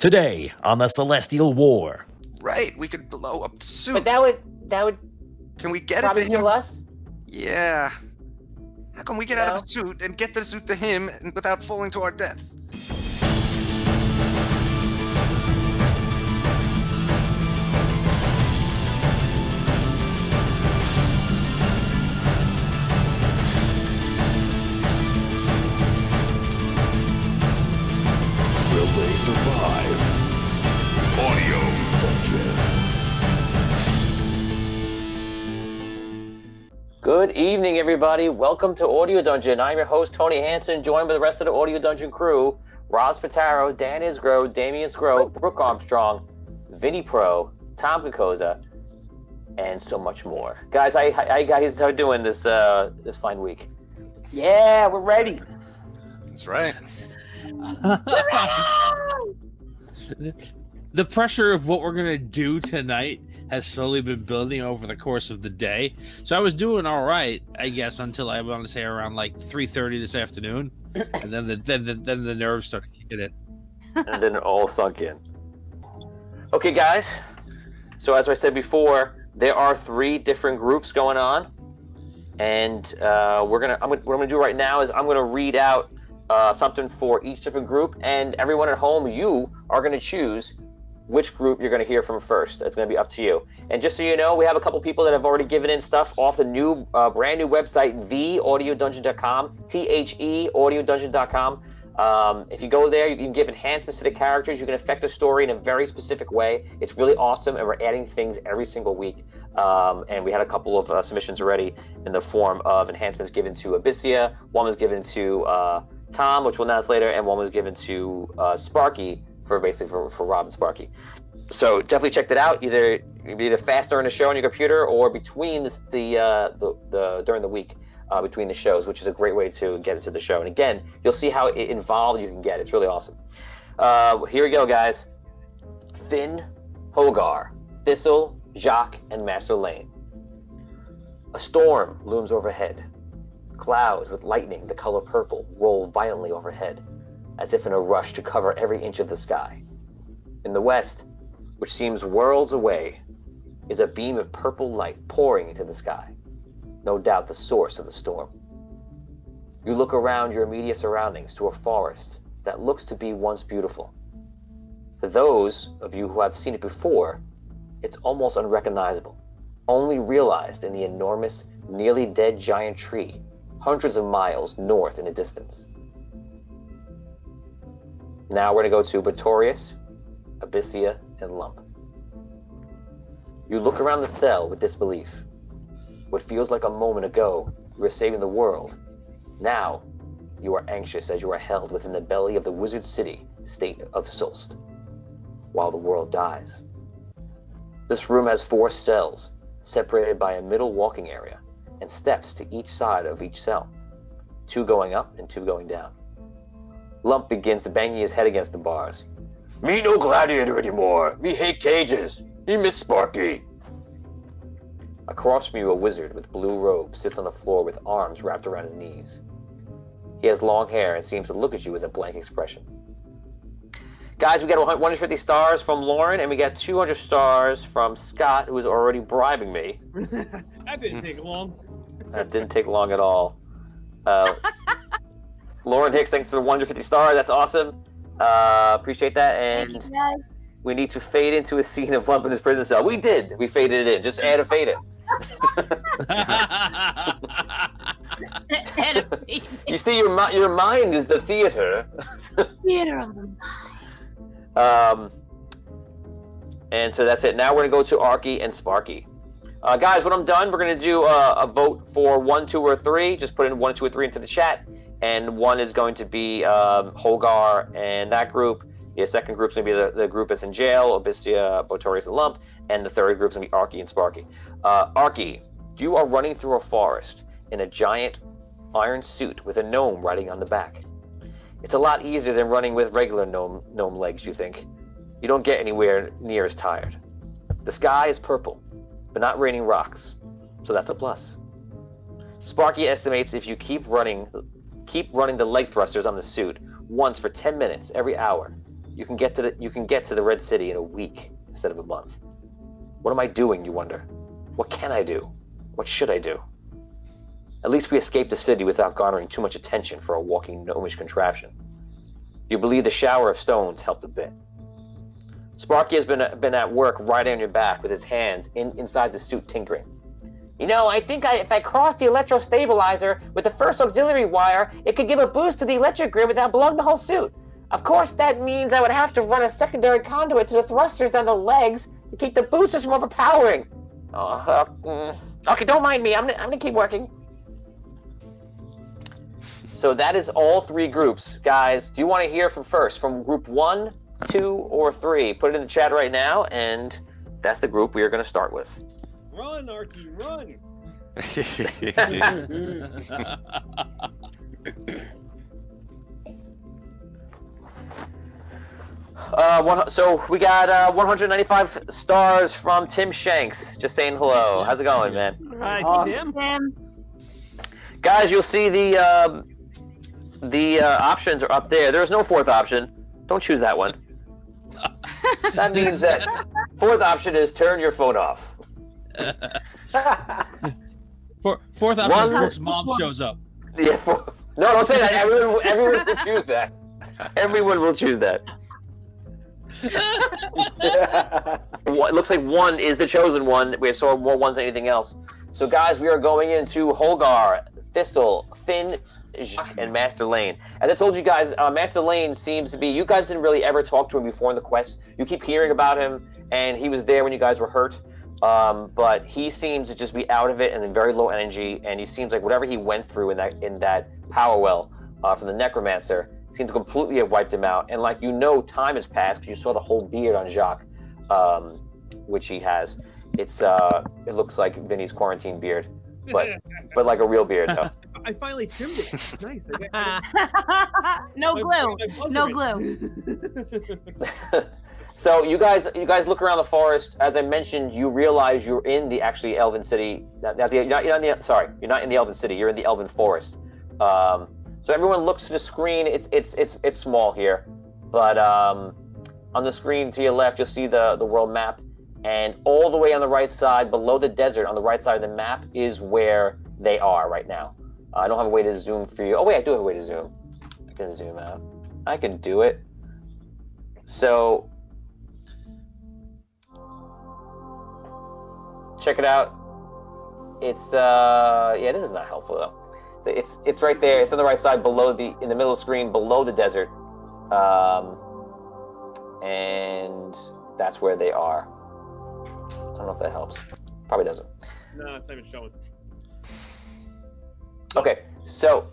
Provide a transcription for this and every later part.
Today on the Celestial War. Right, we could blow up the suit. But that would Can we get it probably to kill him? us. Yeah. How can we get out of the suit and get the suit to him without falling to our deaths? Will they survive? Audio Dungeon. Good evening, everybody. Welcome to Audio Dungeon. I'm your host, Tony Hansen, joined by the rest of the Audio Dungeon crew, Roz Pataro, Dan Isgro, Damian Scro, Brooke Armstrong, Vinny Pro, Tom Kokoza, and so much more. Guys, how you guys are doing this fine week? Yeah, we're ready. That's right. The pressure of what we're gonna do tonight has slowly been building over the course of the day. So I was doing all right, I guess, until I want to say around like 3:30 this afternoon, and then the nerves started kicking in. And then it all sunk in. Okay, guys. So as I said before, there are 3 different groups going on, and what I'm gonna do right now is I'm gonna read out something for each different group, and everyone at home, you are gonna choose which group you're gonna hear from first. It's gonna be up to you. And just so you know, we have a couple people that have already given in stuff off the new, brand new website, theaudiodungeon.com, theaudiodungeon.com. If you go there, you can give enhancements to the characters. You can affect the story in a very specific way. It's really awesome, and we're adding things every single week. And we had a couple of submissions already in the form of enhancements given to Abyssia. One was given to Tom, which we'll announce later, and one was given to Sparky for Rob and Sparky. So definitely check that out. Either fast during the show on your computer or between the during the week between the shows, which is a great way to get into the show. And again, you'll see how involved you can get. It's really awesome. Here we go, guys. Finn, Hogar, Thistle, Jacques, and Master Lane. A storm looms overhead. Clouds with lightning the color purple roll violently overhead, as if in a rush to cover every inch of the sky. In the west, which seems worlds away, is a beam of purple light pouring into the sky, no doubt the source of the storm. You look around your immediate surroundings to a forest that looks to be once beautiful. For those of you who have seen it before, it's almost unrecognizable, only realized in the enormous, nearly dead giant tree hundreds of miles north in the distance. Now we're going to go to Botorius, Abyssia, and Lump. You look around the cell with disbelief. What feels like a moment ago, you were saving the world. Now, you are anxious as you are held within the belly of the wizard city state of Solst, while the world dies. This room has 4 cells, separated by a middle walking area, and steps to each side of each cell, 2 going up and 2 going down. Lump begins to bang his head against the bars. Me no gladiator anymore. Me hate cages. Me miss Sparky. Across from you, a wizard with blue robe sits on the floor with arms wrapped around his knees. He has long hair and seems to look at you with a blank expression. Guys, we got 150 stars from Lauren, and we got 200 stars from Scott, who is already bribing me. That didn't take long. That didn't take long at all. Lauren Hicks, thanks for the 150 stars. That's awesome. Appreciate that. And we need to fade into a scene of Lump in his prison cell. We did. We faded it in. Just add a fade in. You see, your mind is the theater. Theater of the mind. And so that's it. Now we're going to go to Arky and Sparky. Guys, when I'm done, we're going to do a vote for 1, 2, or 3. Just put in 1, 2, or 3 into the chat. And 1 is going to be Hogar and that group. The second group's going to be the group that's in jail, Abyssia, Botorius, and Lump. And the third group's going to be Arky and Sparky. Arky, you are running through a forest in a giant iron suit with a gnome riding on the back. It's a lot easier than running with regular gnome legs, you think. You don't get anywhere near as tired. The sky is purple, but not raining rocks, so that's a plus. Sparky estimates if you keep running the leg thrusters on the suit once for 10 minutes every hour, You can get to the Red City in a week instead of a month. What am I doing, you wonder? What can I do? What should I do? At least we escaped the city without garnering too much attention for a walking gnomish contraption. You believe the shower of stones helped a bit. Sparky has been at work riding on your back with his hands inside the suit tinkering. You know, I think if I cross the electro-stabilizer with the first auxiliary wire, it could give a boost to the electric grid without blowing the whole suit. Of course, that means I would have to run a secondary conduit to the thrusters down the legs to keep the boosters from overpowering. Okay, don't mind me. I'm gonna keep working. So that is all 3 groups. Guys, do you want to hear from group 1, 2, or 3? Put it in the chat right now, and that's the group we are going to start with. Run, Arky, run! So we got 195 stars from Tim Shanks. Just saying hello. How's it going, man? Hi, Awesome. Tim. Guys, you'll see the options are up there. There's no 4th option. Don't choose that one. That means that 4th option is turn your phone off. 4th option is Brooke's mom shows up. Yeah, no, don't say that. Everyone will choose that. Everyone will choose that. It looks like 1 is the chosen one. We saw more 1s than anything else. So, guys, we are going into Holgar, Thistle, Finn, Jacques, and Master Lane. As I told you guys, Master Lane seems to be... You guys didn't really ever talk to him before in the quest. You keep hearing about him, and he was there when you guys were hurt. But he seems to just be out of it and in very low energy, and he seems like whatever he went through in that power well from the Necromancer seemed to completely have wiped him out. And like time has passed because you saw the whole beard on Jacques, which he has. It looks like Vinny's quarantine beard, but like a real beard though. I finally trimmed it. Nice. No glue. No glue. So you guys look around the forest. As I mentioned, you realize you're in the Elven City. You're not in the Elven City. You're in the Elven Forest. So everyone looks to the screen. It's small here, but on the screen to your left, you'll see the world map, and all the way on the right side, below the desert, on the right side of the map, is where they are right now. I don't have a way to zoom for you. Oh wait, I do have a way to zoom. I can zoom out. I can do it. So check it out. It's this is not helpful though. So it's right there. It's on the right side, in the middle of the screen, below the desert, and that's where they are. I don't know if that helps. Probably doesn't. No, it's not even showing. Okay, so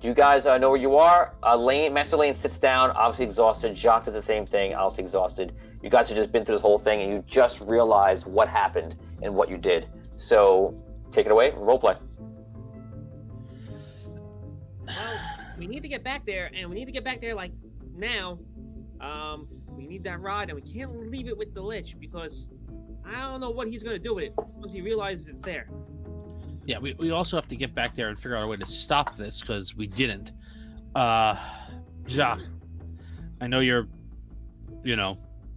do you guys know where you are? Master Lane sits down, obviously exhausted. Jacques does the same thing, obviously exhausted. You guys have just been through this whole thing, and you just realized what happened and what you did. So take it away, roleplay. Well, we need to get back there, and we need to get back there like now. We need that rod, and we can't leave it with the Lich because I don't know what he's gonna do with it once he realizes it's there. Yeah, we also have to get back there and figure out a way to stop this because we didn't. Jacques, I know you're,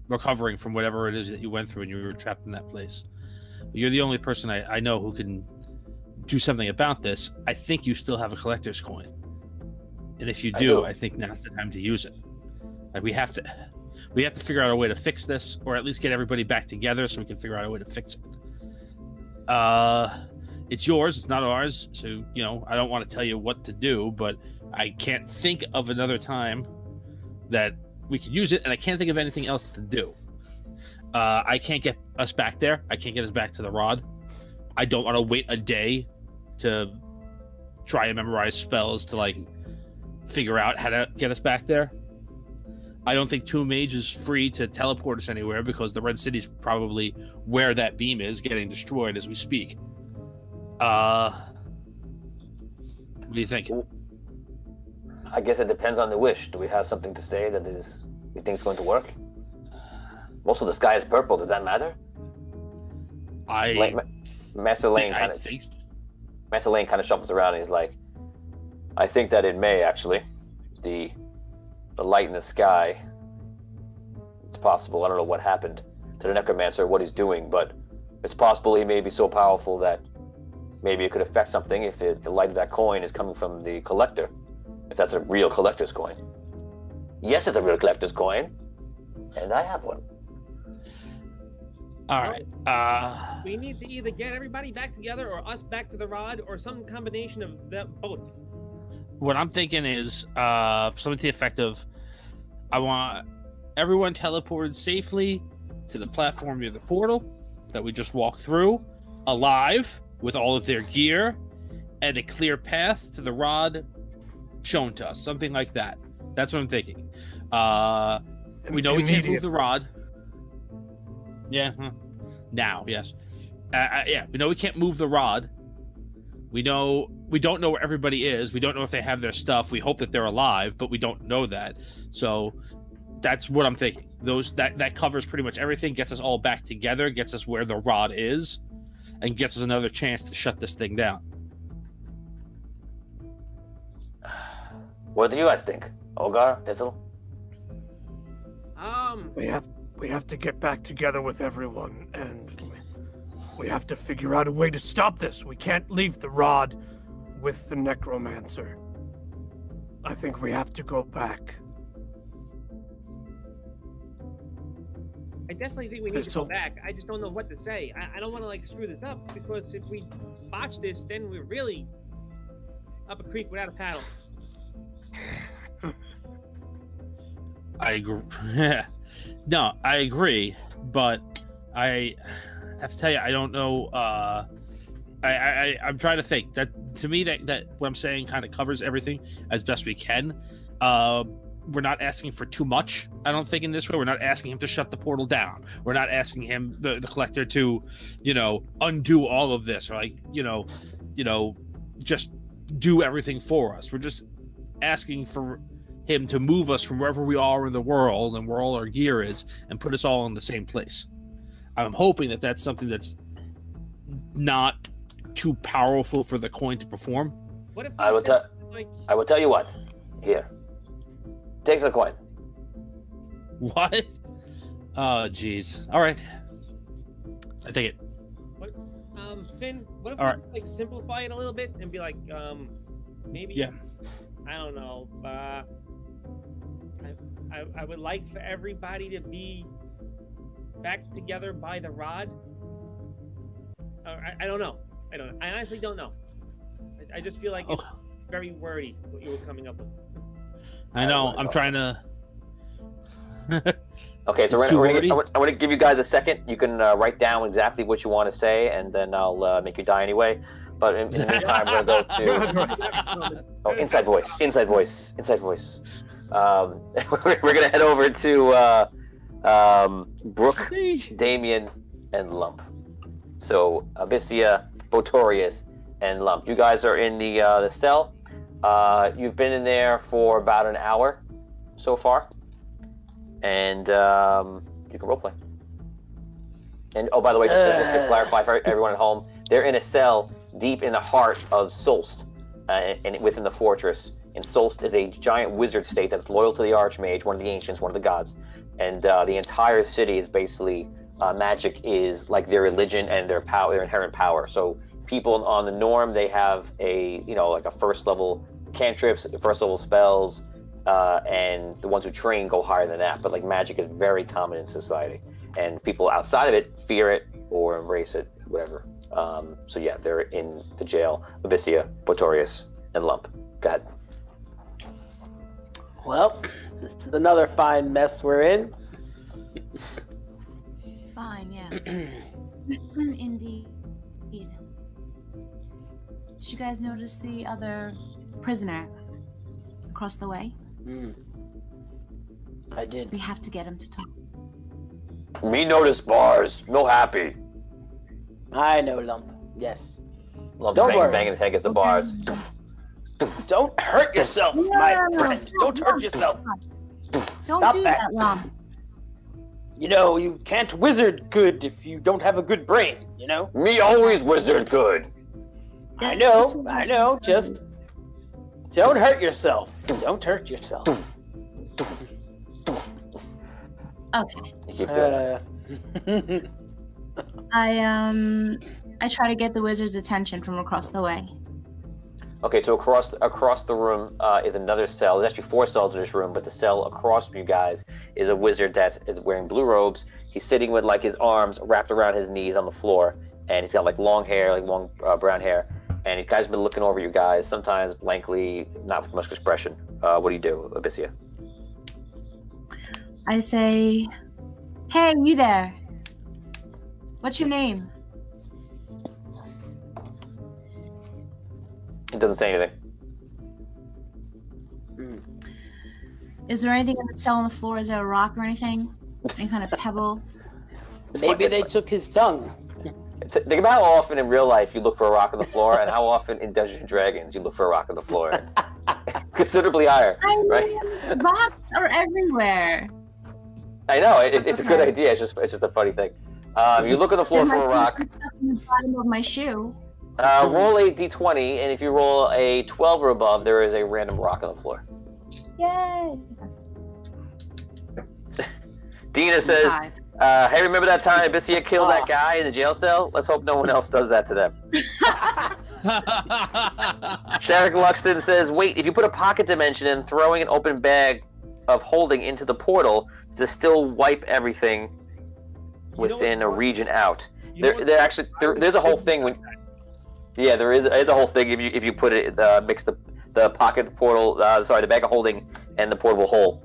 recovering from whatever it is that you went through and you were trapped in that place. You're the only person I know who can do something about this. I think you still have a collector's coin. And if you do, I think now's the time to use it. Like we have to figure out a way to fix this, or at least get everybody back together so we can figure out a way to fix it. It's yours, it's not ours. So, I don't want to tell you what to do, but I can't think of another time that we could use it, and I can't think of anything else to do. I can't get us back there. I can't get us back to the rod. I don't want to wait a day to try and memorize spells to figure out how to get us back there. I don't think Two Mage is free to teleport us anywhere because the Red City's probably where that beam is getting destroyed as we speak. What do you think? I guess it depends on the wish. Do we have something to say that we think is going to work? Also, the sky is purple. Does that matter? Master Lane kind of shuffles around and he's like, I think that it may actually. the light in the sky. It's possible. I don't know what happened to the necromancer, what he's doing, but it's possible he may be so powerful that maybe it could affect something if the light of that coin is coming from the collector. If that's a real collector's coin. Yes, it's a real collector's coin. And I have one. All right. We need to either get everybody back together or us back to the rod or some combination of them both. What I'm thinking is something to the effect of, I want everyone teleported safely to the platform near the portal that we just walked through, alive with all of their gear, and a clear path to the rod shown to us. Something like that. That's what I'm thinking. We know we can't move the rod. Yeah. Now, yes. Yeah, we know we can't move the rod. We don't know where everybody is. We don't know if they have their stuff. We hope that they're alive, but we don't know that. So that's what I'm thinking. That covers pretty much everything, gets us all back together, gets us where the rod is, and gets us another chance to shut this thing down. What do you guys think? Olgar, Dizzle? We have to get back together with everyone, and we have to figure out a way to stop this. We can't leave the rod with the necromancer. I think we have to go back. I definitely think we need to go back. I just don't know what to say. I don't want to screw this up, because if we botch this, then we're really up a creek without a paddle. I agree. No, I agree, but I have to tell you, I don't know. I'm trying to think. That to me, that what I'm saying kind of covers everything as best we can. We're not asking for too much, I don't think, in this way. We're not asking him to shut the portal down. We're not asking him, the collector, to, undo all of this, or just do everything for us. We're just asking for him to move us from wherever we are in the world and where all our gear is and put us all in the same place. I'm hoping that that's something that's not too powerful for the coin to perform. What if I will tell you what. Here. Take the coin. What? Oh, jeez. All right. I take it. What, Finn, what if All we simplify it a little bit and be like, maybe, Yeah. I don't know, I would like for everybody to be back together by the rod. I don't know. I honestly don't know. I just feel like it's very wordy what you were coming up with. I know. I'm trying to. Okay, so I'm going to give you guys a second. You can write down exactly what you want to say, and then I'll make you die anyway. But in the meantime, we're going to go to inside voice. We're going to head over to Brooke, Damien, and Lump. So Abyssia, Botorius, and Lump. You guys are in the cell. You've been in there for about an hour so far, and you can roleplay. And oh, by the way, just to clarify for everyone at home, they're in a cell deep in the heart of Solst, and within the fortress. And Solst is a giant wizard state that's loyal to the Archmage, one of the ancients, one of the gods. And the entire city is basically magic is like their religion and their power, their inherent power. So people on the norm, they have a a first level cantrips, first level spells, and the ones who train go higher than that. But magic is very common in society, and people outside of it fear it or embrace it, whatever. So yeah, they're in the jail. Abyssia, Botorius, and Lump. Go ahead. Well, this is another fine mess we're in. Fine, yes. Indeed. Did you guys notice the other prisoner across the way? I did. We have to get him to talk. Me notice bars. No happy. I know, Lump. Yes. Lump Don't worry. banging his head against the bars. Don't hurt yourself, my friend. Don't hurt yourself. Don't Stop do that. that, Lump. You can't wizard good if you don't have a good brain, Me always wizard good. I know. Just Don't hurt yourself. Don't hurt yourself. Okay. He keeps doing that. I try to get the wizard's attention from across the way. Okay, so across the room is another cell. There's actually 4 cells in this room, but the cell across from you guys is a wizard that is wearing blue robes. He's sitting with like his arms wrapped around his knees on the floor, and he's got like long hair, like long brown hair. And you guys have been looking over you guys, sometimes blankly, not with much expression. What do you do, Abyssia? I say, "Hey, you there? What's your name?" He doesn't say anything. Is there anything in the cell on the floor? Is there a rock or anything? Any kind of pebble? Maybe they took his tongue. Think about how often in real life you look for a rock on the floor, and how often in Dungeons and Dragons you look for a rock on the floor. Considerably higher, right? Rocks are everywhere. I know it's a good idea. It's just a funny thing. You look on the floor for a rock. In the bottom of my shoe. Roll a d20, and if you roll a 12 or above, there is a random rock on the floor. Yay! Dina says, Five. "Hey, remember that time Abyssia killed that guy in the jail cell? Let's hope no one else does that to them." Derek Luxton says, "Wait, if you put a pocket dimension in, throwing an open bag of holding into the portal to still wipe everything within a region out." There's a whole thing when. Yeah, there is a whole thing if you put it mix the pocket portal, the bag of holding and the portable hole.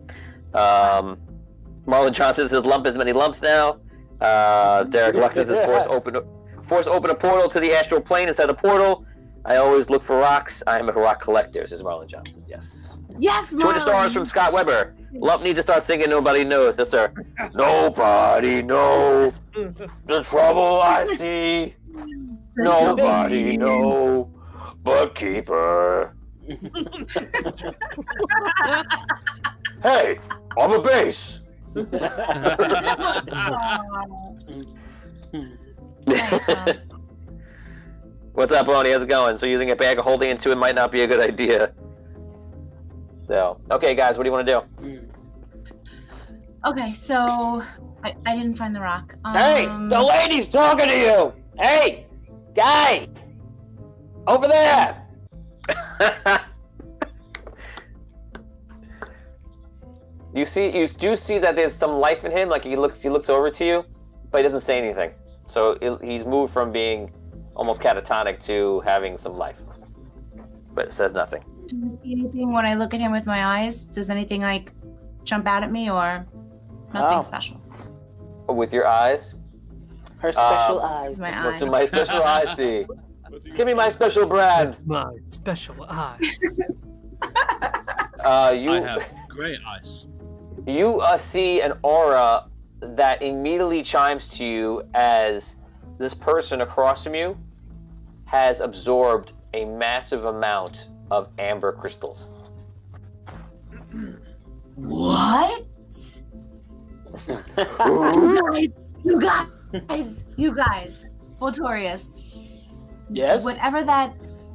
Marlon Johnson says lump as many lumps now. Derek Luxton says force open a portal to the astral plane inside the portal. I always look for rocks. I am a rock collector, says Marlon Johnson. Yes. Yes, Marlon. 200 stars from Scott Weber. Lump needs to start singing Nobody Knows. Yes, sir. Nobody knows the trouble I see. Nobody know but Keeper. Hey, I'm a bass. What's up, Bonnie? How's it going? So using a bag of holding into it might not be a good idea. So, okay, guys, what do you want to do? Okay, so I didn't find the rock. Hey, the lady's talking to you. Hey, guy, over there. You do see that there's some life in him. Like he looks over to you, but he doesn't say anything. So he's moved from being almost catatonic to having some life, but it says nothing. Do you see anything when I look at him with my eyes? Does anything like jump out at me or nothing special? With your eyes? Her special eyes. My What eyes. do my special eyes see? Give me my special brand. My special eyes. You I have great eyes. You see an aura that immediately chimes to you as this person across from you has absorbed a massive amount of amber crystals. What? You guys, Voltorius. Yes. Whatever that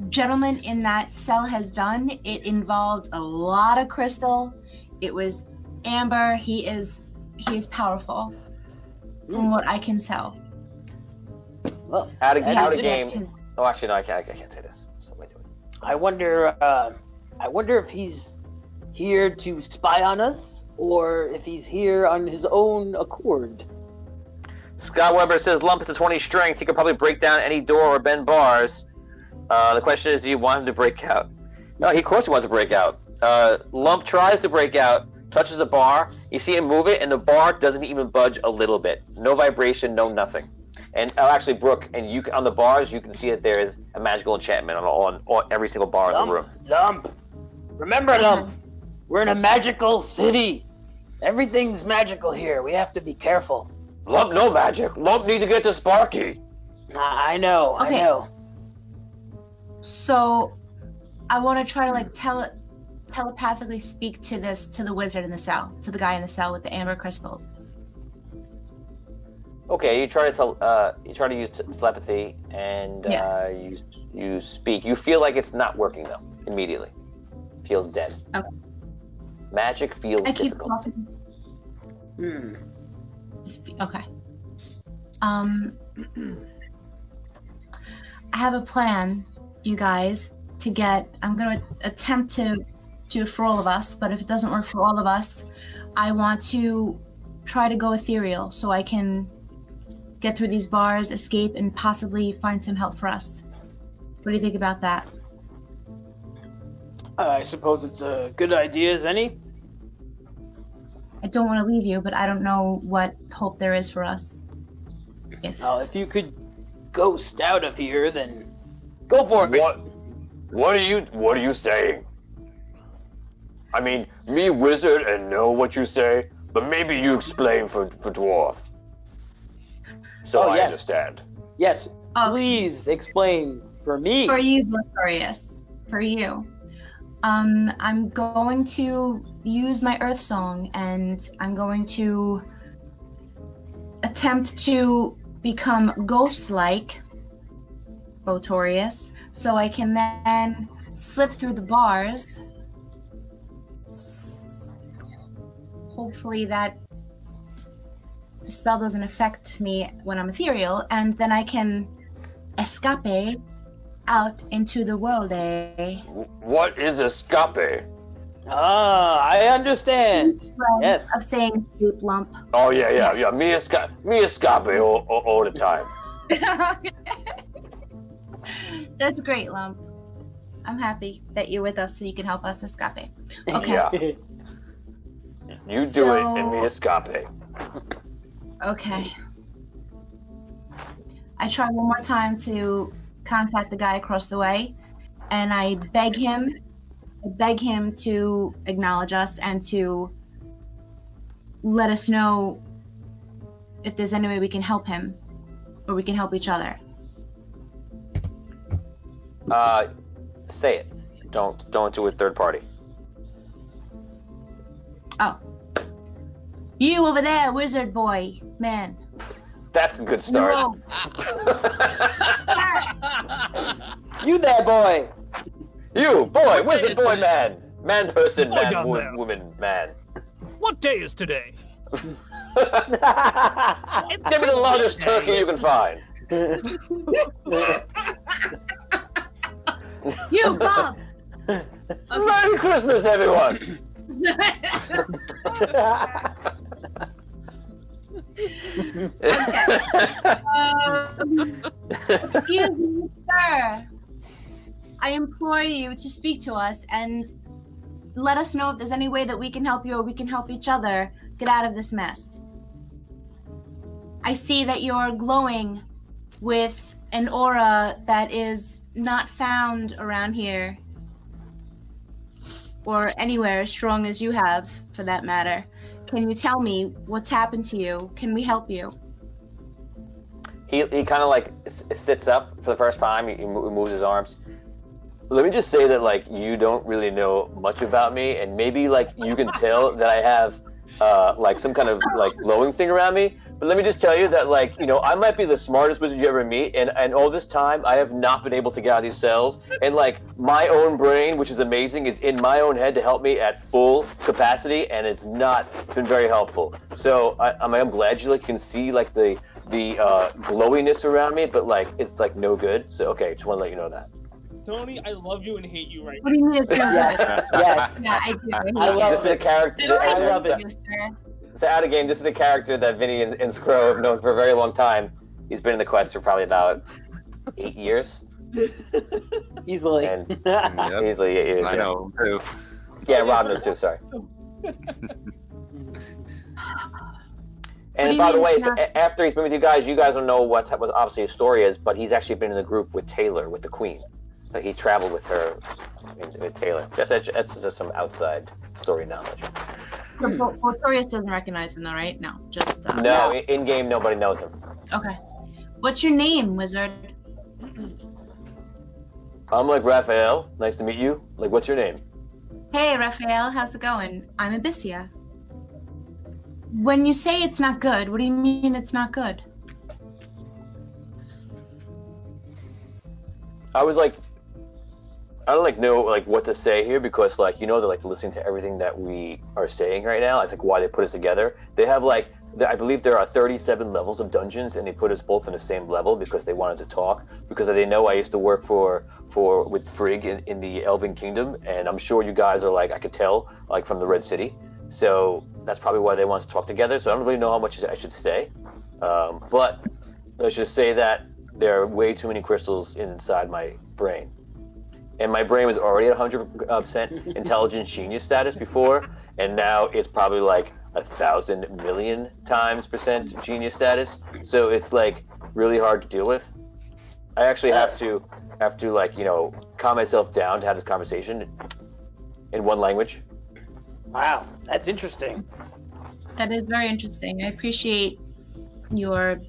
gentleman in that cell has done, it involved a lot of crystal. It was amber. He is powerful, from what I can tell. Well, Out of that's game. His- Oh, actually, no, I can't say this. So wait a minute. I wonder if he's here to spy on us, or if he's here on his own accord. Scott Weber says Lump is a 20 strength. He could probably break down any door or bend bars. The question is, do you want him to break out? No, of course he wants to break out. Lump tries to break out, touches the bar. You see him move it, and the bar doesn't even budge a little bit. No vibration, no nothing. And actually, Brooke, and you on the bars, you can see that there is a magical enchantment on every single bar in the room. Lump. Remember, Lump. We're in a magical city. Everything's magical here. We have to be careful. Lump, no magic. Lump need to get to Sparky. I know. Okay. I know. So, I want to try to like telepathically speak to the wizard in the cell, to the guy in the cell with the amber crystals. Okay, you try to use telepathy, and you speak. You feel like it's not working though immediately. Feels dead. Okay. Magic feels I keep difficult. talking. Okay. I have a plan, you guys, to get. I'm gonna attempt to do it for all of us, but if it doesn't work for all of us, I want to try to go ethereal so I can get through these bars, escape, and possibly find some help for us. What do you think about that? I suppose it's a good idea as any. I don't want to leave you, but I don't know what hope there is for us. If you could ghost out of here, then go for it. What are you saying? I mean, me wizard and know what you say, but maybe you explain for dwarf. So I understand. Yes, please explain for me. For you, Victorious. For you. I'm going to use my Earth Song, and I'm going to attempt to become ghost-like, Botorius, so I can then slip through the bars. Hopefully that the spell doesn't affect me when I'm ethereal, and then I can escape out into the world. What is escape? I understand. Yes. Of saying escape, lump. Oh yeah. Me escape all the time. That's great, lump. I'm happy that you're with us so you can help us escape. Okay. Yeah. You do it and me escape. Okay. I try one more time to contact the guy across the way, and I beg him to acknowledge us and to let us know if there's any way we can help him or we can help each other. Say it. Don't do it third party. Oh. You over there, wizard boy, man. That's a good start. No. You there, boy. You, boy, wizard boy, man. Man, person, Boy man, down there. woman, man. What day is today? Give me the largest turkey you can find. You, Bob. Merry Christmas, everyone. Excuse me, sir. I implore you to speak to us and let us know if there's any way that we can help you or we can help each other get out of this mess. I see that you're glowing with an aura that is not found around here or anywhere as strong as you have, for that matter. Can you tell me what's happened to you? Can we help you? He kind of like sits up for the first time. He moves his arms. Let me just say that like you don't really know much about me, and maybe like you can tell that I have like some kind of like glowing thing around me. But let me just tell you that like, you know, I might be the smartest wizard you ever meet, and all this time I have not been able to get out of these cells, and like my own brain, which is amazing, is in my own head to help me at full capacity, and it's not been very helpful. So I'm glad you like can see like the glowiness around me, but like it's like no good. So okay, just want to let you know that. Tony, I love you and hate you right What do you mean? Yes. Yeah, I do. I love This is a character. I love it. It's out of game. This is a character that Vinny and Scro have known for a very long time. He's been in the quest for probably about 8 years. Easily. And easily 8 years. I know too. Yeah, Rob knows too. Sorry. And by the way, so after he's been with you guys don't know what obviously his story is, but he's actually been in the group with Taylor, with the Queen. So he's traveled with her, with Taylor. That's just some outside story knowledge. Botorius doesn't recognize him though, right? No, just... No, in game nobody knows him. Okay. What's your name, wizard? I'm like Raphael. Nice to meet you. Like, what's your name? Hey, Raphael, how's it going? I'm Abyssia. When you say it's not good, what do you mean it's not good? I was like I don't like know like what to say here because like they're like listening to everything that we are saying right now. It's like why they put us together. They have like I believe there are 37 levels of dungeons, and they put us both in the same level because they want us to talk. Because they know I used to work with Frigg in the Elven Kingdom, and I'm sure you guys are like I could tell like from the Red City. So that's probably why they want us to talk together. So I don't really know how much I should say, but let's just say that there are way too many crystals inside my brain. And my brain was already at 100% intelligent genius status before, and now it's probably like 1,000 million times % genius status. So it's like really hard to deal with. I actually have to like calm myself down to have this conversation in one language. Wow, that's interesting. That is very interesting. I appreciate your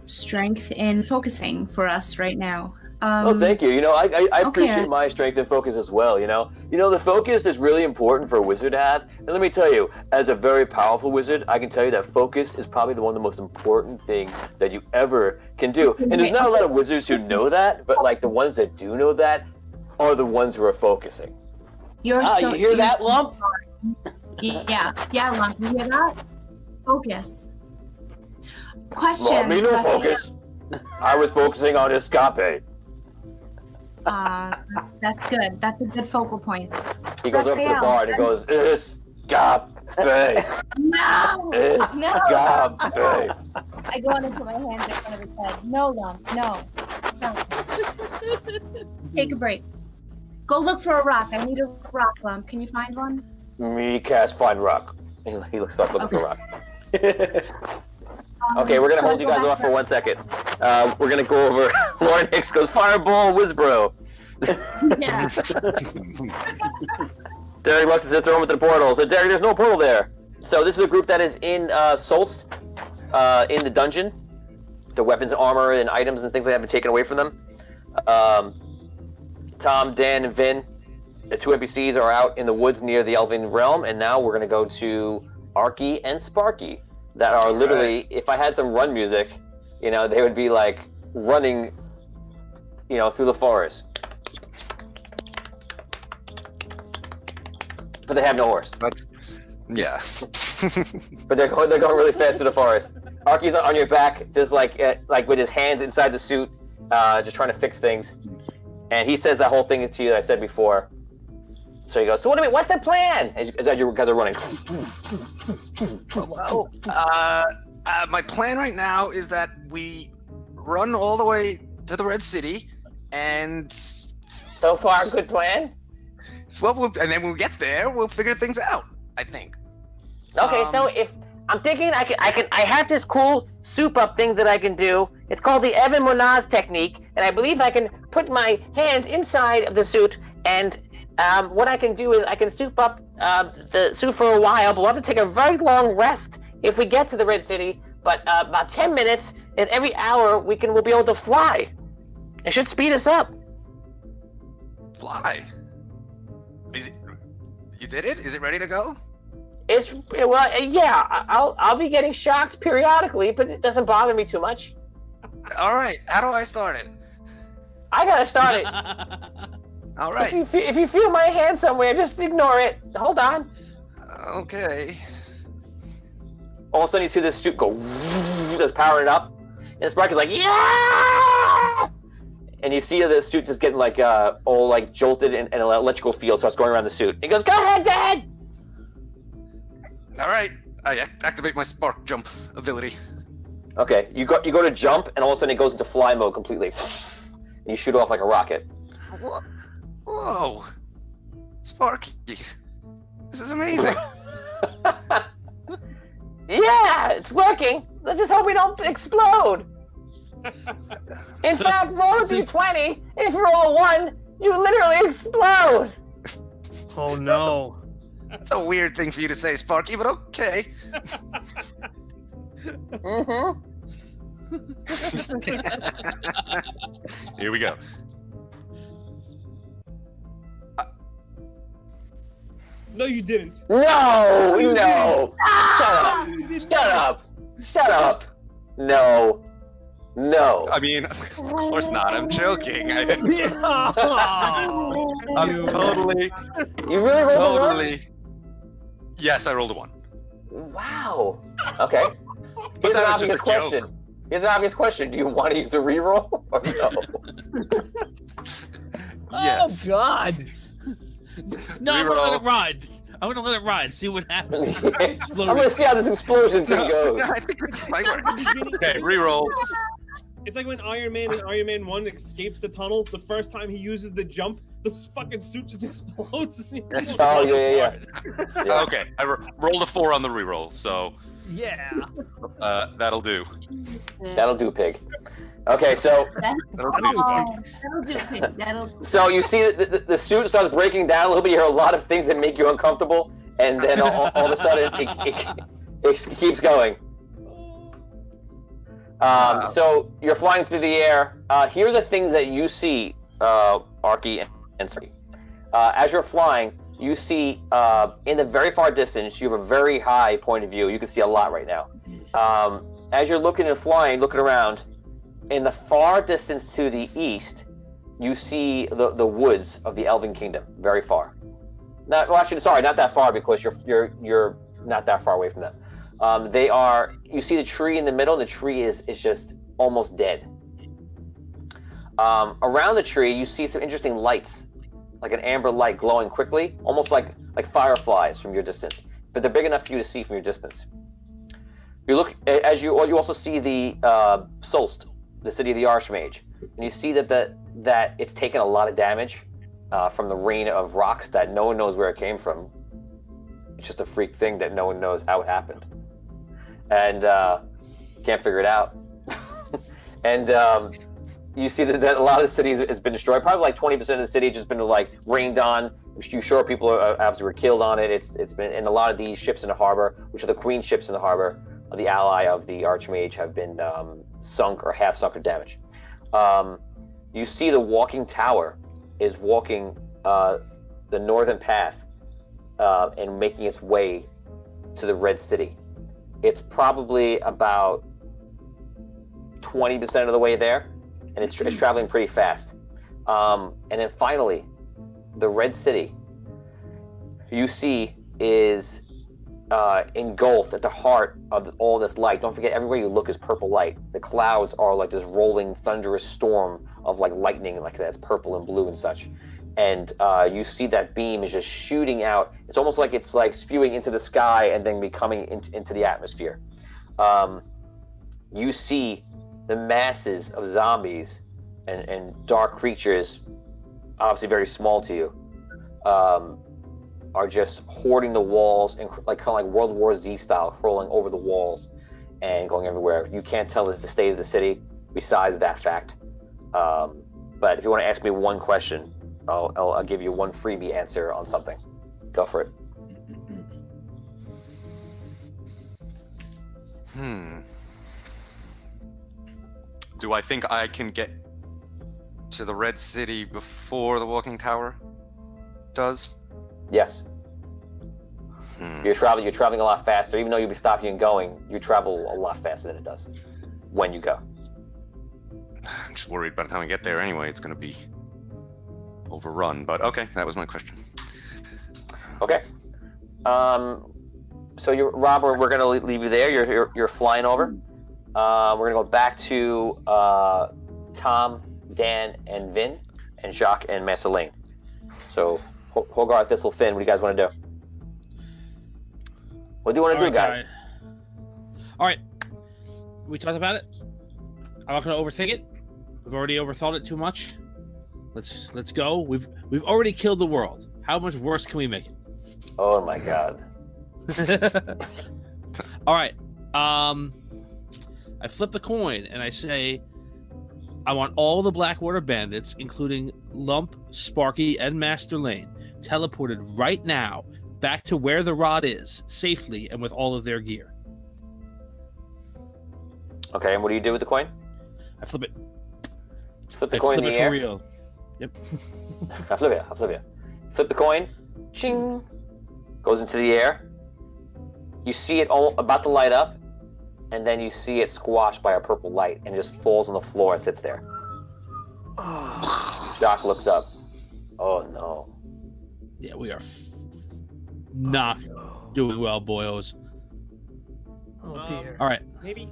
strength in focusing for us right now. Oh, thank you. I appreciate my strength and focus as well. The focus is really important for a wizard to have. And let me tell you, as a very powerful wizard, I can tell you that focus is probably one of the most important things that you ever can do. And there's not a lot of wizards who know that, but like the ones that do know that are the ones who are focusing. You hear that, Lump? Yeah, Lump. You hear that? Focus. Question. Lump, me no focus. I was focusing on escape. That's good. That's a good focal point. He goes up to the bar and he goes, escape. No! Escape. I go on and put my hands in front of his head. No, Lump. No. Take a break. Go look for a rock. I need a rock, Lump. Can you find one? Me cast find rock. He looks up looking for a rock. Okay, we're gonna hold you guys off for 1 second. We're gonna go over. Lauren Hicks goes fireball, Wizbro. Yeah. Derek looks to throw him into the portal. So Derek, there's no portal there. So this is a group that is in Solst, in the dungeon. The weapons and armor and items and things like that have been taken away from them. Tom, Dan, and Vin, the 2 NPCs are out in the woods near the Elven realm, and now we're gonna go to Arky and Sparky. That are literally, if I had some run music, they would be like running, through the forest. But they have no horse. Yeah. But they're going really fast through the forest. Arky's on your back, just like with his hands inside the suit, just trying to fix things. And he says that whole thing to you that I said before. So he goes, so what's the plan? As you guys are running. Well, my plan right now is that we run all the way to the Red City, and so far, good plan. Well, and then when we get there, we'll figure things out. I think. Okay, so if I'm thinking, I have this cool soup up thing that I can do. It's called the Evan Monaz technique, and I believe I can put my hands inside of the suit and. What I can do is I can soup up the suit for a while, but we'll have to take a very long rest if we get to the Red City. But about 10 minutes, and every hour we'll be able to fly. It should speed us up. Fly? You did it? Is it ready to go? I'll be getting shocked periodically, but it doesn't bother me too much. All right, how do I start it? I gotta start it. All right. If you feel my hand somewhere, just ignore it. Hold on. Okay. All of a sudden, you see this suit go, just powering it up, and Sparky's like, yeah! And you see the suit just getting like all like jolted and an electrical field starts going around the suit. He goes, go ahead, Dad! All right. I activate my spark jump ability. Okay, you go to jump, and all of a sudden it goes into fly mode completely. And you shoot off like a rocket. Whoa, Sparky, this is amazing. Yeah, it's working. Let's just hope we don't explode. In fact, roll a d20. If you roll a 1, you literally explode. Oh no. That's a weird thing for you to say, Sparky, but okay. Mm-hmm. Here we go. No, you didn't. No. Shut up. No. No. I mean, of course not. I'm joking. I'm totally, You really rolled a one? totally. Yes, I rolled a 1. Wow. Okay. But Here's an that was obvious just a question. joke. Here's an obvious question. Do you want to use a reroll or no? Yes. Oh God! No, I'm gonna Reroll. let it ride. I'm gonna let it ride. See what happens. I'm gonna see how this explosion thing goes. I think this might work. Beginning- Okay, reroll. It's like when Iron Man in Iron Man 1 escapes the tunnel. The first time he uses the jump, the fucking suit just explodes. Oh yeah. Yeah. Okay, I rolled a 4 on the reroll, so Yeah. that'll do. That'll do, pig. Okay, so That'll do, pig. so you see that the suit starts breaking down a little bit. You hear a lot of things that make you uncomfortable, and then all of a sudden it keeps going. So you're flying through the air. Here are the things that you see, Arky and Sarky. As you're flying, you see in the very far distance, you have a very high point of view. You can see a lot right now. As you're looking and flying, looking around, in the far distance to the east, you see the woods of the Elven Kingdom, very far. Not that far because you're not that far away from them. You see the tree in the middle, and the tree is just almost dead. Around the tree, you see some interesting lights, like an amber light glowing quickly, almost like fireflies from your distance, but they're big enough for you to see from your distance. You look, you also see the Solst, the city of the Archmage, and you see that it's taken a lot of damage from the rain of rocks that no one knows where it came from. It's just a freak thing that no one knows how it happened, and can't figure it out. And you see that a lot of the city has been destroyed. Probably like 20% of the city has just been like rained on. You sure people obviously were killed on it. It's been, and a lot of these ships in the harbor, which are the queen ships in the harbor, the ally of the Archmage, have been sunk or half sunk or damaged. You see the walking tower is walking the northern path and making its way to the Red City. It's probably about 20% of the way there, and it's traveling pretty fast. And then finally, the Red City, you see, is engulfed at the heart of all this light. Don't forget, everywhere you look is purple light. The clouds are like this rolling, thunderous storm of like lightning, like that's purple and blue and such. And you see that beam is just shooting out. It's almost like it's like spewing into the sky and then becoming into the atmosphere. You see the masses of zombies and dark creatures, obviously very small to you, are just hoarding the walls and kind of like World War Z style, crawling over the walls and going everywhere. You can't tell it's the state of the city besides that fact. But if you want to ask me one question, I'll give you one freebie answer on something. Go for it. Do I think I can get to the Red City before the Walking Tower does? Yes. You're traveling a lot faster. Even though you'll be stopping and going, you travel a lot faster than it does when you go. I'm just worried by the time I get there anyway, it's going to be overrun. But okay, that was my question. Okay. So Robert, we're going to leave you there. You're flying over. We're going to go back to Tom, Dan, and Vin, and Jacques and Marceline. So Hogarth, Thistle, Finn, what do you guys want to do? What do you want to do, guys? All right. We talked about it. I'm not going to overthink it. We've already overthought it too much. Let's go. We've already killed the world. How much worse can we make it? Oh my God. All right. I flip the coin and I say, I want all the Blackwater bandits, including Lump, Sparky, and Master Lane, teleported right now back to where the rod is, safely and with all of their gear. Okay, and what do you do with the coin? I flip it. Flip the coin in the air? For real. Yep. I'll flip it. Flip the coin. Ching. Goes into the air. You see it all about to light up. and then you see it squashed by a purple light, and it just falls on the floor and sits there. Jacques looks up. Oh no. Yeah, we are not doing well, boyos. Oh dear. All right. Maybe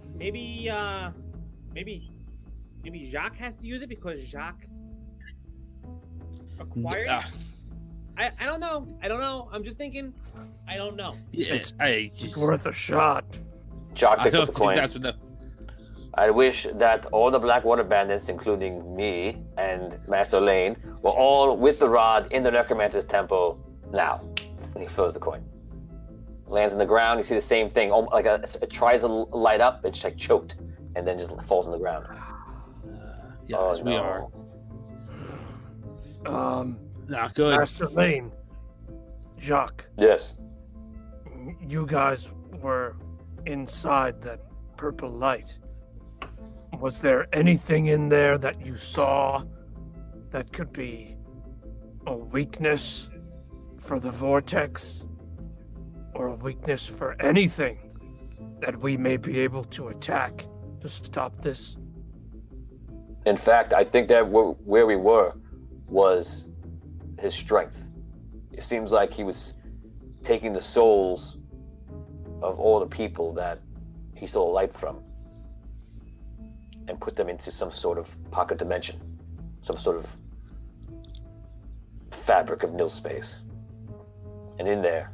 Jacques has to use it because Jacques acquired it. I don't know. I'm just thinking. I don't know. Yeah, It's worth a shot. Jacques I picks up don't the think coin. that's what the. I wish that all the Blackwater bandits, including me and Master Lane, were all with the rod in the Necromancer's temple now. And he throws the coin. Lands on the ground. You see the same thing. Like it tries to light up. It's like choked, and then just falls on the ground. Yes, we are not good. Master Lane, Jacques, Yes. you guys were inside that purple light. Was there anything in there that you saw that could be a weakness for the vortex? Or a weakness for anything that we may be able to attack to stop this? In fact, I think that where we were was his strength. It seems like he was taking the souls of all the people that he stole light from and put them into some sort of pocket dimension, some sort of fabric of nil space. And in there,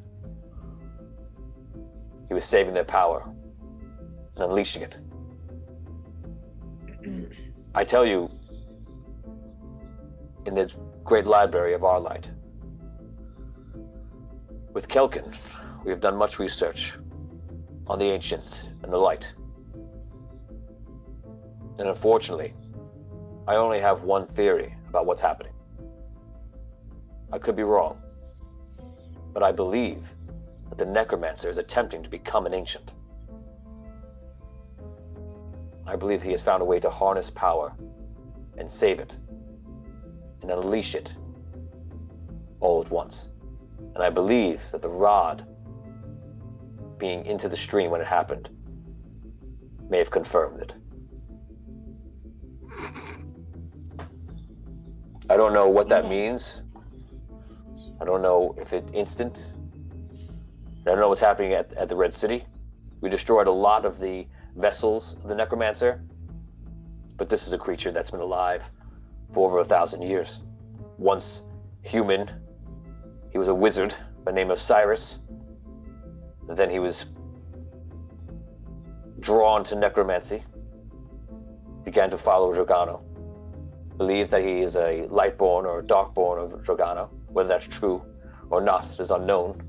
he was saving their power and unleashing it. I tell you, in the great library of our light, with Kelkin, we have done much research on the ancients and the light. And unfortunately, I only have one theory about what's happening. I could be wrong, but I believe that the Necromancer is attempting to become an ancient. I believe he has found a way to harness power and save it and unleash it all at once. And I believe that the rod being into the stream when it happened may have confirmed it. I don't know what that means. I don't know if it's instant. I don't know what's happening at the Red City. We destroyed a lot of the vessels of the Necromancer, but this is a creature that's been alive for over 1,000 years. Once human, he was a wizard by the name of Cyrus, and then he was drawn to necromancy, began to follow Dragano, believes that he is a Lightborn or a Darkborn of Dragano. Whether that's true or not is unknown.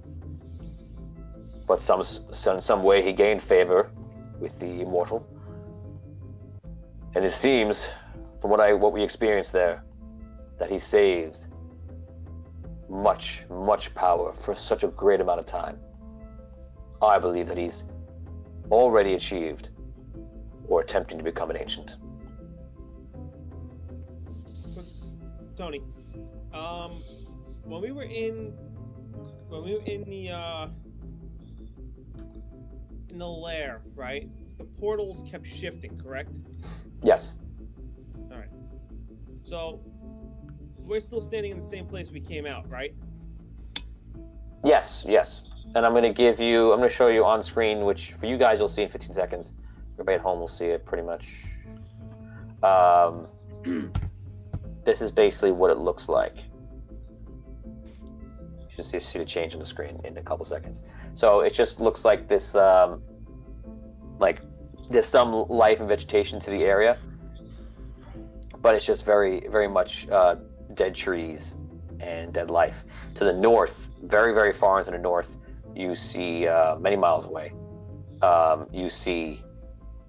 But some way he gained favor with the immortal. And it seems, from what we experienced there, that he saved much, much power for such a great amount of time. I believe that he's already achieved or attempting to become an ancient. Tony, when we were in the lair, right? The portals kept shifting, correct? Yes. All right. So we're still standing in the same place we came out, right? Yes. And I'm going to show you on screen, which for you guys you'll see in 15 seconds. Everybody at home will see it pretty much. This is basically what it looks like. You should see the change on the screen in a couple seconds. So it just looks like this, like there's some life and vegetation to the area, but it's just very, very much dead trees and dead life. To the north, very, very far into the north, you see many miles away, you see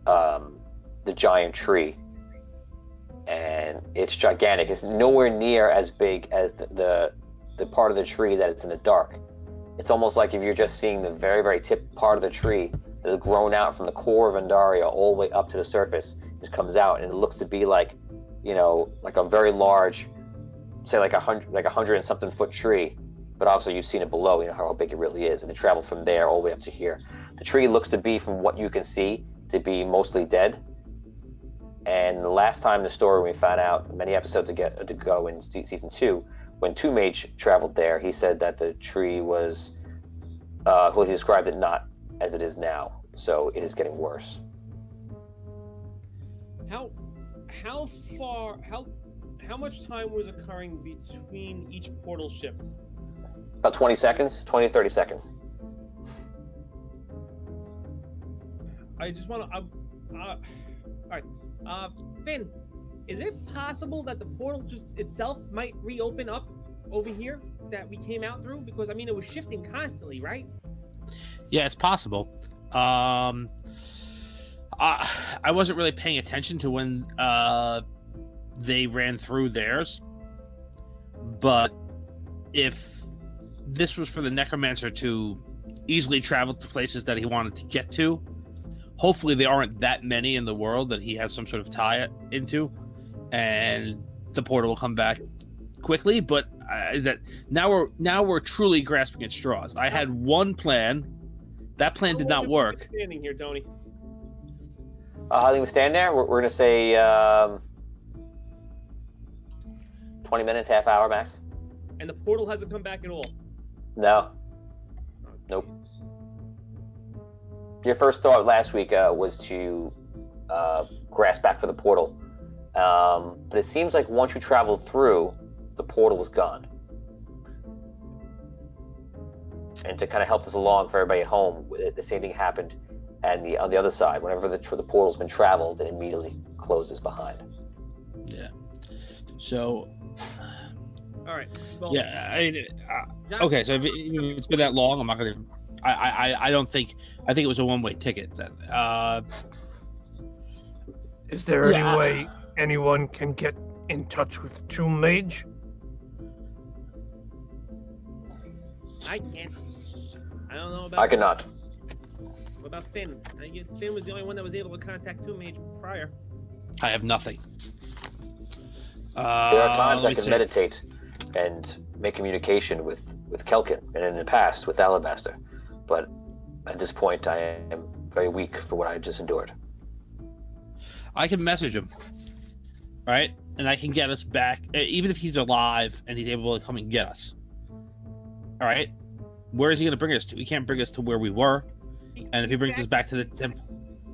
the giant tree, and it's gigantic. It's nowhere near as big as the part of the tree that it's in the dark. It's almost like if you're just seeing the very, very tip part of the tree that has grown out from the core of Andaria all the way up to the surface, just comes out, and it looks to be like, you know, like a very large, say like 100 and something foot tree, but also you've seen it below, you know how big it really is, and they travel from there all the way up to here. The tree looks to be, from what you can see, to be mostly dead. And the last time the story we found out many episodes ago in season 2, when Two Mage traveled there, he said that the tree was, he described it not as it is now. So it is getting worse. How much time was occurring between each portal shift? About 20 seconds, 20 to 30 seconds. I just want to. All right, Finn, is it possible that the portal just itself might reopen up over here that we came out through? Because I mean, it was shifting constantly, right? Yeah, it's possible. I wasn't really paying attention to when they ran through theirs, but if this was for the necromancer to easily travel to places that he wanted to get to, hopefully there aren't that many in the world that he has some sort of tie into, and the portal will come back quickly. But that now we're truly grasping at straws. I had one plan. That plan did not work. Standing here, Tony. How do we stand there? We're going to say 20 minutes, half hour max. And the portal hasn't come back at all. No. Oh, Nope. Jesus. Your first thought last week was to grasp back for the portal. But it seems like once you traveled through, the portal was gone. And to kind of help us along for everybody at home, the same thing happened. And on the other side, whenever the portal's been traveled, it immediately closes behind. Yeah. So. All right. Well, Yeah. I mean, John- okay. So if it's been that long, I'm not gonna. I don't think. I think it was a one-way ticket then. Is there Yeah. any way anyone can get in touch with Two Mage? I can't. I don't know about. I cannot. What about Finn? Finn was the only one that was able to contact Two Mage prior. I have nothing. There are times let I me can see. meditate and make communication with Kelkin, and in the past with Alabaster. But at this point, I am very weak for what I just endured. I can message him, right? And I can get us back, even if he's alive and he's able to come and get us. All right? Where is he going to bring us to? He can't bring us to where we were. And if he brings us back to the temple,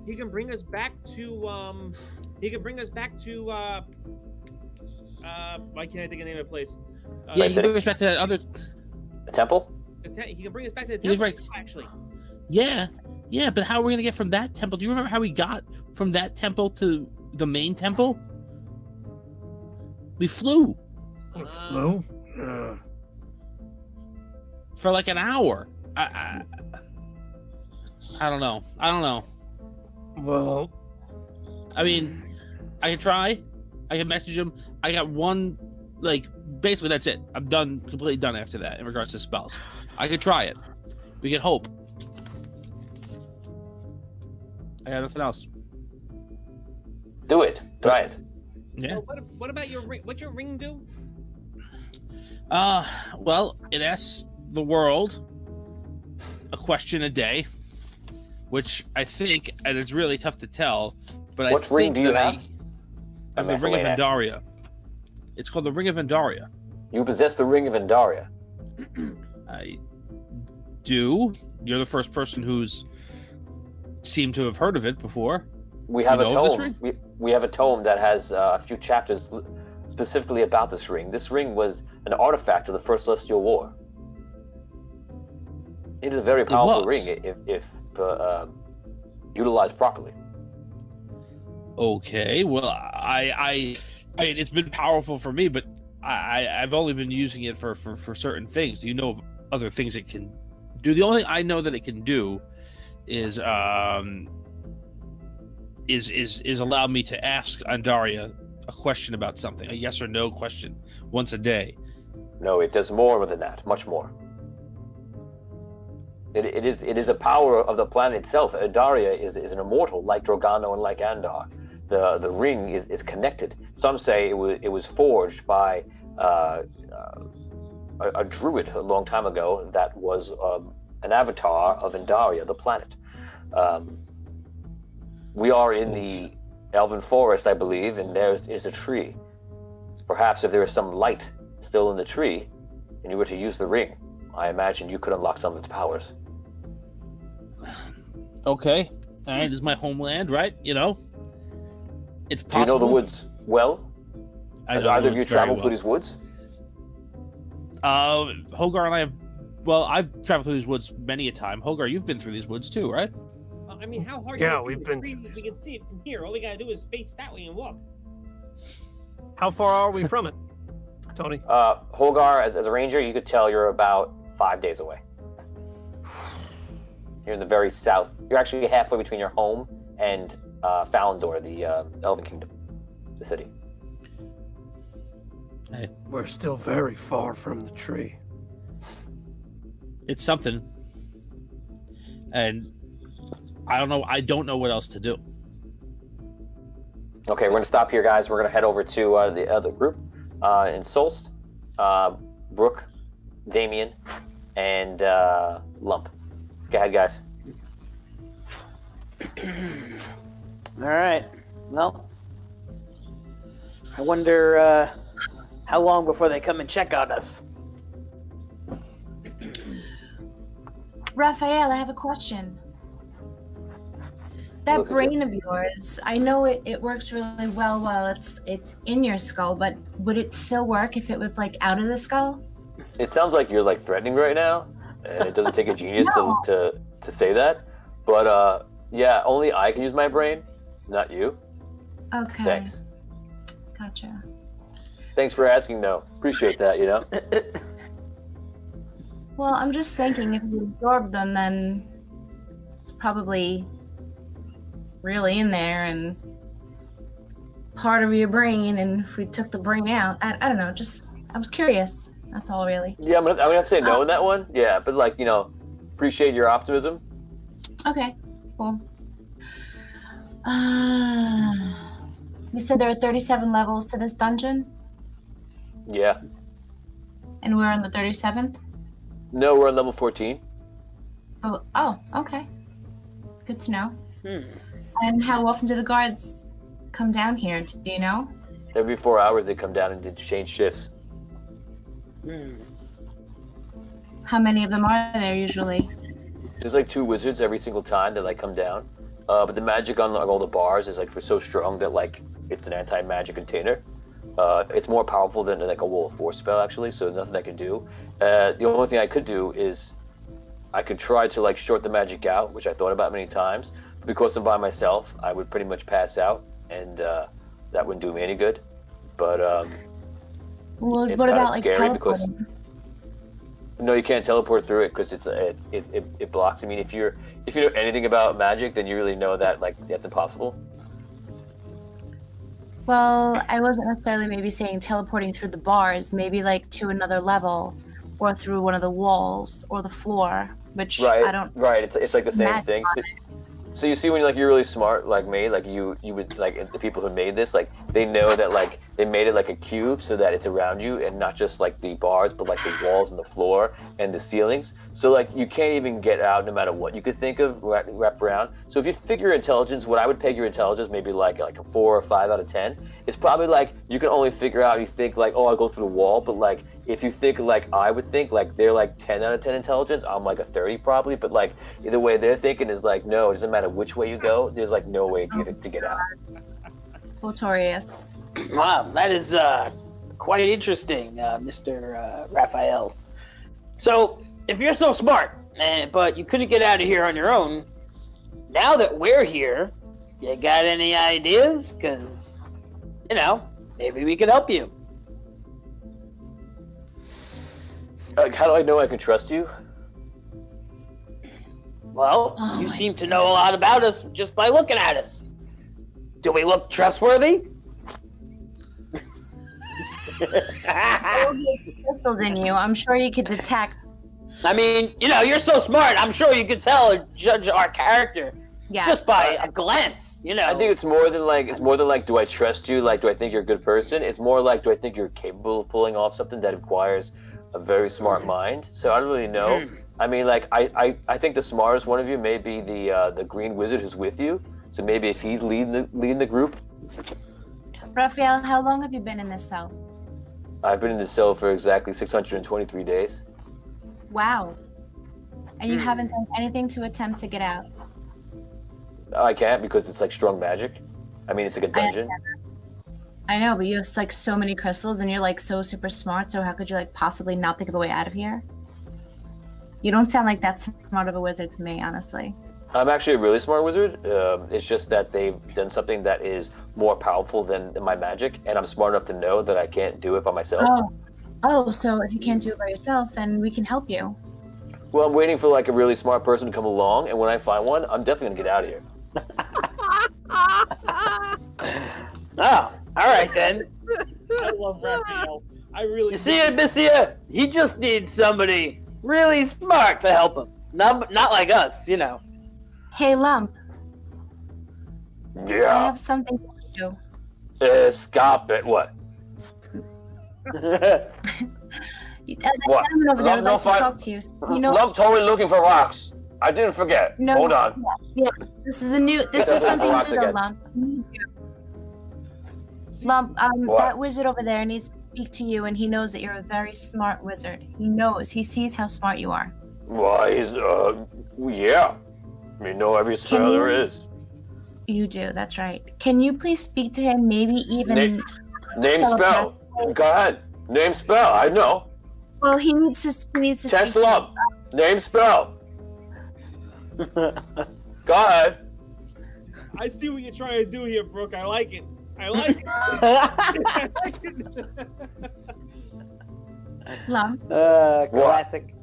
He can bring us back to. He can bring us back to. Why can't I think of the name of the place? yeah, he can bring us back to that other. The temple? He can bring us back to the He was temple. right. Actually, Yeah, but how are we going to get from that temple? Do you remember how we got from that temple to the main temple? We flew Flu? for like an hour. I don't know. Well, I mean, I can try. I can message him. I got one, like, basically that's it. I'm done, completely done after that in regards to spells. I could try it. We can hope. I got nothing else. Do it. Try it. Yeah. what about your ring? What's your ring do? Well, it asks the world a question a day, which I think, and it's really tough to tell, but What I ring think do you that have? I have the Ring of Andaria. It's called the Ring of Andaria. You possess the Ring of Andaria. I do. You're the first person who's seemed to have heard of it before. We have You a know of this tome. ring? We have a tome that has a few chapters specifically about this ring. This ring was an artifact of the First Celestial War. It is a very powerful was. ring if utilized properly. Okay, well, I mean, it's been powerful for me, but I've only been using it for certain things. Do you know of other things it can do? The only thing I know that it can do is allow me to ask Andaria a question about something, a yes or no question, once a day. No, it does more than that, much more. It is a power of the planet itself. Andaria is an immortal, like Drogano and like Andar. The ring is connected. Some say it was forged by a druid a long time ago that was an avatar of Andaria, the planet. We are in the Elven Forest, I believe, and there is a tree. Perhaps if there is some light still in the tree, and you were to use the ring, I imagine you could unlock some of its powers. Okay. All right, this is my homeland, right? You know, it's Do you possible. know the woods well? Has either of you traveled through these woods? Hogar and I have. Well, I've traveled through these woods many a time. Hogar, you've been through these woods too, right? I mean, how hard? Yeah, can we've it be? been The tree, through we can see it from here. All we gotta do is face that way and walk. How far are we from it, Tony? Holgar, as a ranger, you could tell you're about 5 days away. You're in the very south. You're actually halfway between your home and Falendor, the Elven Kingdom, the city. Hey, We're still very far from the tree. it's something, and I don't know. I don't know what else to do. Okay, we're gonna stop here, guys. We're gonna head over to the other group in Solst, Brooke, Damien, and Lump. Go ahead, guys. All right. Well, I wonder how long before they come and check on us. Raphael, I have a question. That Looks brain of yours, I know it works really well while it's in your skull, but would it still work if it was like out of the skull? It sounds like you're like threatening right now, and it doesn't take a genius to say that. But yeah, only I can use my brain, not you. Okay. Thanks. Gotcha. Thanks for asking, though. Appreciate that. You know. Well, I'm just thinking if you absorb them, then it's probably really in there and part of your brain. And if we took the brain out, I don't know. Just I was curious. That's all, really. Yeah, I'm gonna have to say no on that one. Yeah, but like appreciate your optimism. Okay. Cool. You said there are 37 levels to this dungeon, Yeah. and we're on the 37th. No, we're on level 14. Oh, okay. Good to know. Hmm. And how often do the guards come down here? Do you know? Every 4 hours they come down and change shifts. Hmm. How many of them are there usually? There's like 2 wizards every single time that like come down. But the magic on like, all the bars is like so strong that like it's an anti-magic container. It's more powerful than like a Wall of Force spell actually, so there's nothing I can do. The only thing I could do is I could try to like short the magic out, which I thought about many times. Because I'm by myself, I would pretty much pass out, and that wouldn't do me any good. But Well, it's what kind about of like scary because teleporting? no, you can't teleport through it because it blocks. I mean, if you know anything about magic, then you really know that like that's impossible. Well, I wasn't necessarily maybe saying teleporting through the bars, maybe like to another level, or through one of the walls or the floor, which Right, I don't. right. It's like the same magic thing. on So you see when you're really smart like me, like you would like the people who made this, like they know that like they made it like a cube so that it's around you and not just like the bars, but like the walls and the floor and the ceilings. So like you can't even get out no matter what you could think of wrap around. So if you figure your intelligence, what I would peg your intelligence maybe like a 4 or 5 out of 10. It's probably like you can only figure out you think like, oh, I'll go through the wall, but like if you think like I would think, like they're like 10 out of 10 intelligence, I'm like a 30 probably, but like the way they're thinking is like, no, it doesn't matter which way you go, there's like no way to get out. Notorious. Wow, that is quite interesting, Mr. Raphael. So, if you're so smart, but you couldn't get out of here on your own, now that we're here, you got any ideas? Because, maybe we could help you. Like, how do I know I can trust you? Well, you seem to know a lot about us just by looking at us. Do we look trustworthy? Pistols in you. I'm sure you could detect. I mean, you're so smart. I'm sure you could tell or judge our character just by a glance. I think it's more than like, do I trust you? Like, do I think you're a good person? It's more like, do I think you're capable of pulling off something that requires a very smart mind? So I don't really know. I mean, like, I think the smartest one of you may be the green wizard who's with you. So maybe if he's leading the group. Raphael, how long have you been in this cell? I've been in the cell for exactly 623 days. Wow. And you haven't done anything to attempt to get out? I can't because it's like strong magic. I mean, it's like a dungeon. I know, but you have like so many crystals and you're like so super smart, so how could you like possibly not think of a way out of here? You don't sound like that smart of a wizard to me, honestly. I'm actually a really smart wizard. It's just that they've done something that is more powerful than my magic, and I'm smart enough to know that I can't do it by myself. Oh, so if you can't do it by yourself, then we can help you. Well, I'm waiting for like a really smart person to come along, and when I find one, I'm definitely gonna get out of here. Oh, all right then. I love Raphael. I really You see it, Monsieur? He just needs somebody really smart to help him. Not like us, you know. Hey, Lump, I Yeah. have something to do. Stop it. What? That What? gentleman over there would No, like to fine. talk to you. You know, Lump told me looking for rocks. I didn't forget. no, Hold on. Yeah, this is something Rocks new, though, again. Lump. Lump, What? that wizard over there needs to speak to you, and he knows that you're a very smart wizard. He sees how smart you are. Why he's yeah. I mean, know every spell there is. You do, that's right. Can you please speak to him, maybe even... Name spell. Go ahead. Name spell. I know. Well, he needs to Test speak to Lump. Name spell. Go ahead. I see what you're trying to do here, Brooke. I like it. I like it. I like it. Lump. Classic.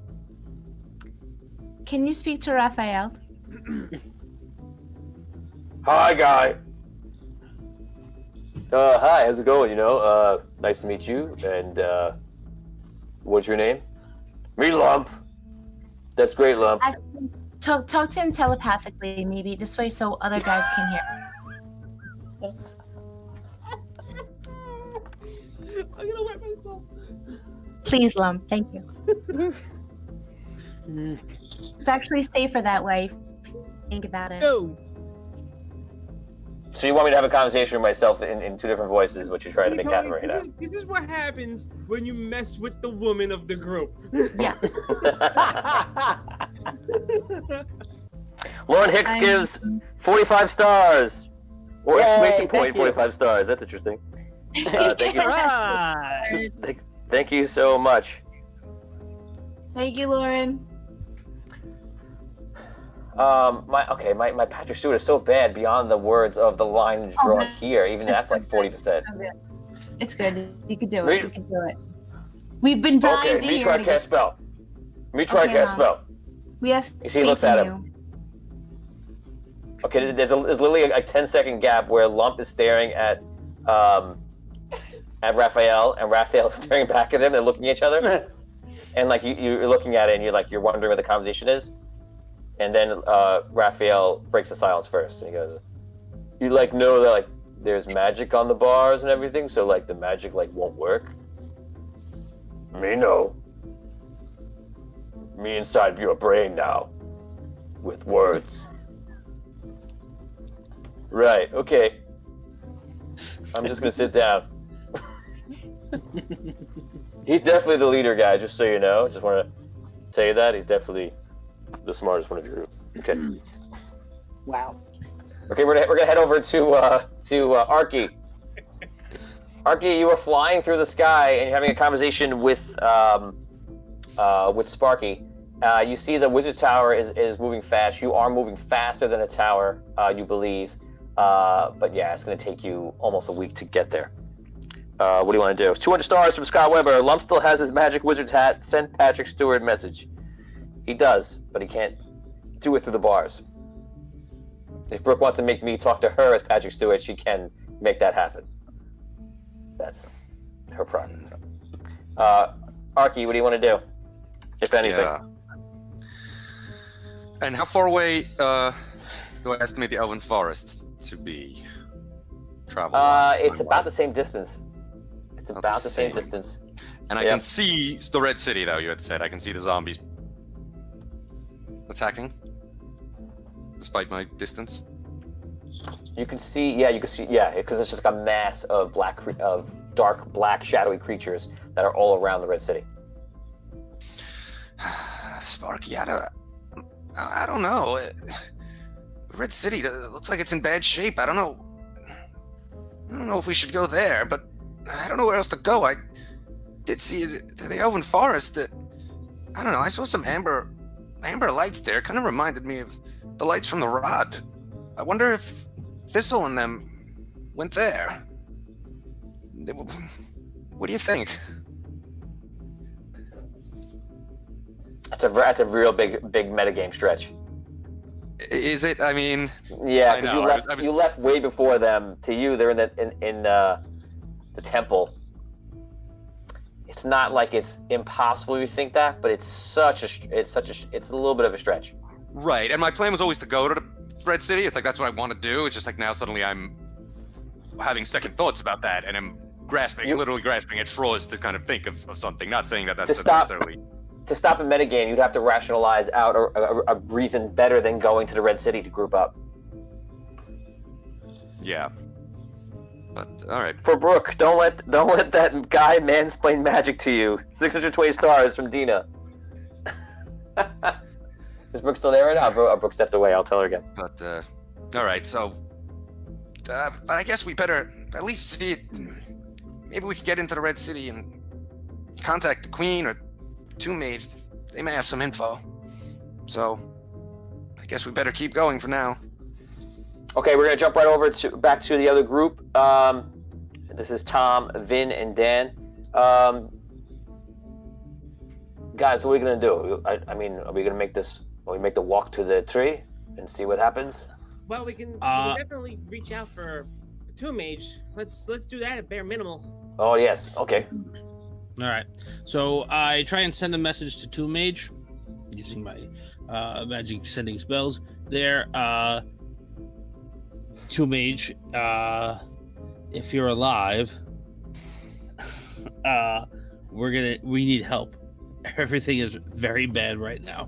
Can you speak to Raphael? Hi, guy. Hi, how's it going? Nice to meet you. And, what's your name? Me, Lump. That's great, Lump. Talk to him telepathically, maybe this way, so other guys can hear. I'm gonna wet myself. Please, Lump. Thank you. It's actually safer that way. Think about it. No. So you want me to have a conversation with myself in two different voices, what you're trying to make happen right now? This is what happens when you mess with the woman of the group. Yeah. Lauren Hicks gives 45 stars. Or Yay, exclamation thank point, you. 45 stars. That's interesting. Thank you. Right. Thank you so much. Thank you, Lauren. My Patrick Stewart is so bad beyond the words of the line drawn here. Even that's like 40%. It's good. You can do Me- it. You can do it. We've been dying Okay, to me hear try it. cast spell. Me try Okay, cast Mom. spell. We have You see, he looks at him. Okay, there's literally a 10-second gap where Lump is staring at Raphael, and Raphael is staring back at him and looking at each other. And like you're looking at it, and you're wondering what the conversation is. And then Raphael breaks the silence first, and he goes, "You know that there's magic on the bars and everything, so the magic won't work." Me no. Me inside your brain now, with words. Right. Okay. I'm just gonna sit down. He's definitely the leader, guys. Just so you know, just want to tell you that he's definitely the smartest one of your group. Okay. Wow. Okay, we're gonna head over to Arky. Arky, you are flying through the sky and you're having a conversation with Sparky. You see the wizard tower is moving fast. You are moving faster than a tower, you believe. But yeah, it's gonna take you almost a week to get there. What do you want to do? 200 stars from Scott Weber. Lump still has his magic wizard's hat. Send Patrick Stewart a message. He does, but he can't do it through the bars. If Brooke wants to make me talk to her as Patrick Stewart, she can make that happen. That's her prerogative. Arky, what do you want to do, if anything? Yeah. And how far away do I estimate the Elven Forest to be? Travel. It's about the same distance. It's about the same distance. And I can see the Red City, though, you had said. I can see the zombies attacking, despite my distance. You can see, because it's just like a mass of dark, black, shadowy creatures that are all around the Red City. Sparky, I don't know. Red City looks like it's in bad shape. I don't know if we should go there, but I don't know where else to go. I did see the Elven Forest. I don't know. I saw some amber lights there. Kind of reminded me of the lights from the Rod. I wonder if Thistle and them went there. What do you think? That's a real big metagame stretch. Is it? I mean, yeah, because you left way before them. To you, they're in the temple. It's not like it's impossible you think that, but it's a little bit of a stretch. Right, and my plan was always to go to the Red City. It's like that's what I want to do. It's just like now suddenly I'm having second thoughts about that, and I'm literally grasping at straws to kind of think of something. Not saying that's necessarily. To stop a metagame, you'd have to rationalize out a reason better than going to the Red City to group up. Yeah. But all right. For Brooke, don't let that guy mansplain magic to you. 620 stars from Dina. Is Brooke still there right now? Brooke stepped away. I'll tell her again. But all right. So, but I guess we better at least see it. Maybe we can get into the Red City and contact the Queen or Two Maids. They may have some info. So, I guess we better keep going for now. Okay, we're gonna jump right over back to the other group. This is Tom, Vin, and Dan. Guys, what are we gonna do? I mean, are we gonna make this? Will we make the walk to the tree and see what happens? Well, we can definitely reach out for Two Mage. Let's do that at bare minimal. Oh yes. Okay. All right. So I try and send a message to Two Mage using my magic sending spells. There, Two Mage, if you're alive, we need help. Everything is very bad right now.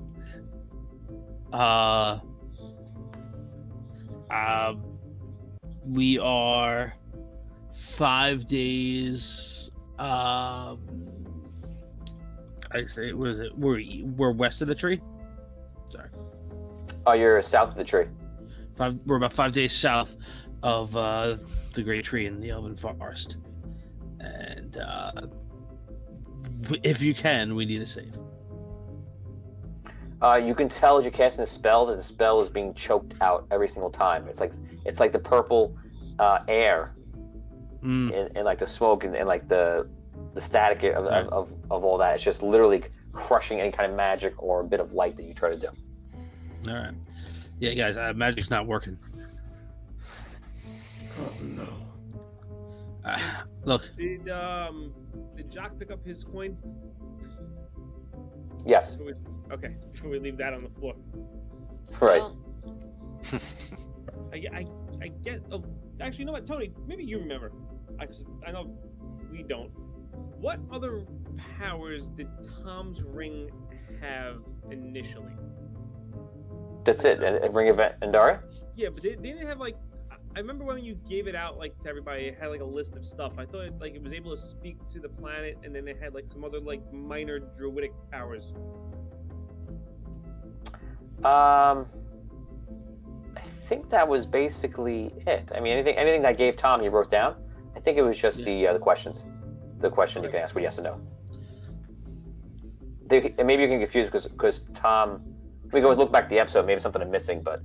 We are 5 days. I say, what is it? We're west of the tree. Sorry. Oh, you're south of the tree. We're about 5 days south of the great tree in the Elven Forest, and if you can, we need a save. You can tell as you're casting the spell that the spell is being choked out every single time. It's like the purple air and like the smoke and like the static of all that. It's just literally crushing any kind of magic or a bit of light that you try to do. All right. Yeah, guys, magic's not working. Oh no. Look. Did Jock pick up his coin? Yes. Okay, before we leave that on the floor. Right. Well, I get. Actually, you know what, Tony? Maybe you remember. I know we don't. What other powers did Tom's ring have initially? That's it. A ring of Andara? Yeah, but they didn't have like. I remember when you gave it out like to everybody, it had like a list of stuff. I thought like it was able to speak to the planet, and then it had like some other like minor druidic powers. I think that was basically it. I mean, anything that gave Tom, he wrote down. I think it was just the questions. The question you can ask with yes or no. And maybe you can confuse because Tom. We can always look back at the episode. Maybe something I'm missing, but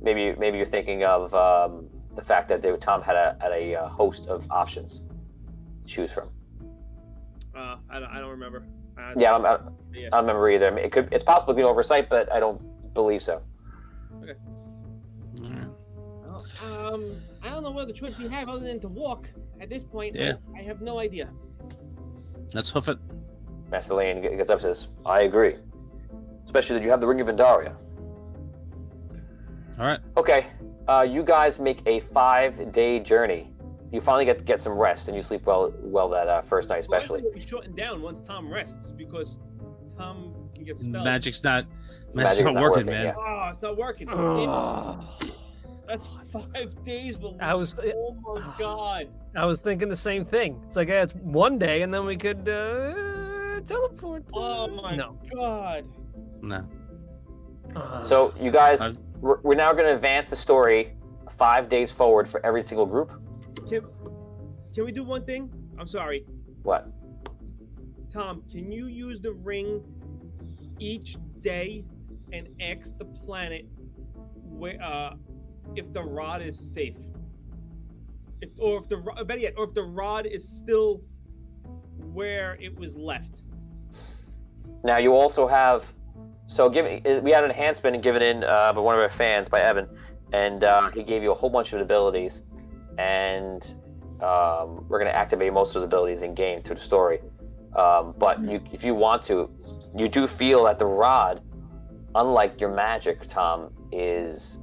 maybe you're thinking of the fact that Tom had a host of options to choose from. I don't remember. I don't remember either. I mean, it's possible to be an oversight, but I don't believe so. Okay. Well, I don't know what other choice we have other than to walk at this point. Yeah. I have no idea. Let's hoof it. Master Lane gets up and says, I agree. Especially that you have the Ring of Andaria. All right. Okay. You guys make a 5-day journey. You finally get some rest, and you sleep well that first night, especially. Well, I think we'll be shortened down once Tom rests, because Tom can get spelled. Magic's not working, man. Yeah. Oh, it's not working. That's 5 days. I was- Oh my god. I was thinking the same thing. It's like it's one day, and then we could teleport. Oh my No. god. No. So you guys, Uh, we're now going to advance the story 5 days forward for every single group. Can we do one thing? I'm sorry. What? Tom, can you use the ring each day and ask the planet where if the rod is safe? If the rod is still where it was left. Now you also have, we had an enhancement given in by one of our fans, by Evan, and he gave you a whole bunch of abilities, and we're going to activate most of those abilities in game through the story. But if you want to, you do feel that the rod, unlike your magic, Tom, is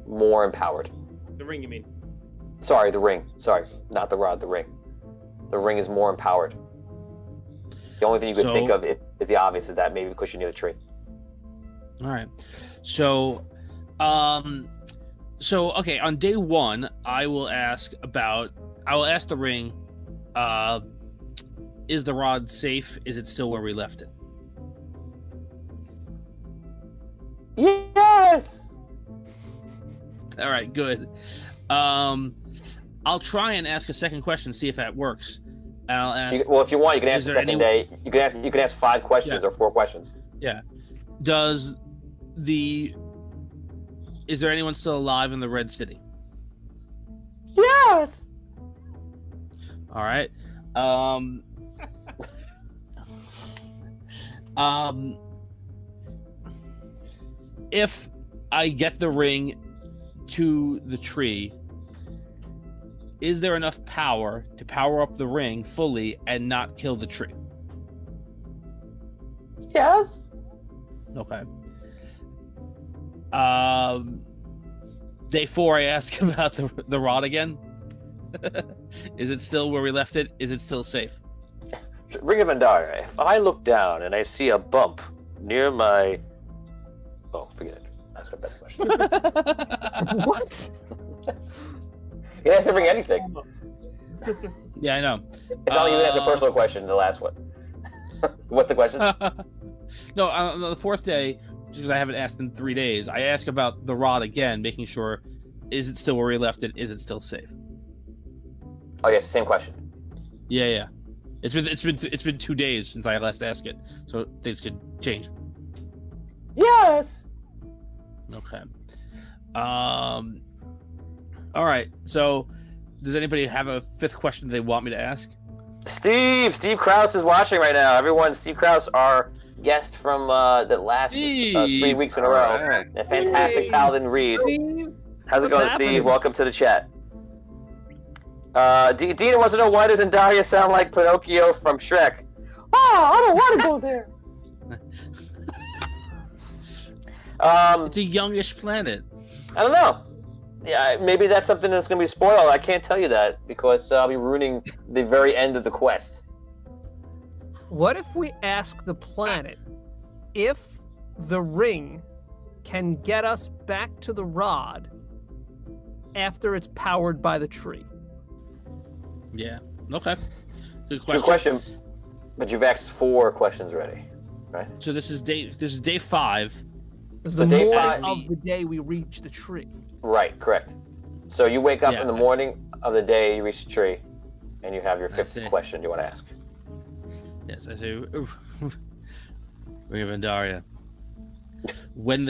more empowered. The ring, you mean? Sorry, the ring. Sorry, not the rod, the ring. The ring is more empowered. The only thing you could think of is the obvious, is that maybe because you're near the tree. All right. So, okay, on day one, I will ask the ring, is the rod safe? Is it still where we left it? Yes! All right, good. I'll try and ask a second question, see if that works. And I'll ask. Well, if you want, you can ask the there second day. You can ask 5 questions or 4 questions. Yeah. Is there anyone still alive in the Red City? Yes. All right. If I get the ring to the tree, is there enough power to power up the ring fully and not kill the tree? Yes. Okay. Day 4, I ask about the rod again. Is it still where we left it? Is it still safe? Ring of Andaria, if I look down and I see a bump near my... Oh, forget it. Ask a better question. What? You can ask to bring anything. Yeah, I know. It's not like you can ask a personal question, the last one. What's the question? No, on the 4th day, just because I haven't asked in 3 days, I ask about the rod again, making sure, is it still where we left it? Is it still safe? Oh, yes, same question. Yeah. It's been 2 days since I last asked it, so things could change. Yes. Okay. All right. So, does anybody have a 5th question they want me to ask? Steve Krause is watching right now. Everyone, Steve Krause, our guest from the last 3 weeks in a row. Right. A fantastic Paladin Reed. How's it going, Steve? Welcome to the chat. Dina wants to know, why doesn't Daria sound like Pinocchio from Shrek? Oh, I don't want to go there. It's a youngish planet. I don't know. Yeah, maybe that's something that's going to be spoiled. I can't tell you that because I'll be ruining the very end of the quest. What if we ask the planet if the ring can get us back to the rod after it's powered by the tree? Yeah. Okay. Good question. Good question. But you've asked 4 questions already, right? So this is day 5. This is So the day morning 5 of the day we reach the tree. Right, correct. So you wake up Yeah. in the morning of the day you reach the tree, and you have your 5th see. question you want to ask. Yes, I say. Ring of Andaria. When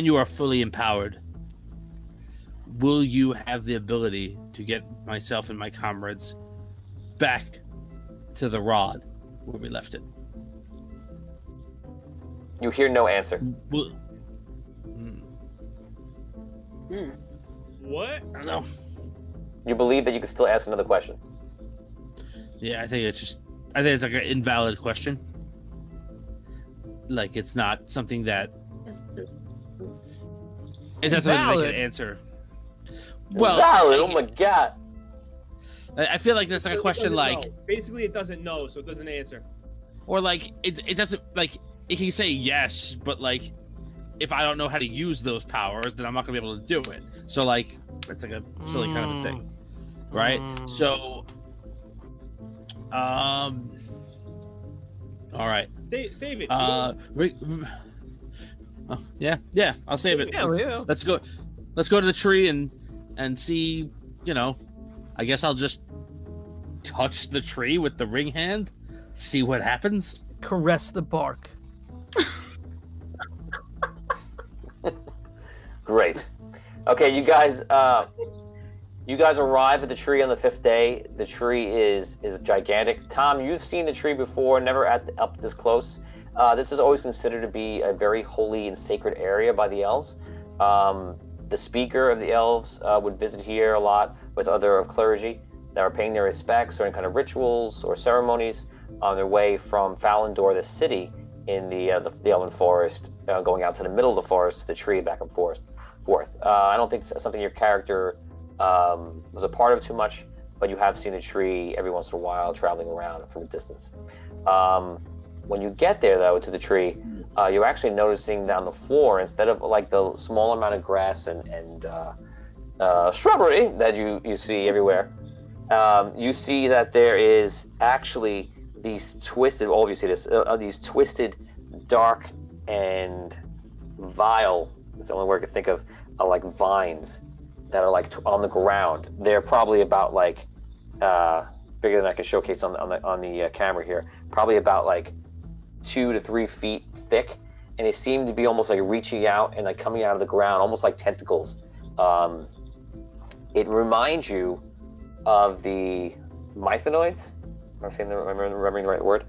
you are fully empowered, will you have the ability to get myself and my comrades back to the rod where we left it? You hear no answer. Will... What? I don't know. You believe that you can still ask another question. Yeah, I think it's like an invalid question. Like it's not something that it's not something that they can answer. Well, Valid, oh my god. I feel like that's like a question It doesn't like, know. Basically, it doesn't know, so it doesn't answer. or like it doesn't like it can say yes, but like if I don't know how to use those powers, then I'm not gonna be able to do it. So like, it's like a silly kind of a thing, right? So, all right. Save it. Yeah, I'll save it. Yeah, Let's go to the tree and see. You know, I guess I'll just touch the tree with the ring hand, see what happens. Caress the bark. Great. Okay, you guys arrive at the tree on the 5th day. The tree is gigantic. Tom, you've seen the tree before, never up this close. This is always considered to be a very holy and sacred area by the elves. The speaker of the elves would visit here a lot with other clergy that are paying their respects or any kind of rituals or ceremonies on their way from Falindor, the city in the Elven Forest, going out to the middle of the forest to the tree back and forth. I don't think it's something your character was a part of too much, but you have seen the tree every once in a while traveling around from a distance. When you get there, though, to the tree, you're actually noticing that on the floor, instead of like the small amount of grass and shrubbery that you see everywhere, you see that there is actually these twisted, all of you see this, these twisted, dark, and vile, that's the only word I can think of, like vines that are like on the ground. They're probably about like, bigger than I can showcase on the camera here, probably about like 2 to 3 feet thick, and they seem to be almost like reaching out and like coming out of the ground, almost like tentacles. It reminds you of the mythanoids. Am I remembering the right word?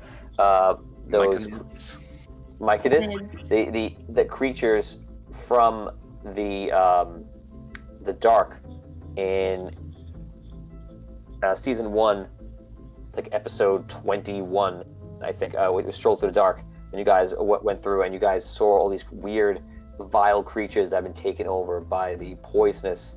Those myconids, the creatures from the dark in season 1. It's like episode 21, I think. We strolled through the dark, and you guys went through, and you guys saw all these weird, vile creatures that have been taken over by the poisonous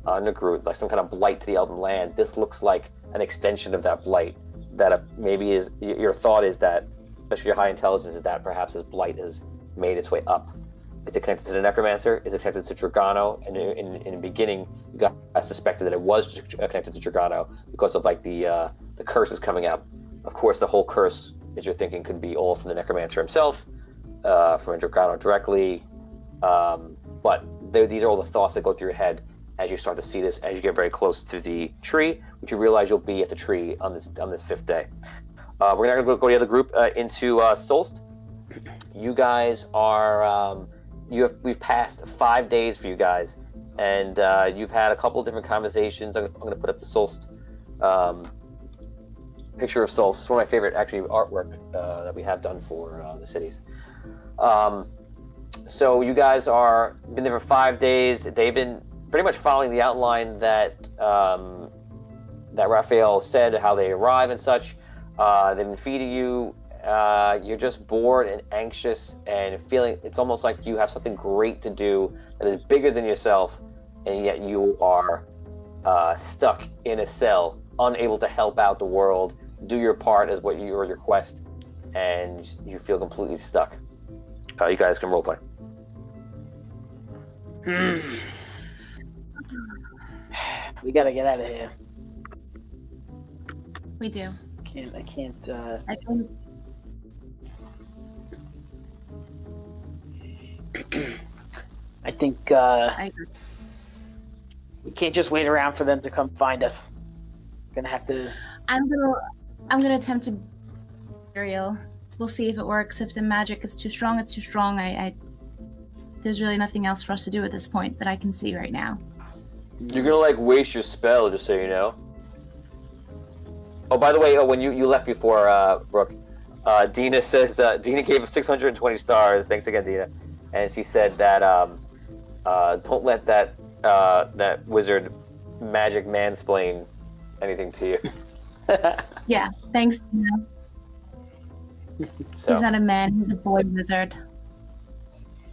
Nugru, like some kind of blight to the Elven land. This looks like an extension of that blight. That maybe is your thought is that, especially your high intelligence, is that perhaps this blight has made its way up. Is it connected to the Necromancer? Is it connected to Dragano? And in the beginning, you guys suspected that it was connected to Dragano because of like the curses coming out. Of course, the whole curse, as you're thinking, could be all from the Necromancer himself, from Dragano directly. But these are all the thoughts that go through your head as you start to see this, as you get very close to the tree, which you realize you'll be at the tree on this 5th day. We're now going to go to the other group into Solst. You guys are we've passed 5 days for you guys, and you've had a couple of different conversations. I'm going to put up the Solst picture of Solst. It's one of my favorite actually artwork that we have done for the cities. So you guys are been there for 5 days. They've been pretty much following the outline that that Raphael said, how they arrive and such. They've been feeding you. You're just bored and anxious and feeling it's almost like you have something great to do that is bigger than yourself, and yet you are stuck in a cell, unable to help out the world, do your part as what your quest, and you feel completely stuck. You guys can roleplay. We gotta get out of here. We do. I can't. I think I think I agree. we can't just wait around for them to come find us. We're gonna have to. I'm gonna attempt to material. We'll see if it works. If the magic is too strong, it's too strong. There's really nothing else for us to do at this point that I can see right now. You're gonna like waste your spell, just so you know. Oh, by the way, when you left before, Brooke, Dina says Dina gave us 620 stars. Thanks again, Dina. And she said that don't let that wizard magic mansplain anything to you. Yeah, thanks, Dina. So. He's not a man, he's a boy wizard.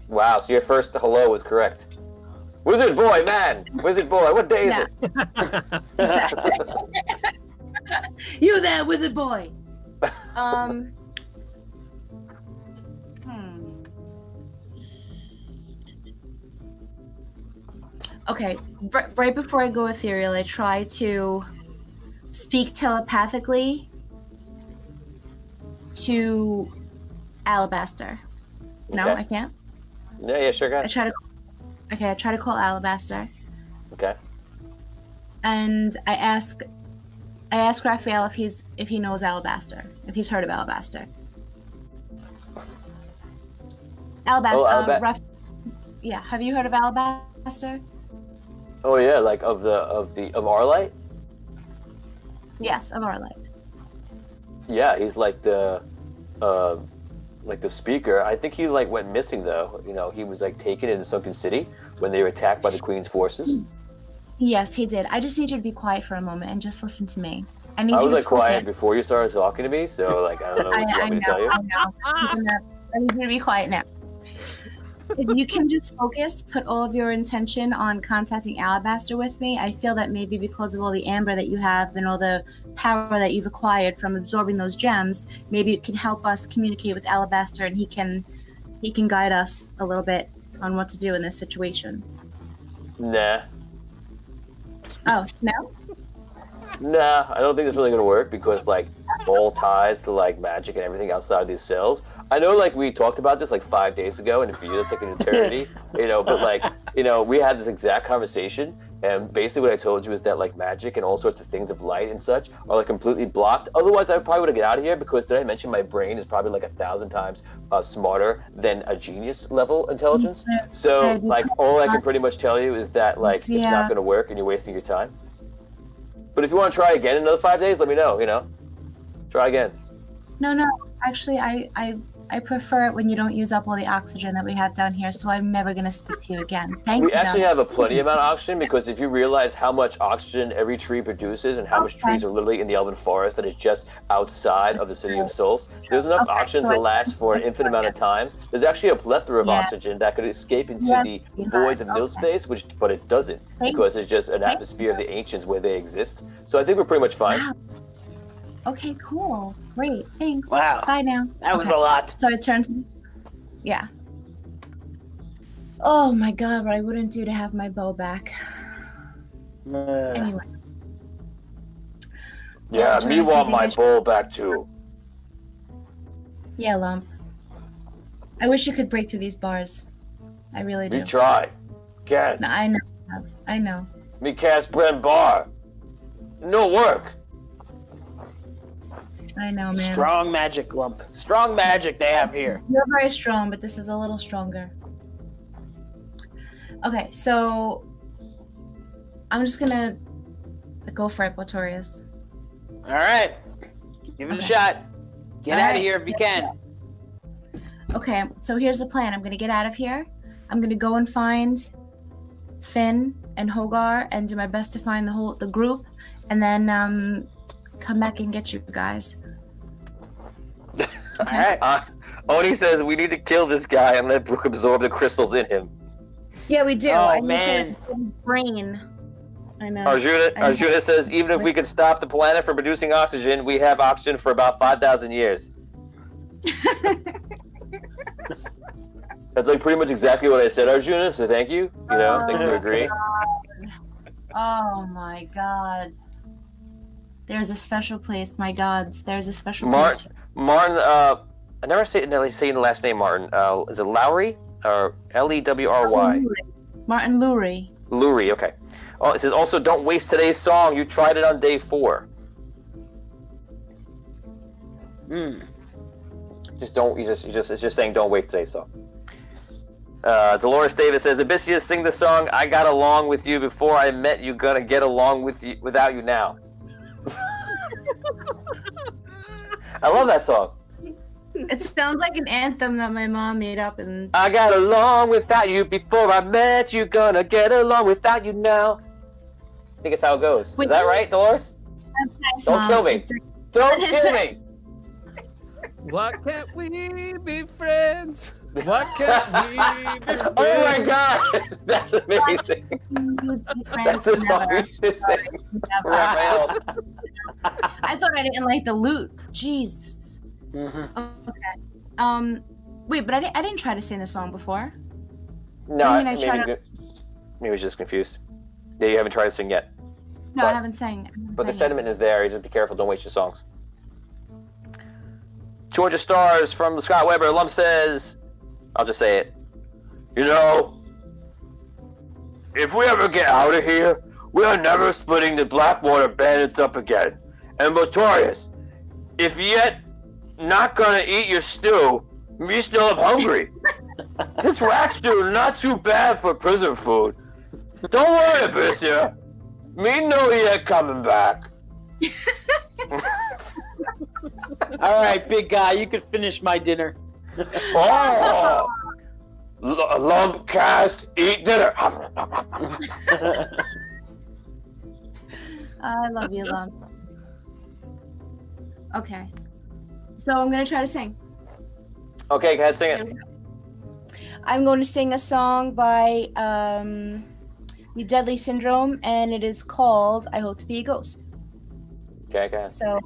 Wow, so your first hello was correct. Wizard boy, man! Wizard boy, what day is it? Exactly. You there, wizard boy! Okay, right before I go ethereal, I try to speak telepathically to Alabaster. No, Okay. I can't. Yeah, sure, go I ahead. try to call Alabaster, Okay. and I ask Raphael if he knows Alabaster, if he's heard of Alabaster. Alabaster. Yeah, have you heard of Alabaster? Oh yeah, like of Arlight? Yes, of Arlight. Yeah, he's like the speaker. I think he like went missing though. You know, he was like taken into Sunken City when they were attacked by the Queen's forces. Yes, he did. I just need you to be quiet for a moment and just listen to me. I was like quiet before you started talking to me, so like I don't know what you want me to tell you. I know. I need you to be quiet now. If you can just focus, put all of your intention on contacting Alabaster with me. I feel that maybe because of all the amber that you have and all the power that you've acquired from absorbing those gems, maybe it can help us communicate with Alabaster, and he can guide us a little bit on what to do in this situation. Nah. Oh, no? Nah, I don't think it's really gonna work because like all ties to like magic and everything outside of these cells. I know like we talked about this like 5 days ago, and for you that's like an eternity, you know, but like, you know, we had this exact conversation, and basically what I told you is that like magic and all sorts of things of light and such are like completely blocked. Otherwise I probably would have get out of here, because did I mention my brain is probably like 1,000 times smarter than a genius level intelligence? So like all I can pretty much tell you is that like it's not gonna work and you're wasting your time. But if you want to try again in another 5 days, let me know, you know? Try again. No, actually, I prefer it when you don't use up all the oxygen that we have down here, so I'm never going to speak to you again. Thank you. We actually have a plenty amount of oxygen, because if you realize how much oxygen every tree produces and how much trees are literally in the Elven Forest that is just outside of the City of Souls, there's enough oxygen to last for an infinite amount of time. There's actually a plethora of oxygen that could escape into the voids of nil space, but it doesn't, because it's just an atmosphere of the ancients where they exist. So I think we're pretty much fine. Wow. Okay, cool. Great. Thanks. Wow. Bye now. That was a lot. So I turned to... Yeah. Oh my god, what I wouldn't do to have my bow back. Anyway. Yeah, me want my bow back too. Yeah, Lump. I wish you could break through these bars. I really do. Me try. Can't. No, I know. Me cast brand bar. No work. I know, man. Strong magic, Lump. Strong magic they have here. You're very strong, but this is a little stronger. Okay, so I'm just gonna go for it, Botorius. All right. Give it a shot. Get out of here if you can. Okay, so here's the plan. I'm gonna get out of here. I'm gonna go and find Finn and Hogar and do my best to find the group, and then come back and get you guys. All right. Oni says we need to kill this guy and let Brooke absorb the crystals in him. Yeah, we do. Oh, man. Brain. I know. Arjuna says even if we could stop the planet from producing oxygen, we have oxygen for about 5,000 years. That's like pretty much exactly what I said, Arjuna. So thank you. You know, thanks for agreeing. Oh my god. There's a special place, my gods. There's a special place. Martin, I never say the last name, Martin. Is it Lowry or Lewry? Martin Lewry. Lewry, okay. Oh, it says also don't waste today's song. You tried it on day 4. Just don't. It's just saying don't waste today's song. Dolores Davis says, Abyssia, sing the song I got along with you before I met you, gonna get along with you without you now. I love that song. It sounds like an anthem that my mom made up. And I got along without you before I met you, gonna get along without you now. I think it's how it goes. Is that right, Dolores? Don't kill me. Don't kill me. Why can't we be friends? Why can't we be friends? Oh my god! That's amazing. That's the song you should sing. Raphael. I thought I didn't like the loot. Jesus. Okay. Wait, but I didn't try to sing the song before. No, I mean, maybe it's good. He was just confused. Yeah, you haven't tried to sing yet. No, I haven't sang. But the sentiment is there. You just be careful. Don't waste your songs. Georgia Stars from Scott Weber. Lump says, I'll just say it. You know, if we ever get out of here, we are never splitting the Blackwater Bandits up again. And Notorious, if yet not gonna eat your stew, me still up hungry. This rat stew not too bad for prison food. Don't worry, Abyssia. Me know yet coming back. All right, big guy, you can finish my dinner. Oh! Lump cast, eat dinner. I love you, Lump. Okay. So I'm going to try to sing. Okay, go ahead, sing it. I'm going to sing a song by The Deadly Syndrome, and it is called I Hope to Be a Ghost. Okay, go ahead. So,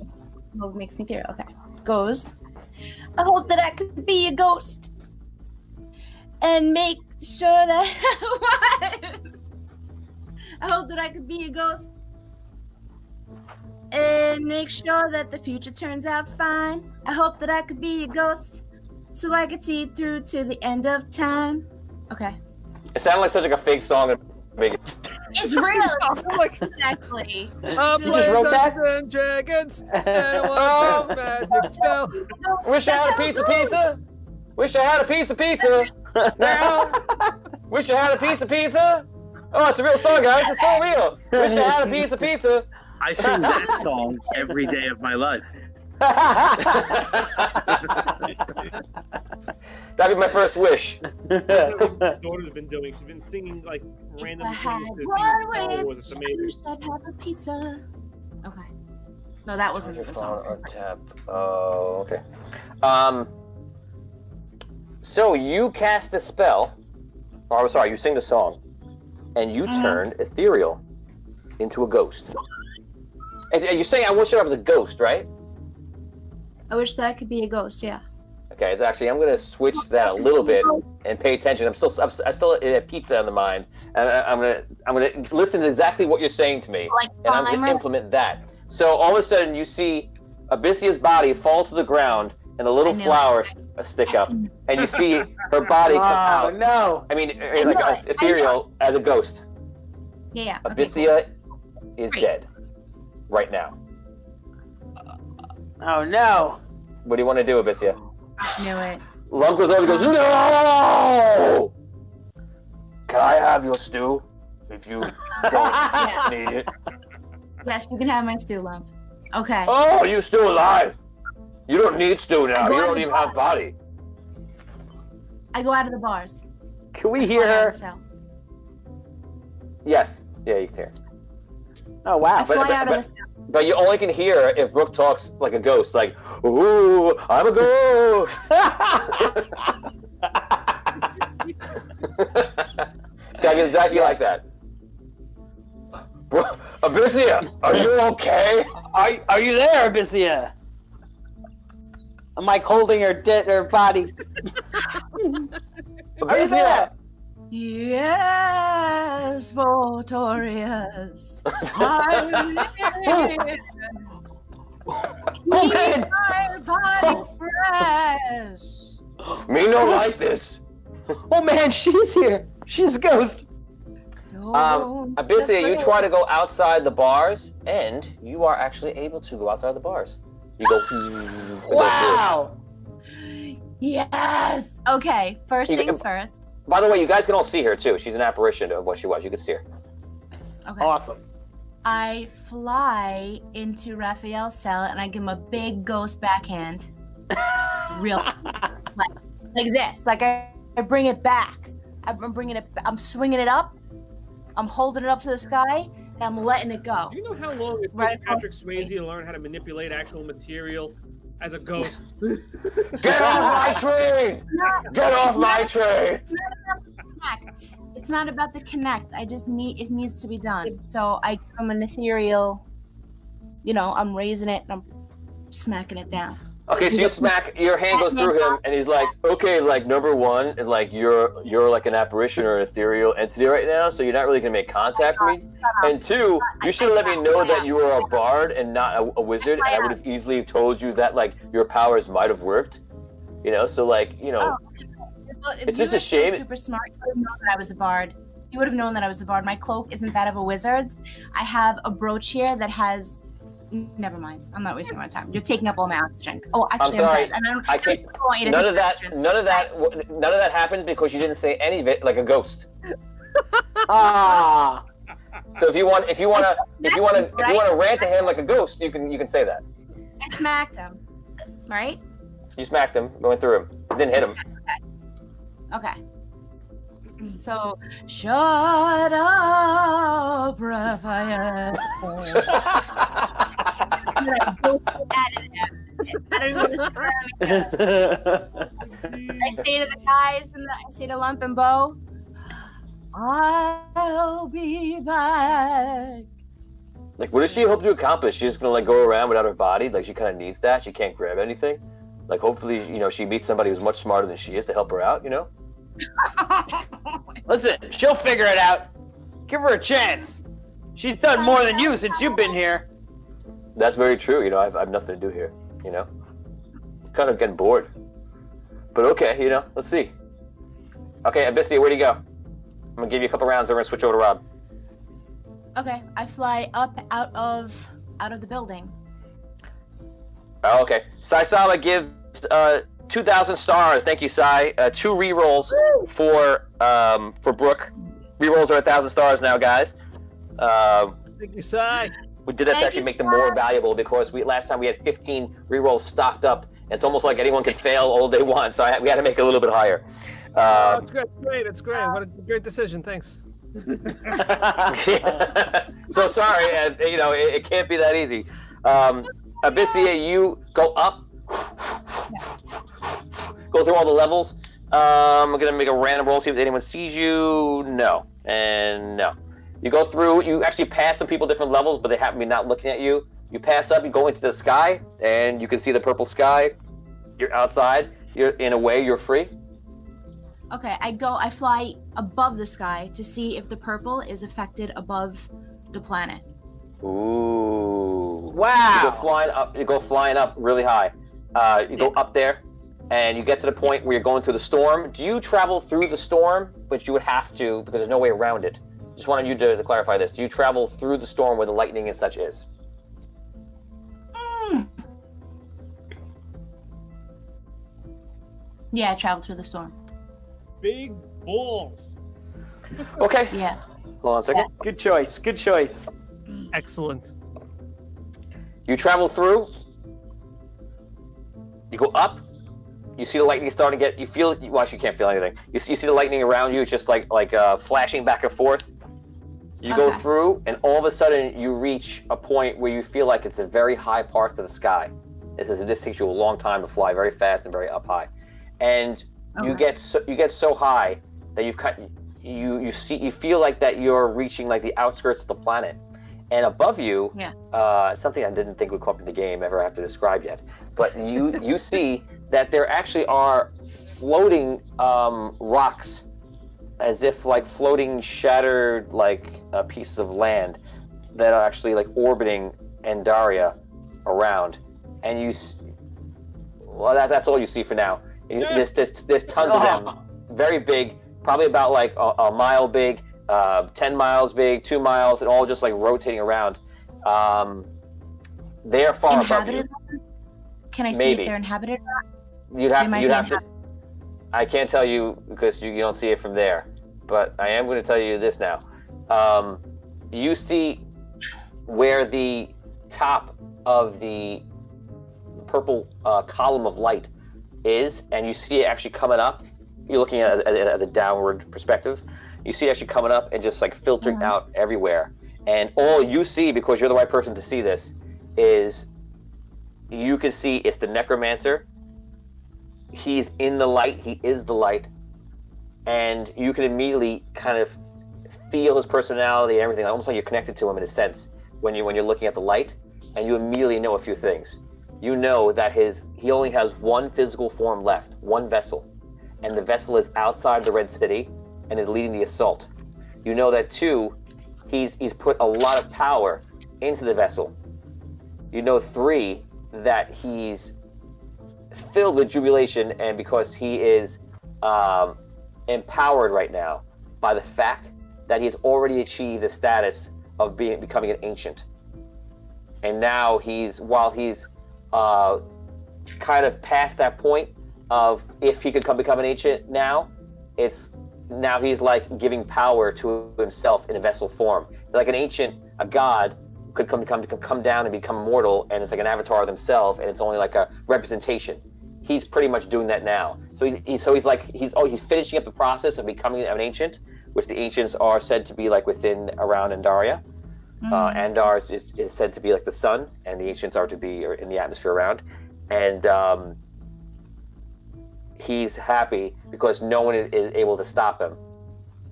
hope it makes me tear. Okay. Goes. I hope that I could be a ghost and make sure that I hope that I could be a ghost and make sure that the future turns out fine. I hope that I could be a ghost so I could see through to the end of time. Okay. It sounded like such like a fake song. It's real. Exactly. I'm playing Dungeons and Dragons, and I want this magic spell. Wish I had a pizza. Wish I had a piece of pizza. Now. Wish I had a piece of pizza. Oh, it's a real song, guys. It's so real. Wish I had a piece of pizza. I sing that song every day of my life. That'd be my first wish. That's what my daughter's been doing. She's been singing like random If I had things. one Was it amazing? wish, I'd have a pizza. Okay. No, that wasn't the song. Tap. Oh, okay. So you cast a spell, or I'm sorry, you sing the song, and you turned ethereal into a ghost. And you're saying I wish I was a ghost, right? I wish that I could be a ghost, yeah. Okay, it's actually I'm gonna switch that a little bit and pay attention. I still have pizza on the mind, and I'm gonna listen to exactly what you're saying to me, Like and I'm gonna implement that. So all of a sudden you see Abyssia's body fall to the ground, and a little flower stick up, and you see her body come out. Oh no! I mean, like ethereal as a ghost. Yeah. Abyssia is dead right now. Oh no! What do you want to do, Abyssia? I knew it. Lump goes over and goes, no! Can I have your stew? If you don't need it. Yes, you can have my stew, Lump. Okay. Oh, you still alive? You don't need stew now. You don't even have body. I go out of the bars. Can we hear her? Yes. Yeah, you can hear. Oh wow! I fly out of the cell. But you only can hear if Brooke talks like a ghost, like, ooh, I'm a ghost. Exactly like that. Abyssia, are you okay? Are you there, Abyssia? I'm like holding her body. Abyssia! Yes, Notorious. Keep my body fresh. Me no like this. Oh man, she's here. She's a ghost. Abyssia, you try to go outside the bars, and you are actually able to go outside the bars. You go. Wow. Yes. Okay. First things first. By the way, you guys can all see her too. She's an apparition of what she was. You can see her. Okay. Awesome. I fly into Raphael's cell and I give him a big ghost backhand. Real, like this. Like I bring it back. I'm bringing it. I'm swinging it up. I'm holding it up to the sky and I'm letting it go. Do you know how long it took Patrick Swayze to learn how to manipulate actual material as a ghost? Get off my train! Get off my train! It's not about the connect. I just it needs to be done. So I'm an ethereal, I'm raising it and I'm smacking it down. Okay, so you smack, your hand goes through him, and he's like, okay, like, number one, is like, you're like an apparition or an ethereal entity right now, so you're not really gonna make contact with me. And two, you should have let me know that you were a bard and not a wizard, and I would have easily told you that, like, your powers might have worked. You know, so, like, you know, it's just a shame. Super smart. You would have known that I was a bard. You would have known that I was a bard. My cloak isn't that of a wizard's. I have a brooch here that has. Never mind. I'm not wasting my time. You're taking up all my oxygen. Oh, actually, I'm sorry. I can't. None of that happens because you didn't say any of it like a ghost. Ah. So if you want to rant to him like a ghost, you can say that. I smacked him. Right? You smacked him, going through him. Didn't hit him. Okay. So, shut up, Raphael. I say to the guys, and I say to Lump and Bo, I'll be back. Like, what does she hope to accomplish? She's just gonna, like, go around without her body? Like, she kind of needs that? She can't grab anything? Like, hopefully, you know, she meets somebody who's much smarter than she is to help her out, you know? Listen, she'll figure it out. Give her a chance. She's done more than you since you've been here. That's very true. You know, I've nothing to do here, you know? Kind of getting bored. But okay, you know, let's see. Okay, Abyssia, where do you go? I'm gonna give you a couple rounds, then we're gonna switch over to Rob. Okay, I fly up out of the building. Oh, okay. Saisama gives 2,000 stars. Thank you, Sai. 2 rerolls for Brooke. Rerolls are 1,000 stars now, guys. Thank you, Sai. We did that to actually make them more valuable because last time we had 15 rerolls stocked up. It's almost like anyone can fail all they want, so we had to make it a little bit higher. It's great. It's great. What a great decision. Thanks. So sorry, you know, it can't be that easy. Abyssia, you go up, go through all the levels. I'm gonna make a random roll, see if anyone sees you. No, and no. You go through, you actually pass some people different levels, but they happen to be not looking at you. You pass up, you go into the sky, and you can see the purple sky. You're outside. In a way, you're free. Okay, I fly above the sky to see if the purple is affected above the planet. Ooh. Wow. You go flying up really high. You go up there, and you get to the point where you're going through the storm. Do you travel through the storm? Which you would have to, because there's no way around it. Just wanted you to clarify this. Do you travel through the storm where the lightning and such is? Yeah, I travel through the storm. Big balls. Okay. Yeah. Hold on a second. Good choice. Good choice. Excellent. You travel through. You go up. You see the lightning starting to get. You feel. Well, actually, you can't feel anything. You see the lightning around you. It's just like flashing back and forth. You go through, and all of a sudden, you reach a point where you feel like it's a very high parts of the sky. This takes you a long time to fly, very fast and very up high, and you get so high that you feel like that you're reaching like the outskirts of the planet, and above you, something I didn't think would come up in the game ever have to describe yet, but you see that there actually are floating rocks, as if like floating shattered like pieces of land that are actually like orbiting Andaria around, and that's all you see for now. There's tons of them, very big, probably about like a mile big, 10 miles big, 2 miles, and all just like rotating around. They are far above you. Can I see if they're inhabited or not? You'd have to. I can't tell you because you don't see it from there, but I am going to tell you this now. You see where the top of the purple column of light is, and you see it actually coming up. You're looking at it as a downward perspective. You see it actually coming up and just like filtering out everywhere. And all you see, because you're the right person to see this, is you can see it's the necromancer. He's in the light. He is the light. And you can immediately kind of feel his personality and everything, almost like you're connected to him in a sense when you're looking at the light, and you immediately know a few things. you know that he only has one physical form left, one vessel, and the vessel is outside the Red City and is leading the assault. You know that 2, he's put a lot of power into the vessel. You know 3, that he's filled with jubilation, and because he is empowered right now by the fact that he's already achieved the status of becoming an ancient. And now while he's kind of past that point of if he could become an ancient now he's like giving power to himself in a vessel form. Like an ancient, a god could come down and become mortal, and it's like an avatar of themselves, and it's only like a representation. He's pretty much doing that now. So he's finishing up the process of becoming an ancient, which the ancients are said to be like around Andaria. Andar is said to be like the sun, and the ancients are to be in the atmosphere around. And he's happy because no one is able to stop him.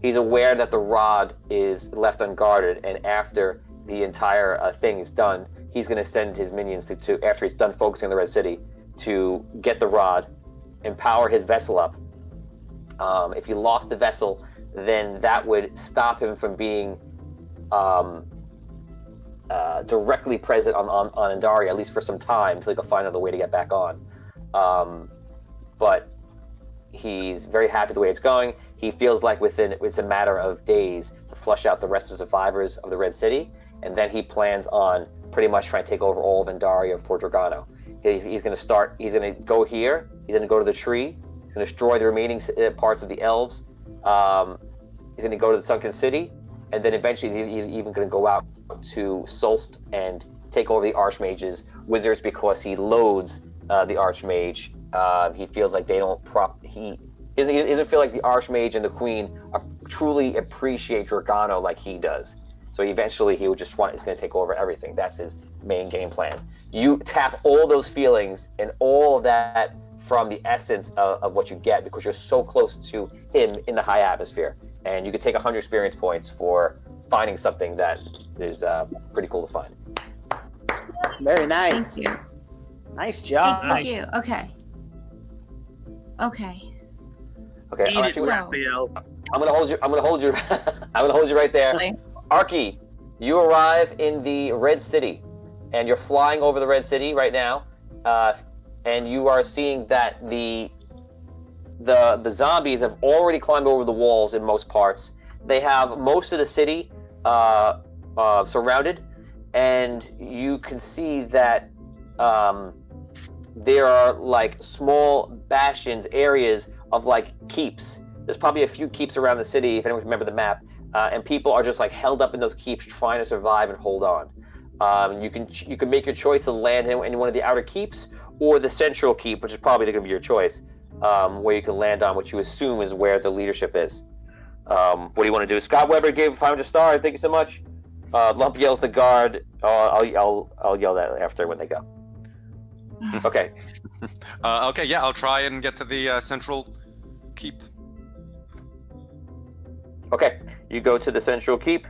He's aware that the rod is left unguarded, and after the entire thing is done, he's going to send his minions to after he's done focusing on the Red City, to get the rod, empower his vessel up. If he lost the vessel, then that would stop him from being directly present on Andaria, at least for some time, until he can find another way to get back on. But he's very happy the way it's going. He feels like it's a matter of days to flush out the rest of the survivors of the Red City, and then he plans on pretty much trying to take over all of Andaria for Dragano. He's going to go here, he's going to go to the tree, he's going to destroy the remaining parts of the elves, he's going to go to the Sunken City, and then eventually he's even going to go out to Solst and take over the Archmage's wizards, because he loads the Archmage. He feels like they don't he doesn't feel like the Archmage and the Queen truly appreciate Dragano like he does. So eventually he's going to take over everything. That's his main game plan. You tap all those feelings and all of that from the essence of what you get, because you're so close to him in the high atmosphere. And you could take 100 experience points for finding something that is pretty cool to find. Very nice. Thank you. Nice job. Thank you. Okay. Okay. Eat it, So- Raphael. I'm gonna hold you. I'm gonna hold you right there. Really? Arky, you arrive in the Red City, and you're flying over the Red City right now, and you are seeing that the zombies have already climbed over the walls in most parts. They have most of the city surrounded, and you can see that there are like small bastions, areas of like keeps. There's probably a few keeps around the city, if anyone can remember the map, and people are just like held up in those keeps trying to survive and hold on. You can make your choice to land in one of the outer keeps, or the central keep, which is probably going to be your choice, where you can land on what you assume is where the leadership is. What do you want to do? Scott Weber gave 500 stars. Thank you so much. Lump yells the guard. I'll yell that after when they go. Okay. Okay, yeah, I'll try and get to the central keep. Okay, you go to the central keep.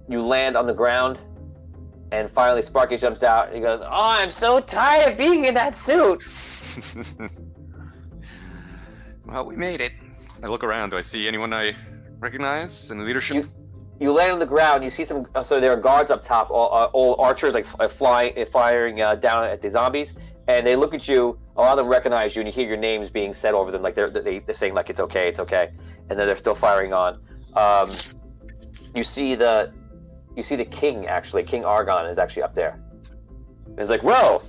You land on the ground, and finally Sparky jumps out. And he goes, "Oh, I'm so tired of being in that suit." Well, we made it. I look around. Do I see anyone I recognize in the leadership? You land on the ground. You see some. So there are guards up top, all archers, like firing down at the zombies, and they look at you. A lot of them recognize you, and you hear your names being said over them, like they're saying like it's okay, and then they're still firing on. You see the king, actually. King Argon is actually up there. And he's like, "Well,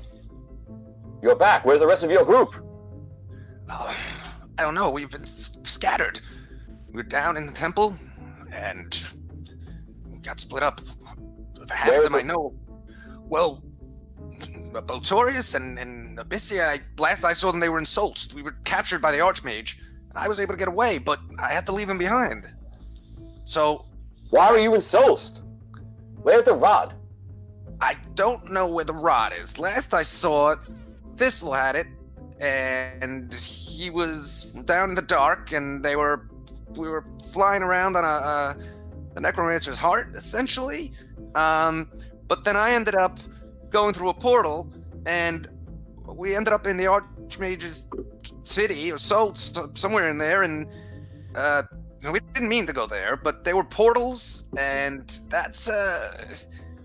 you're back. Where's the rest of your group?" I don't know. We've been scattered. We were down in the temple, and we got split up. Half of them I know. Well, Botorius and Abyssia, last I saw them, they were in Solst. We were captured by the Archmage, and I was able to get away, but I had to leave him behind. So... Why were you in Solst? Where's the rod? I don't know where the rod is. Last I saw it, Thistle had it, and he was down in the dark, and we were flying around on the Necromancer's heart, essentially. But then I ended up going through a portal, and we ended up in the Archmage's city, or somewhere in there, and we didn't mean to go there, but they were portals, and that's,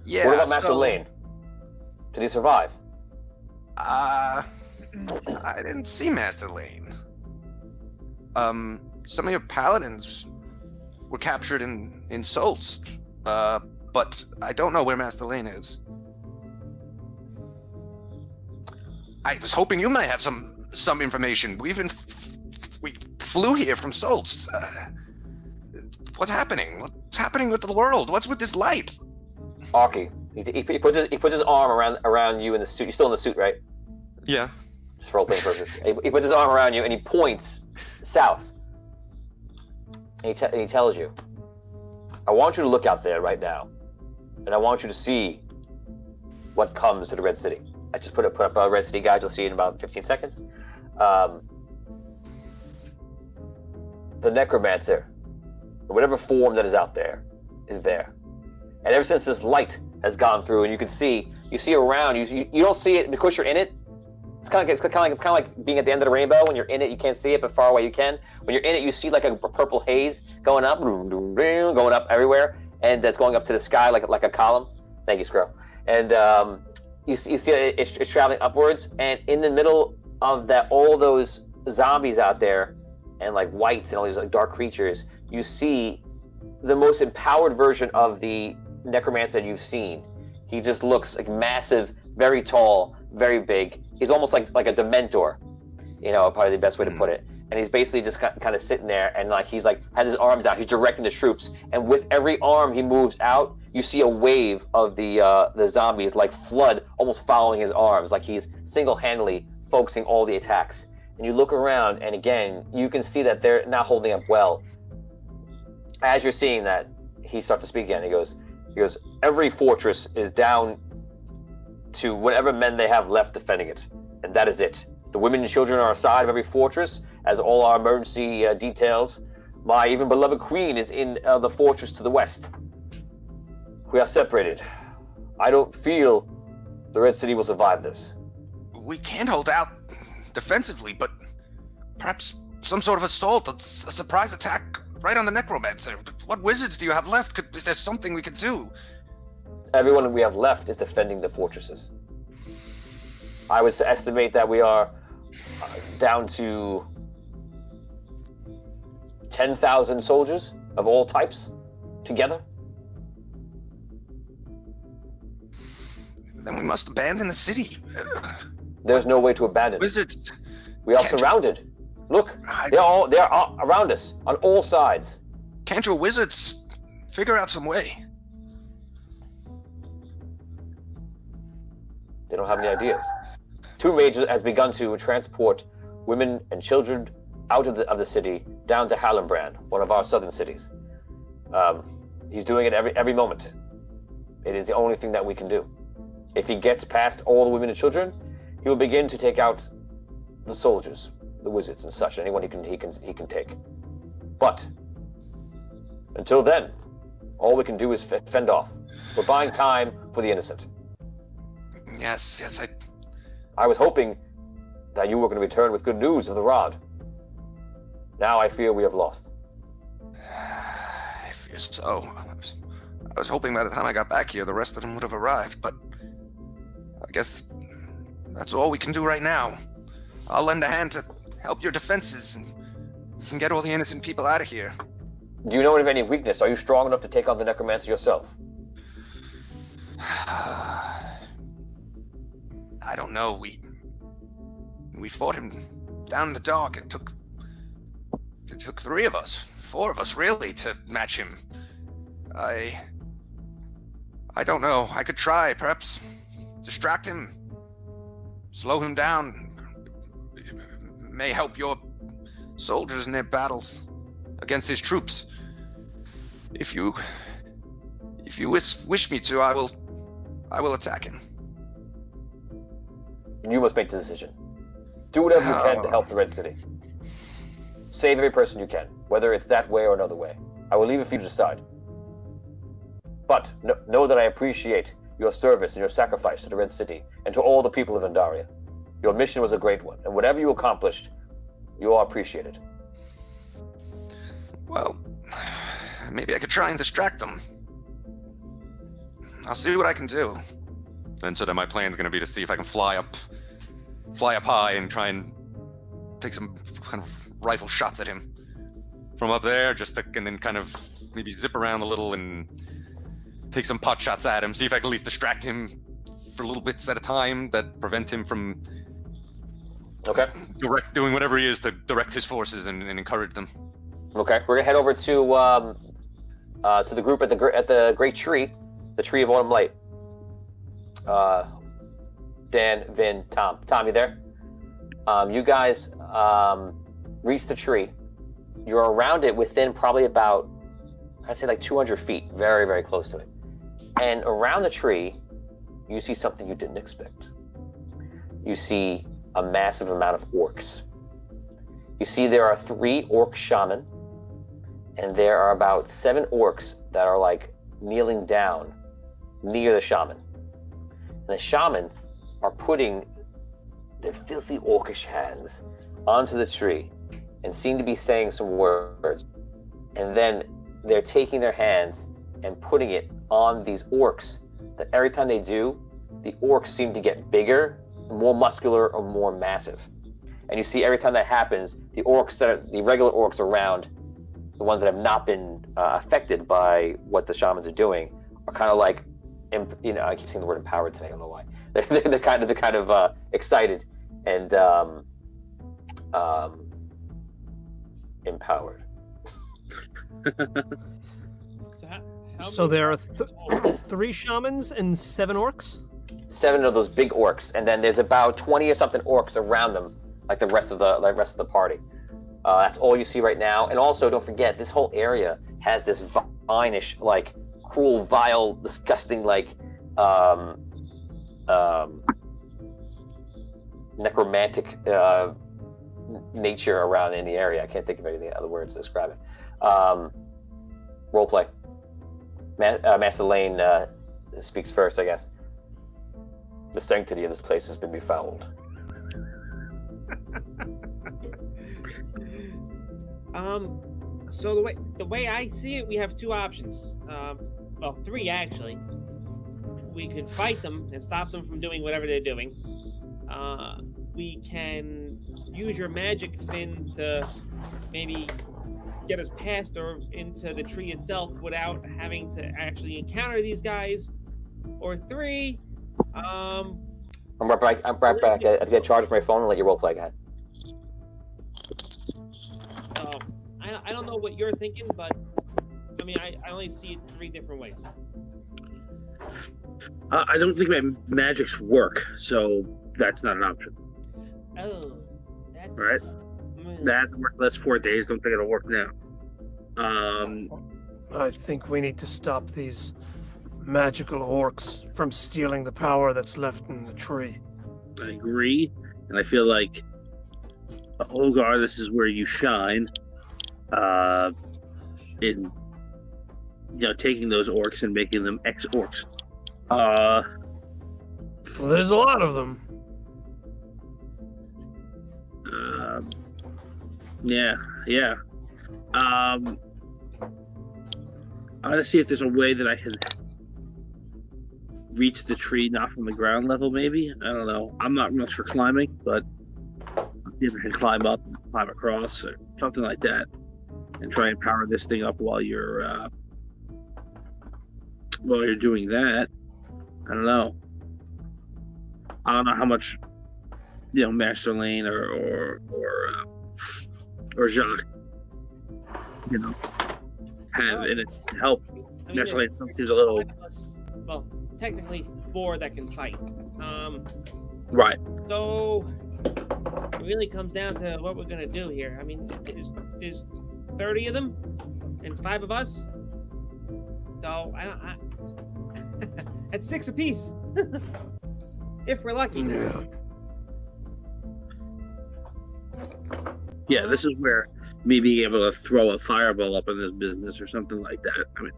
yeah. What about Master Lane? Did he survive? I didn't see Master Lane. Some of your paladins were captured in Solst, but I don't know where Master Lane is. I was hoping you might have some information. We flew here from Solst. What's happening? What's happening with the world? What's with this light? Arky, he puts his arm around you in the suit. You're still in the suit, right? Yeah. Just for role playing purposes. He puts his arm around you and he points south. And he tells you, I want you to look out there right now, and I want you to see what comes to the Red City. I just put up a Red City guide. You'll see it in about 15 seconds. The Necromancer, whatever form that is out there, is there. And ever since this light has gone through, and you see around, you don't see it because you're in it. It's kind of like being at the end of the rainbow. When you're in it, you can't see it, but far away you can. When you're in it, you see like a purple haze going up everywhere, and it's going up to the sky like a column. Thank you, Scro. And you see it's traveling upwards, and in the middle of that, all those zombies out there, and like whites and all these like dark creatures, you see the most empowered version of the Necromancer that you've seen. He just looks like massive, very tall, very big. He's almost like a Dementor, probably the best way to put it. And he's basically just kind of sitting there, and like he's like has his arms out. He's directing the troops, and with every arm he moves out, you see a wave of the zombies like flood, almost following his arms, like he's single-handedly focusing all the attacks. And you look around, and again, you can see that they're not holding up well. As you're seeing that, he starts to speak again. He goes, every fortress is down to whatever men they have left defending it, and that is it. The women and children are aside of every fortress, as all our emergency details. My even beloved queen is in the fortress to the west. We are separated. I don't feel the Red City will survive this. We can't hold out defensively, but perhaps some sort of assault, a surprise attack right on the Necromancer. What wizards do you have left? Is there something we could do? Everyone we have left is defending the fortresses. I would estimate that we are down to 10,000 soldiers of all types together. Then we must abandon the city. There's no way to abandon it. Wizards. We are surrounded. Look, they're all around us on all sides. Can't your wizards figure out some way? They don't have any ideas. Two Mages has begun to transport women and children out of the city down to Hallenbrand, one of our southern cities. He's doing it every moment. It is the only thing that we can do. If he gets past all the women and children, he will begin to take out the soldiers, the wizards and such, anyone he can take. But until then, all we can do is fend off. We're buying time for the innocent. Yes, I was hoping that you were going to return with good news of the rod. Now I fear we have lost. I fear so. I was hoping by the time I got back here, the rest of them would have arrived, but I guess that's all we can do right now. I'll lend a hand to help your defenses and get all the innocent people out of here. Do you know of any weakness? Are you strong enough to take on the Necromancer yourself? I don't know. We fought him down in the dark. It took 4 of us really, to match him. I don't know. I could try, perhaps distract him, slow him down. It may help your soldiers in their battles against his troops. If you wish me to, I will attack him. You must make the decision. Do whatever you can to help the Red City. Save every person you can, whether it's that way or another way. I will leave it for you to decide. But know that I appreciate your service and your sacrifice to the Red City and to all the people of Andaria. Your mission was a great one, and whatever you accomplished, you are appreciated. Well, maybe I could try and distract them. I'll see what I can do. And so then my plan's going to be to see if I can fly up high and try and take some kind of rifle shots at him from up there, and then kind of maybe zip around a little and take some pot shots at him, see if I can at least distract him for little bits at a time that prevent him from doing whatever he is to direct his forces and encourage them. Okay, we're gonna head over to the group at the Great Tree, the Tree of Autumn Light. Dan, Vin, Tom. Tom, you there? You guys reach the tree. You're around it within probably about, I'd say like 200 feet, very, very close to it. And around the tree, you see something you didn't expect. You see a massive amount of orcs. You see there are 3 orc shaman, and there are about 7 orcs that are like kneeling down near the shaman. And the shaman are putting their filthy orcish hands onto the tree and seem to be saying some words. And then they're taking their hands and putting it on these orcs, that every time they do, the orcs seem to get bigger, more muscular, or more massive. And you see every time that happens, the regular orcs around, the ones that have not been affected by what the shamans are doing, are kind of like, I keep saying the word empowered today, I don't know why. They're kind of excited and empowered. So there are 3 shamans and 7 orcs? 7 of those big orcs, and then there's about 20 or something orcs around them, like the rest of the party. That's all you see right now. And also, don't forget, this whole area has this vinish, like cruel, vile, disgusting, like necromantic nature around in the area. I can't think of any other words to describe it. Role play. Master Lane speaks first, I guess. The sanctity of this place has been befouled. So the way I see it, we have 2 options. Well, 3 actually. We could fight them and stop them from doing whatever they're doing. We can use your magic, Finn, to maybe get us past or into the tree itself without having to actually encounter these guys. Or 3, I'm right back. I have to get charged from my phone and let you roleplay again. I don't know what you're thinking, but I mean, I only see it 3 different ways. I don't think my magics work, so that's not an option. Oh, that's... All right. That hasn't worked the last 4 days. Don't think it'll work now. I think we need to stop these magical orcs from stealing the power that's left in the tree. I agree, and I feel like, Olgar, this is where you shine. In taking those orcs and making them ex-orcs. Well, there's a lot of them. Yeah. I'm gonna see if there's a way that I can reach the tree, not from the ground level, maybe. I don't know. I'm not much for climbing, but I'll see if I can climb up and climb across or something like that, and try and power this thing up while you're doing that. I don't know. I don't know how much, Master Lane or Jacques, have in it to help. Master Lane seems a little. Well, technically 4 that can fight. Right. So it really comes down to what we're gonna do here. I mean, there's 30 of them and 5 of us. So I that's 6 apiece. If we're lucky. Yeah, this is where me being able to throw a fireball up in this business or something like that. I mean,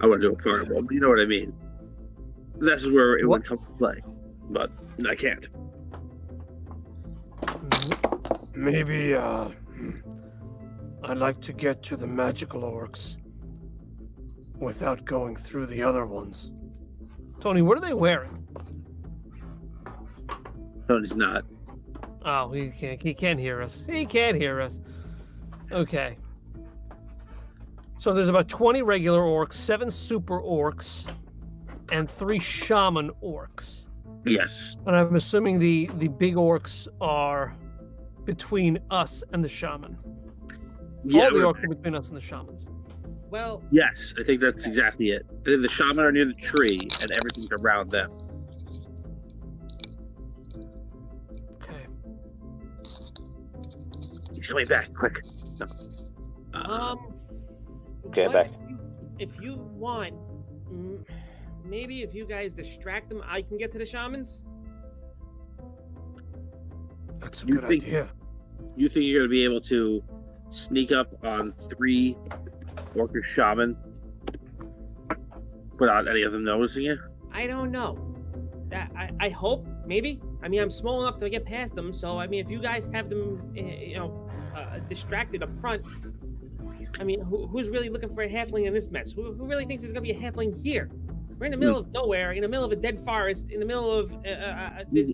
I want to do a fireball, but you know what I mean. This is where it would come to play, but I can't. Maybe, I'd like to get to the magical orcs without going through the other ones. Tony, what are they wearing? Tony's not. Oh, he can't hear us. He can't hear us. Okay. So there's about 20 regular orcs, 7 super orcs, and 3 shaman orcs. Yes. And I'm assuming the big orcs are between us and the shaman. Yeah, All the orcs are between us and the shamans. Well, yes, I think that's exactly it. I think the shaman are near the tree, and everything's around them. Okay. He's coming back, quick. No. Okay, what back. If you want, maybe if you guys distract them, I can get to the shamans. That's a You good think- idea. You think you're going to be able to sneak up on 3 orcish shaman without any of them noticing you? I don't know. That I hope maybe. I mean, I'm small enough to get past them, so I mean, if you guys have them, distracted up front, I mean, who's really looking for a halfling in this mess? Who really thinks there's gonna be a halfling here? We're in the middle of nowhere, in the middle of a dead forest, in the middle of this.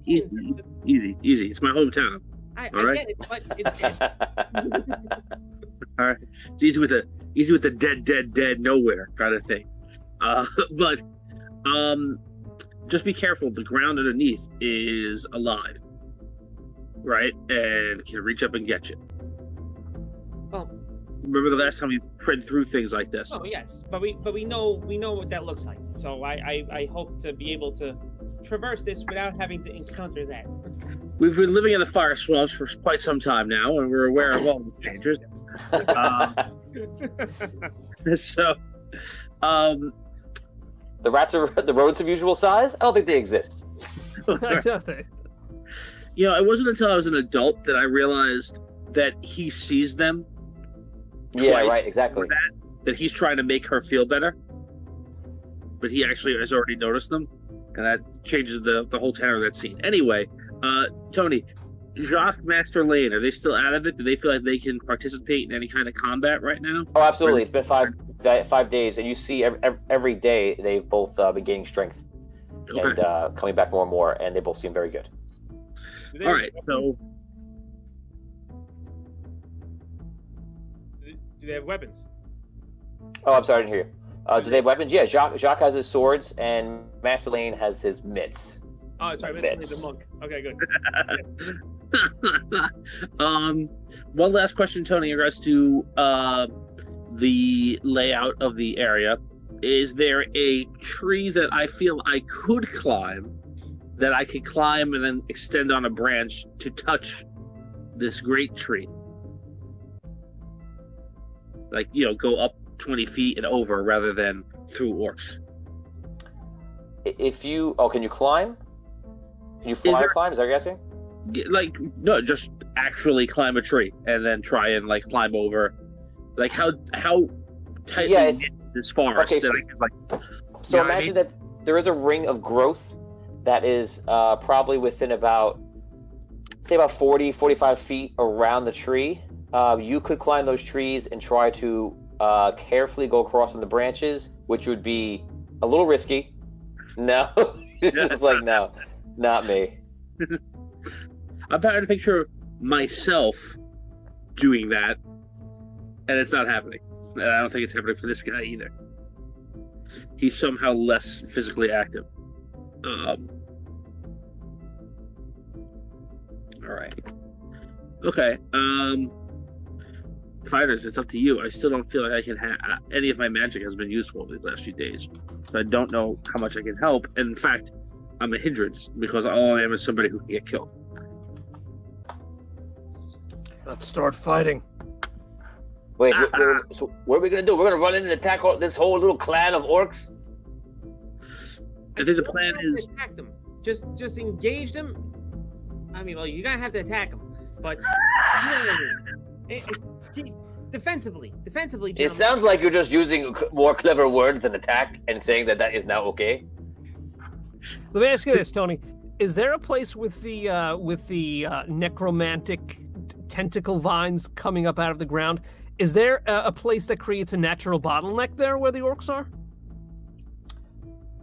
Easy. It's my hometown. I All right. get it, but it's All right, it's easy with the dead nowhere kind of thing. But just be careful. The ground underneath is alive, right, and can reach up and get you. well, Remember the last time we read through things like this? oh yes, but we know what that looks like. So I hope to be able to traverse this without having to encounter that. We've been living in the fire swamps for quite some time now, and we're aware of all the dangers. So, The rats are the rodents of usual size? I don't think they exist. You know, it wasn't until I was an adult that I realized that he sees them. Yeah, twice right, exactly. that he's trying to make her feel better, but he actually has already noticed them, and that changes the whole tenor of that scene. Anyway, Tony, Jacques, Master Lane, are they still out of it? Do they feel like they can participate in any kind of combat right now? Oh, absolutely. It's been 5 days, and you see every day they've both been gaining strength and coming back more and more, and they both seem very good. All right, so do they have weapons? Oh, I'm sorry, I didn't hear you. Do they have weapons? Yeah, Jacques has his swords, and Master Lane has his mitts. Oh, sorry, the monk. Okay, good. One last question, Tony, in regards to the layout of the area. Is there a tree that I feel I could climb, that I could climb and then extend on a branch to touch this great tree? Like, you know, go up 20 feet and over rather than through orcs. If you... Oh, can you climb? Can you fly or climb? Is that what you're asking? Like, no, just actually climb a tree and then try and, like, climb over. Like, how tightly knit this forest? Okay, that I could, like, so imagine that there is a ring of growth that is probably within about 40, 45 feet around the tree. You could climb those trees and try to carefully go across on the branches, which would be a little risky. No, this is like, no, not me. I'm trying to picture myself doing that, and it's not happening. And I don't think it's happening for this guy either. He's somehow less physically active. All right. Okay. Fighters, it's up to you. I still don't feel like I can have any of my magic has been useful these last few days. So I don't know how much I can help. And in fact, I'm a hindrance because all I am is somebody who can get killed. Let's start fighting. Wait, so what are we gonna do? We're gonna run in and attack this whole little clan of orcs? I think the plan is attack them. Just engage them. I mean, well, you're gonna have to attack them, but defensively. It sounds like you're just using more clever words than attack and saying that is now okay. Let me ask you this, Tony. Is there a place with the necromantic tentacle vines coming up out of the ground? Is there a place that creates a natural bottleneck there where the orcs are?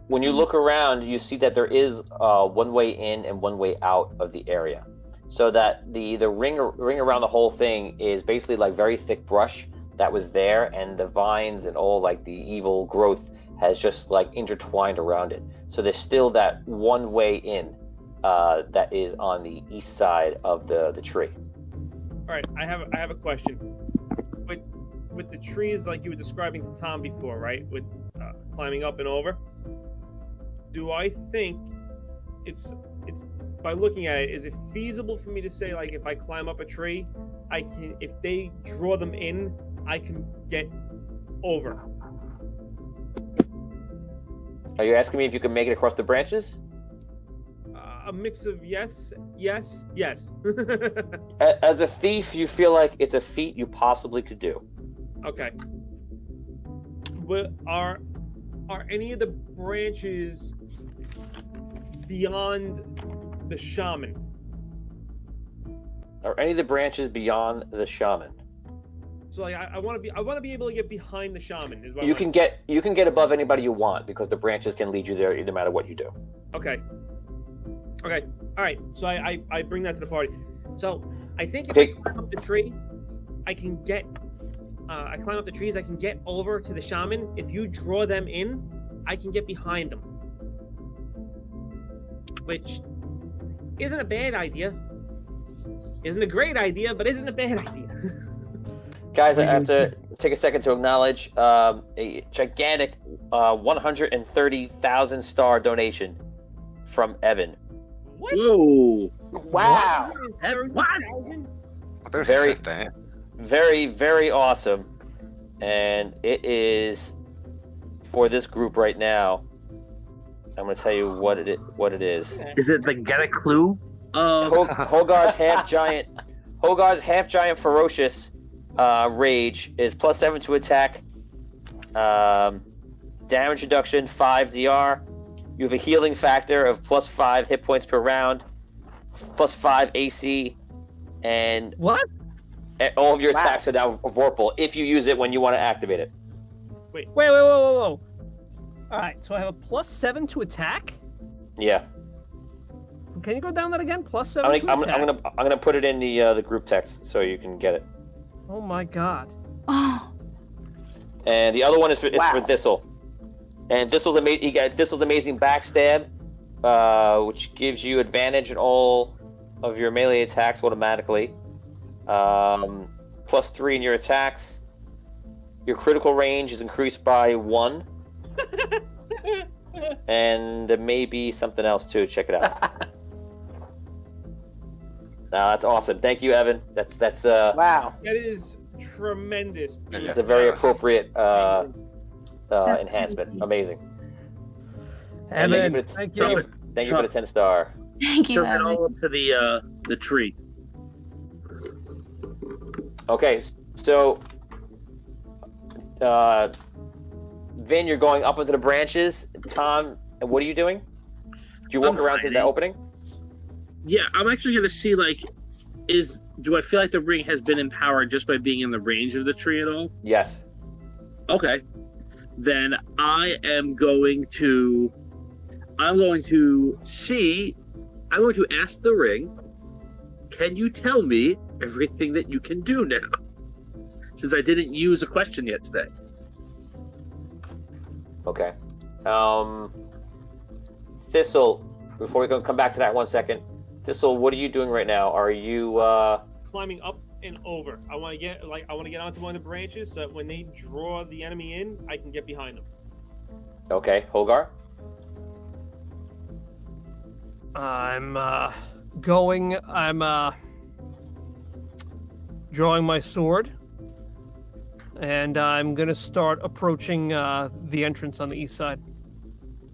When you look around, you see that there is one way in and one way out of the area. So that the ring around the whole thing is basically like very thick brush that was there, and the vines and all like the evil growth has just like intertwined around it. So there's still that one way in that is on the east side of the tree. All right, I have a question. With the trees, like you were describing to Tom before, right? With climbing up and over. Do I think it's by looking at it, is it feasible for me to say, like, if I climb up a tree, I can, if they draw them in, I can get over? Are you asking me if you can make it across the branches? A mix of yes. As a thief, you feel like it's a feat you possibly could do. Okay. But are any of the branches beyond the shaman? Are any of the branches beyond the shaman? So like I want to be able to get behind the shaman. Is what You can get above anybody you want because the branches can lead you there no matter what you do. Okay. All right. So I bring that to the party. So I think if I climb up the tree, I can get. I climb up the trees. I can get over to the shaman. If you draw them in, I can get behind them. Which isn't a bad idea. Isn't a great idea, but isn't a bad idea. Guys, I have to take a second to acknowledge a gigantic 130,000 star donation from Evan. What? Whoa! Wow. There's Very, that. very, very awesome. And it is for this group right now. I'm going to tell you what it is. Is it the Get a Clue? Hogar's half giant ferocious rage is +7 to attack. Damage reduction 5 DR. You have a healing factor of +5 hit points per round, +5 AC, and what? All of your attacks are now vorpal if you use it when you want to activate it. Wait. All right, so I have a +7 to attack. Yeah. Can you go down that again? +7 I'm to attack. I'm gonna put it in the group text so you can get it. Oh my god. And the other one is for Thistle. And Thistle's amazing backstab, which gives you advantage in all of your melee attacks automatically. +3 in your attacks. Your critical range is increased by 1. And there may be something else too. Check it out. That's awesome. Thank you, Evan. That's wow. That is tremendous. It's a very appropriate enhancement. Amazing. Evan, thank you. Thank you for the 10 star. Thank you, Turn it Evan. all up to the tree. Okay, so Vin, you're going up into the branches. Tom, what are you doing? Do you walk around to the opening? Yeah, I'm actually gonna see do I feel like the ring has been empowered just by being in the range of the tree at all? Yes. Okay. Then I'm going to ask the ring, can you tell me everything that you can do now? Since I didn't use a question yet today. Okay. Thistle, before we come back to that 1 second. Thistle, what are you doing right now? Are you climbing up and over? I want to get onto one of the branches so that when they draw the enemy in, I can get behind them. Okay, Hogar? I'm drawing my sword, and I'm gonna start approaching the entrance on the east side.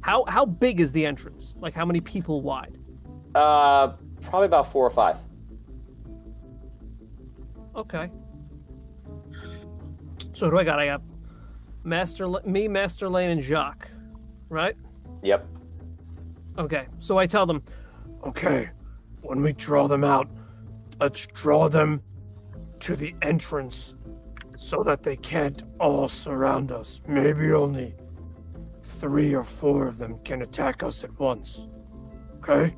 How big is the entrance? Like, how many people wide? Probably about 4 or 5. Okay. So who do I got? I got Master Lane, and Jacques, right? Yep. Okay, so I tell them, okay, when we draw them out, let's draw them to the entrance so that they can't all surround us. Maybe only 3 or 4 of them can attack us at once. Okay?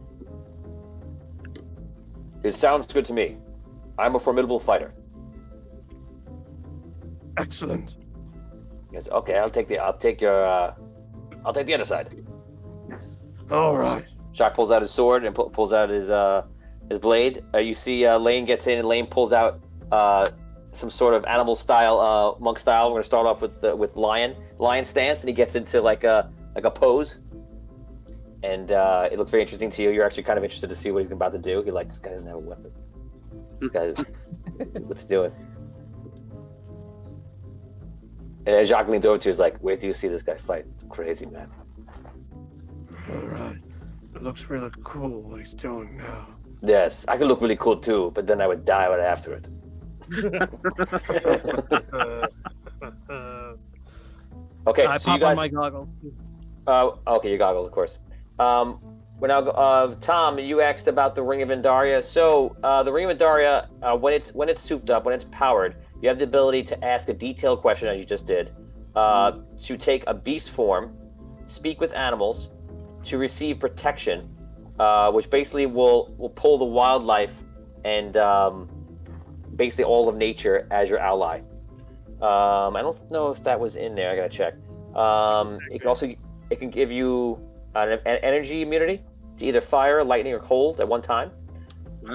It sounds good to me. I'm a formidable fighter. Excellent. Yes. Okay. I'll take the other side. All right. Shock pulls out his sword and pulls out his blade. You see Lane gets in, and Lane pulls out some sort of animal style, monk style. We're gonna start off with lion stance, and he gets into like a pose, and it looks very interesting to you. You're actually kind of interested to see what he's about to do. You're like, this guy doesn't have a weapon. This guy's what's he doing? And Jacques leans over to you, is like, wait till you see this guy fight. It's crazy, man. All right. It looks really cool what he's doing now. Yes, I could look really cool too, but then I would die right after it. Okay, I so you pop on guys. my goggles. Okay, your goggles, of course. We're now. Tom, you asked about the Ring of Indaria. So the Ring of Indaria, when it's souped up, when it's powered, you have the ability to ask a detailed question, as you just did, to take a beast form, speak with animals, to receive protection, which basically will pull the wildlife and basically all of nature as your ally. I don't know if that was in there. I gotta check. It can give you an energy immunity to either fire, lightning, or cold at one time,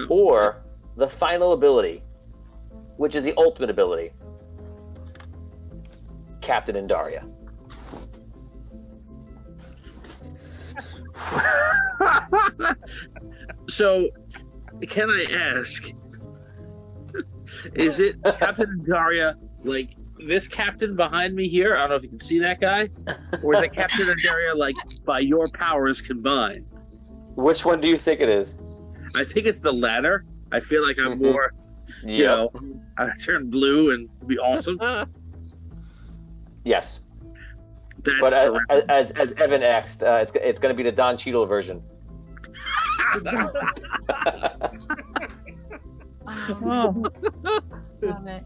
or the final ability, which is the ultimate ability, Captain Indaria. So, can I ask, is it Captain Indaria, like this captain behind me here? I don't know if you can see that guy. Or is it Captain Indaria, like, by your powers combined? Which one do you think it is? I think it's the latter. I feel like I'm more, you know, I turn blue and it'd be awesome. Yes. That's but as Evan asked, it's going to be the Don Cheadle version. Love it.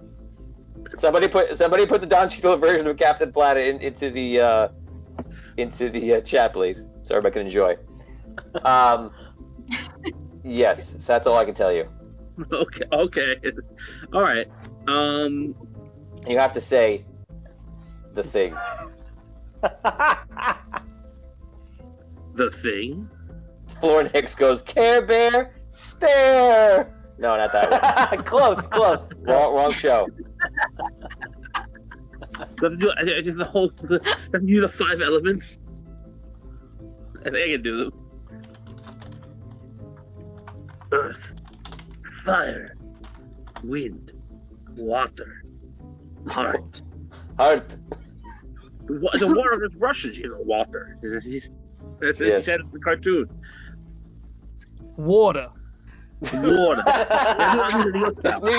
Somebody put the Don Cheadle version of Captain Planet into the chat, please, so everybody can enjoy. Yes, so that's all I can tell you. Okay. All right. You have to say the thing. The thing? Floor Hicks goes, Care Bear, stare. No, not that one. Close. Wrong show. Let's do the 5 elements. I think I can do them. Earth, fire, wind, water, heart. The water just rushes, water. He said it in the cartoon. Water. It's New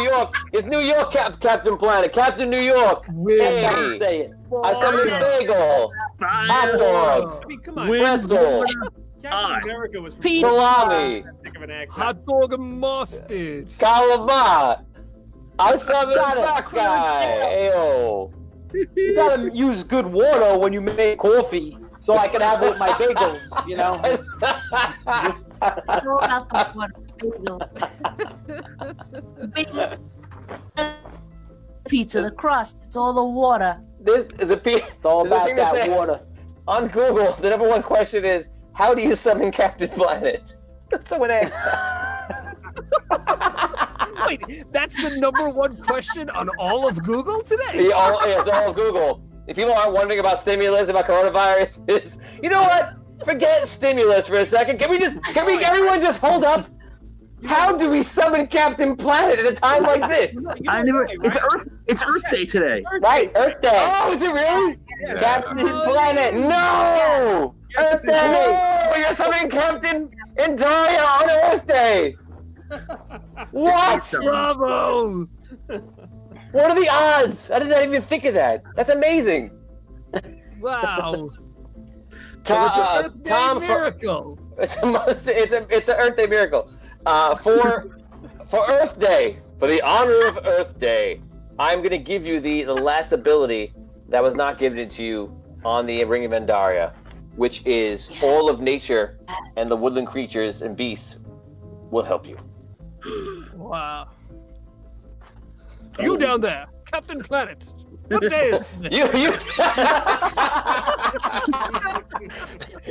York. It's New York, Captain Planet. Captain New York. Hey, say it. I summoned bagel, hot dog, I mean, come on. pretzel, Captain America was from salami, Think of an accent. Hot dog and mustard. calamari. I summoned that guy. Ayo. You gotta use good water when you make coffee, so I can have it with my bagels. You know. It's all about the water. Bagel. Pizza, the crust, it's all the water. This is It's all about that water. On Google, the number one question is, how do you summon Captain Planet? Someone asked that. Wait, that's the number one question on all of Google today? It's all of Google. If people aren't wondering about stimulus, about coronavirus, you know what? Forget stimulus for a second. Can everyone just hold up? How do we summon Captain Planet at a time like this? It's Earth Day today. Right, Earth Day. Oh, is it really? Yeah. Captain Planet. No! Earth Day! No! You're summoning Captain Indaria on Earth Day! What? Bravo! What are the odds? I did not even think of that. That's amazing. Wow. Tom, Tom, miracle. It's an Earth Day miracle. For Earth Day, for the honor of Earth Day, I'm gonna give you the last ability that was not given to you on the Ring of Pandaria, which is all of nature and the woodland creatures and beasts will help you. Wow. You down there, Captain Planet. What day is today?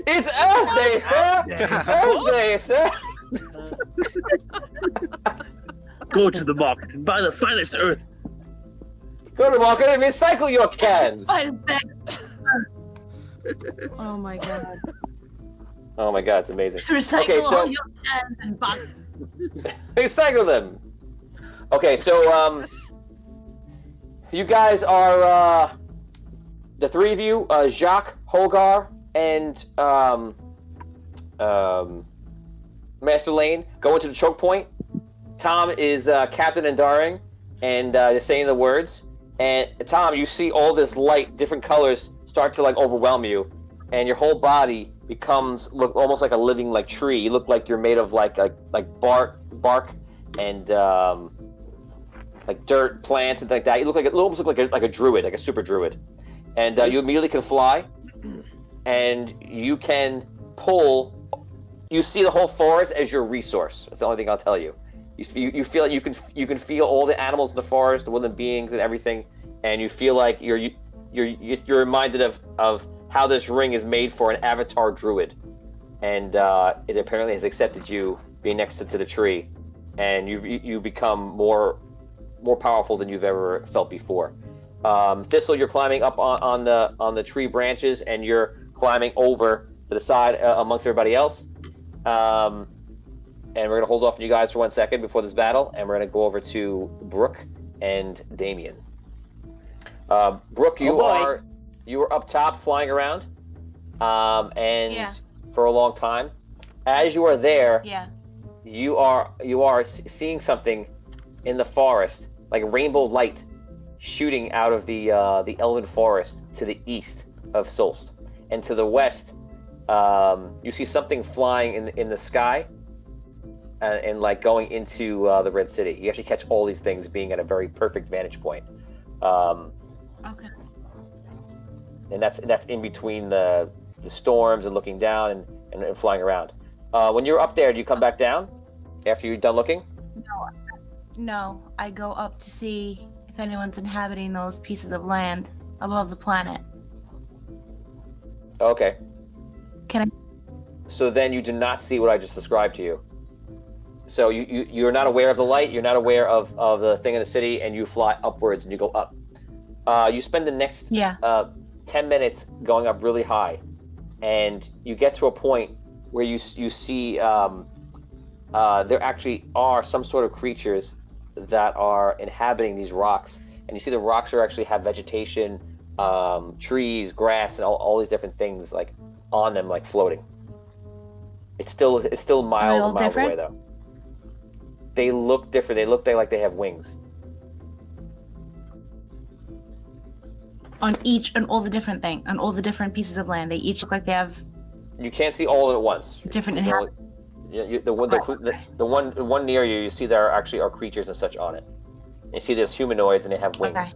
It's Earth Day, sir. Earth Day, sir. Go to the market and buy the finest earth. Go to the market and recycle your cans. Oh my god. Oh my god, it's amazing. Recycle all your cans and boxes. Recycle them. Okay, so you guys are the three of you, Jacques, Holgar, and Master Lane, go into the choke point. Tom is Captain Andaring, and just saying the words. And Tom, you see all this light, different colors start to like overwhelm you, and your whole body becomes look almost like a living like tree. You look like you're made of like bark and like dirt, plants, and like that. You almost look like a druid, like a super druid. And you immediately can fly, and you can pull. You see the whole forest as your resource. That's the only thing I'll tell you. You feel like you can feel all the animals in the forest, the woodland beings, and everything, and you feel like you're reminded of how this ring is made for an avatar druid, and it apparently has accepted you being next to the tree, and you become more powerful than you've ever felt before. Thistle, you're climbing up on the tree branches, and you're climbing over to the side amongst everybody else. And we're gonna hold off on you guys for 1 second before this battle, and we're gonna go over to Brooke and Damien. Brooke, you were up top flying around, and for a long time. As you are there, you are seeing something in the forest, like rainbow light shooting out of the elven forest to the east of Solst, and to the west, you see something flying in the sky. And like going into the Red City. You actually catch all these things being at a very perfect vantage point. Okay. And that's in between the storms and looking down and flying around. When you're up there, do you come back down after you're done looking? No, I go up to see if anyone's inhabiting those pieces of land above the planet. Okay. Can I? So then you do not see what I just described to you. So you're not aware of the light, you're not aware of the thing in the city, and you fly upwards and you go up. You spend the next 10 minutes going up really high, and you get to a point where you see there actually are some sort of creatures that are inhabiting these rocks, and you see the rocks actually have vegetation, trees, grass, and all these different things like on them, like floating. It's still miles and miles away though. They look different. They look like they have wings. On all the different pieces of land, they each look like they have. You can't see all at once. Different inhabitants. The one near you see there are creatures and such on it. You see there's humanoids and they have wings. Okay.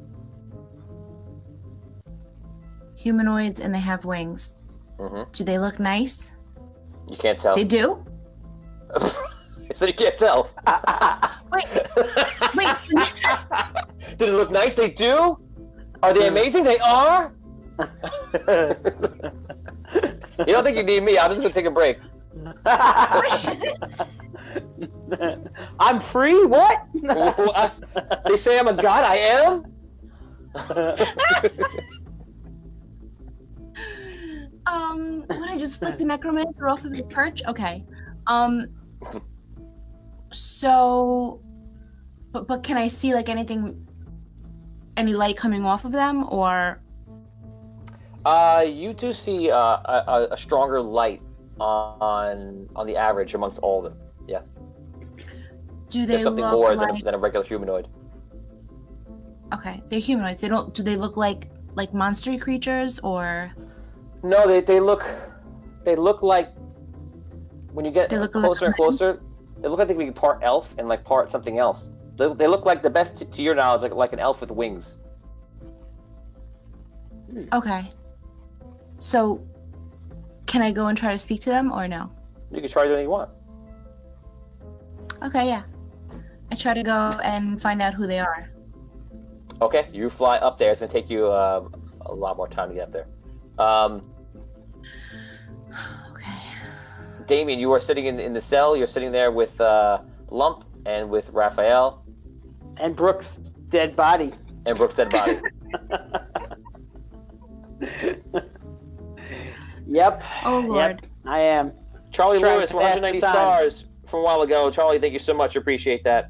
Humanoids and they have wings. Mm-hmm. Do they look nice? You can't tell. They do? So you can't tell. Wait. Did it look nice? They do? Are they amazing? They are? You don't think you need me? I'm just going to take a break. I'm free? What? They say I'm a god? I am? When I just flick the necromancer off of his perch? Okay. So, but can I see like any light coming off of them, or? You do see a stronger light on the average amongst all of them. Yeah. Do they There's something look more like... than a regular humanoid. Okay, they're humanoids. Do they look like monstery creatures, or? No, they look They look like when you get closer and closer, they look like they could be part elf and like part something else. They look like the best to your knowledge, like an elf with wings. Okay. So, can I go and try to speak to them or no? You can try to do anything you want. Okay, yeah. I try to go and find out who they are. Okay, you fly up there. It's gonna take you a lot more time to get up there. Okay. Damien, you are sitting in the cell. You're sitting there with Lump and with Raphael. And Brooke's dead body. Yep. Oh, Lord. Yep, I am. Charlie Trying Lewis, to pass 190 the time. stars from a while ago. Charlie, thank you so much. Appreciate that.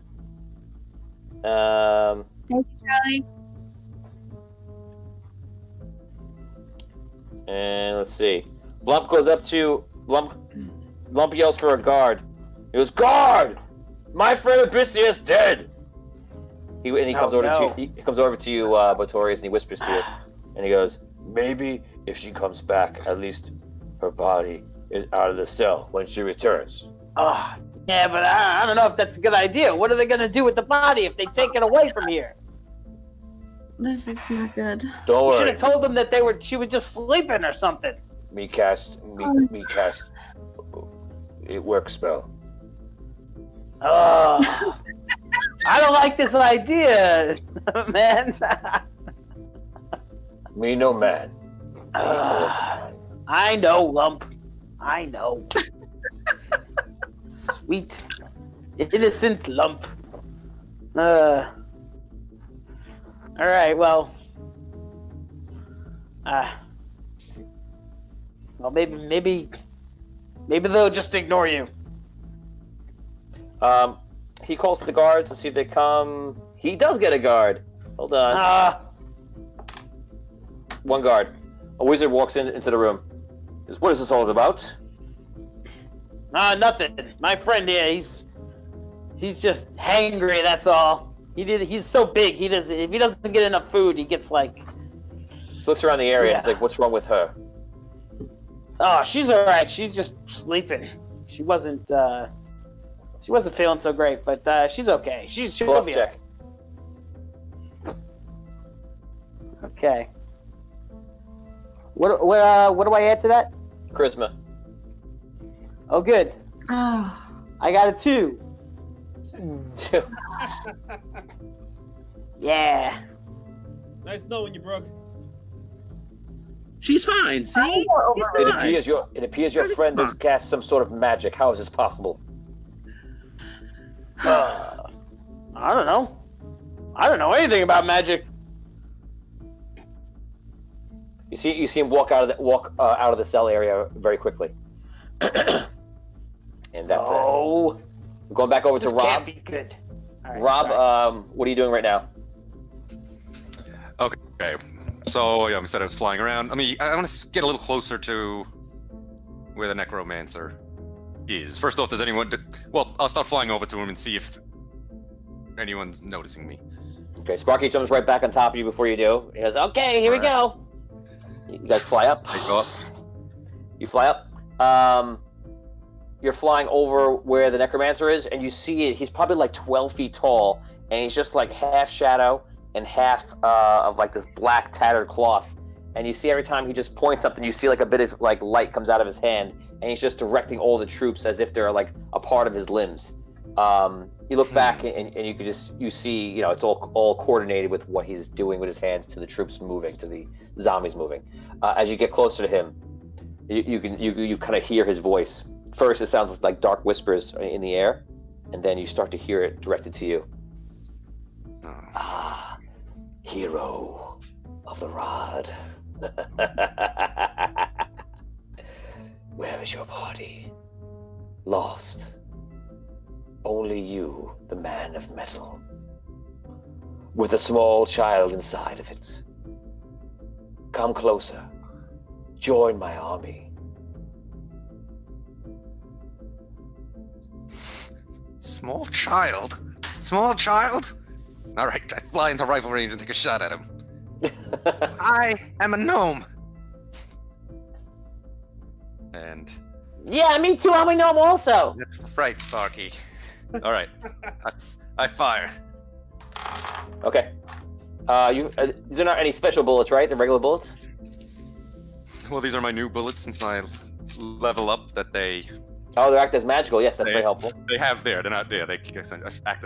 Thank you, Charlie. And let's see. Lump goes up to Lump yells for a guard. He goes, "Guard! My friend Odysseus dead!" He comes over to you. He comes over to you, Botorius, and he whispers to you, and he goes, "Maybe if she comes back, at least her body is out of the cell when she returns." Oh, yeah, but I don't know if that's a good idea. What are they gonna do with the body if they take it away from here? This is not good. Don't You should worry. have told them that she was just sleeping or something. Me cast. It works spell. Oh, I don't like this idea, man. Me no man. I know, Lump. I know. Sweet, innocent Lump. All right, well, maybe they'll just ignore you. He calls to the guards to see if they come. He does get a guard. Hold on. One guard. A wizard walks into the room. He says, "What is this all about?" Nothing. My friend here, he's just hangry. That's all. He's so big. If he doesn't get enough food, he gets like. Looks around the area. And he's like, "What's wrong with her?" Oh, she's all right. She's just sleeping. She wasn't feeling so great, but she's okay. She'll Bluff be check. okay. What do I add to that? Charisma. Oh, good. Oh. I got a 2. 2. Yeah. Nice knowing you, Brooke. She's fine. See, She's It fine. appears your friend has cast some sort of magic. How is this possible? I don't know. I don't know anything about magic. You see him walk out of the cell area very quickly. And that's it. Going back over to This Rob. can't be good. All right, Rob, sorry. what are you doing right now? Okay. So, yeah, I said I was flying around. I mean, I want to get a little closer to where the necromancer is. First off, does anyone... Well, I'll start flying over to him and see if anyone's noticing me. Okay, Sparky jumps right back on top of you before you do. He goes, "Okay, here we go." You guys fly up. Take off. You fly up. You're flying over where the necromancer is, and you see it. He's probably like 12 feet tall, and he's just like half shadow and half of like this black tattered cloth. And you see every time he just points something, you see like a bit of like light comes out of his hand, and he's just directing all the troops as if they're like a part of his limbs. You look back, and you see, you know, it's all coordinated with what he's doing with his hands to the troops moving, to the zombies moving. As you get closer to him, you kind of hear his voice. First, it sounds like dark whispers in the air, and then you start to hear it directed to you. Ah, hero of the rod. Where is your body? Lost. Only you, the man of metal, with a small child inside of it. Come closer. Join my army. Small child? Small child? All right, I fly into rifle range and take a shot at him. I am a gnome. And Yeah, me too. I'm a gnome also. that's right, Sparky. All right, I fire. Okay. These are not any special bullets, right? They're regular bullets. Well, these are my new bullets since my level up that they Oh, they act as magical. Yes, that's very helpful. They have there. They're not there. They act as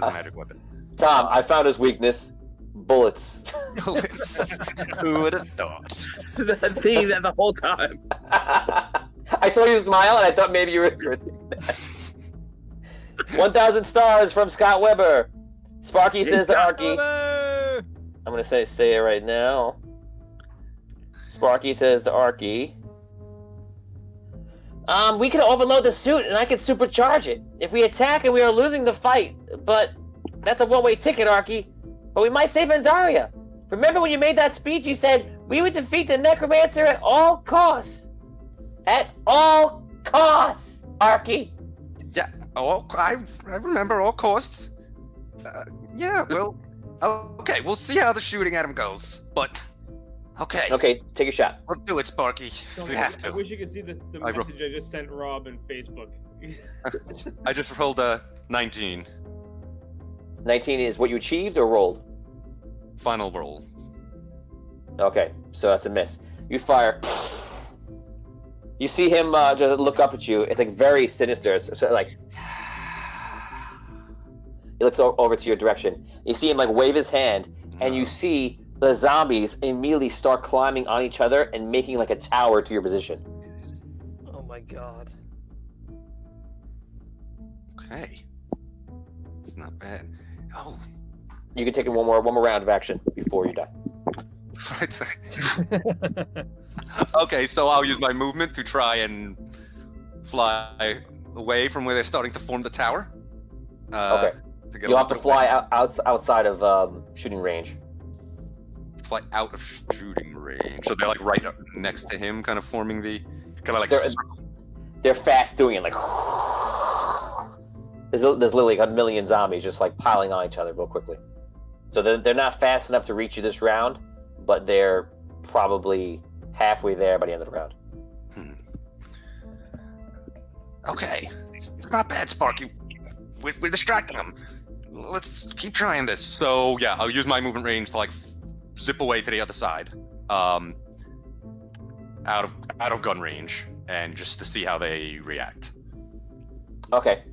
a magic weapon. Tom, I found his weakness. Bullets. Bullets. Who would have thought? The thing that the whole time. I saw you smile, and I thought maybe you were thinking that. 1,000 stars from Scott Weber. Sparky says to Arky. I'm gonna say it right now. Sparky says to Arky. We can overload the suit and I can supercharge it. If we attack and we are losing the fight, but that's a one-way ticket, Arky. But we might save Andaria. Remember when you made that speech, you said, we would defeat the Necromancer at all costs. At all costs, Arky. Yeah, I remember all costs. Yeah, well, okay, we'll see how the shooting at him goes. But, okay. Okay, take a shot. We'll do it, Sparky, if we have I to. wish you could see the message I just sent Rob in Facebook. I just rolled a 19. 19 is what you achieved or rolled? Final roll. Okay, so that's a miss. You fire. You see him just look up at you. It's like very sinister. So like, he looks over to your direction. You see him like wave his hand, and you see the zombies immediately start climbing on each other and making like a tower to your position. Oh my god. Okay. It's not bad. Oh. You can take one more round of action before you die. Okay, so I'll use my movement to try and fly away from where they're starting to form the tower. Okay. You'll have to fly outside of shooting range. Fly out of shooting range. So they're like right up next to him, kind of forming the kind of like. They're fast doing it, like. There's literally like a million zombies just like piling on each other real quickly. So they're not fast enough to reach you this round, but they're probably halfway there by the end of the round. Okay, it's not bad, Sparky. We're distracting them. Let's keep trying this. So yeah, I'll use my movement range to like zip away to the other side, out of gun range, and just to see how they react. Okay.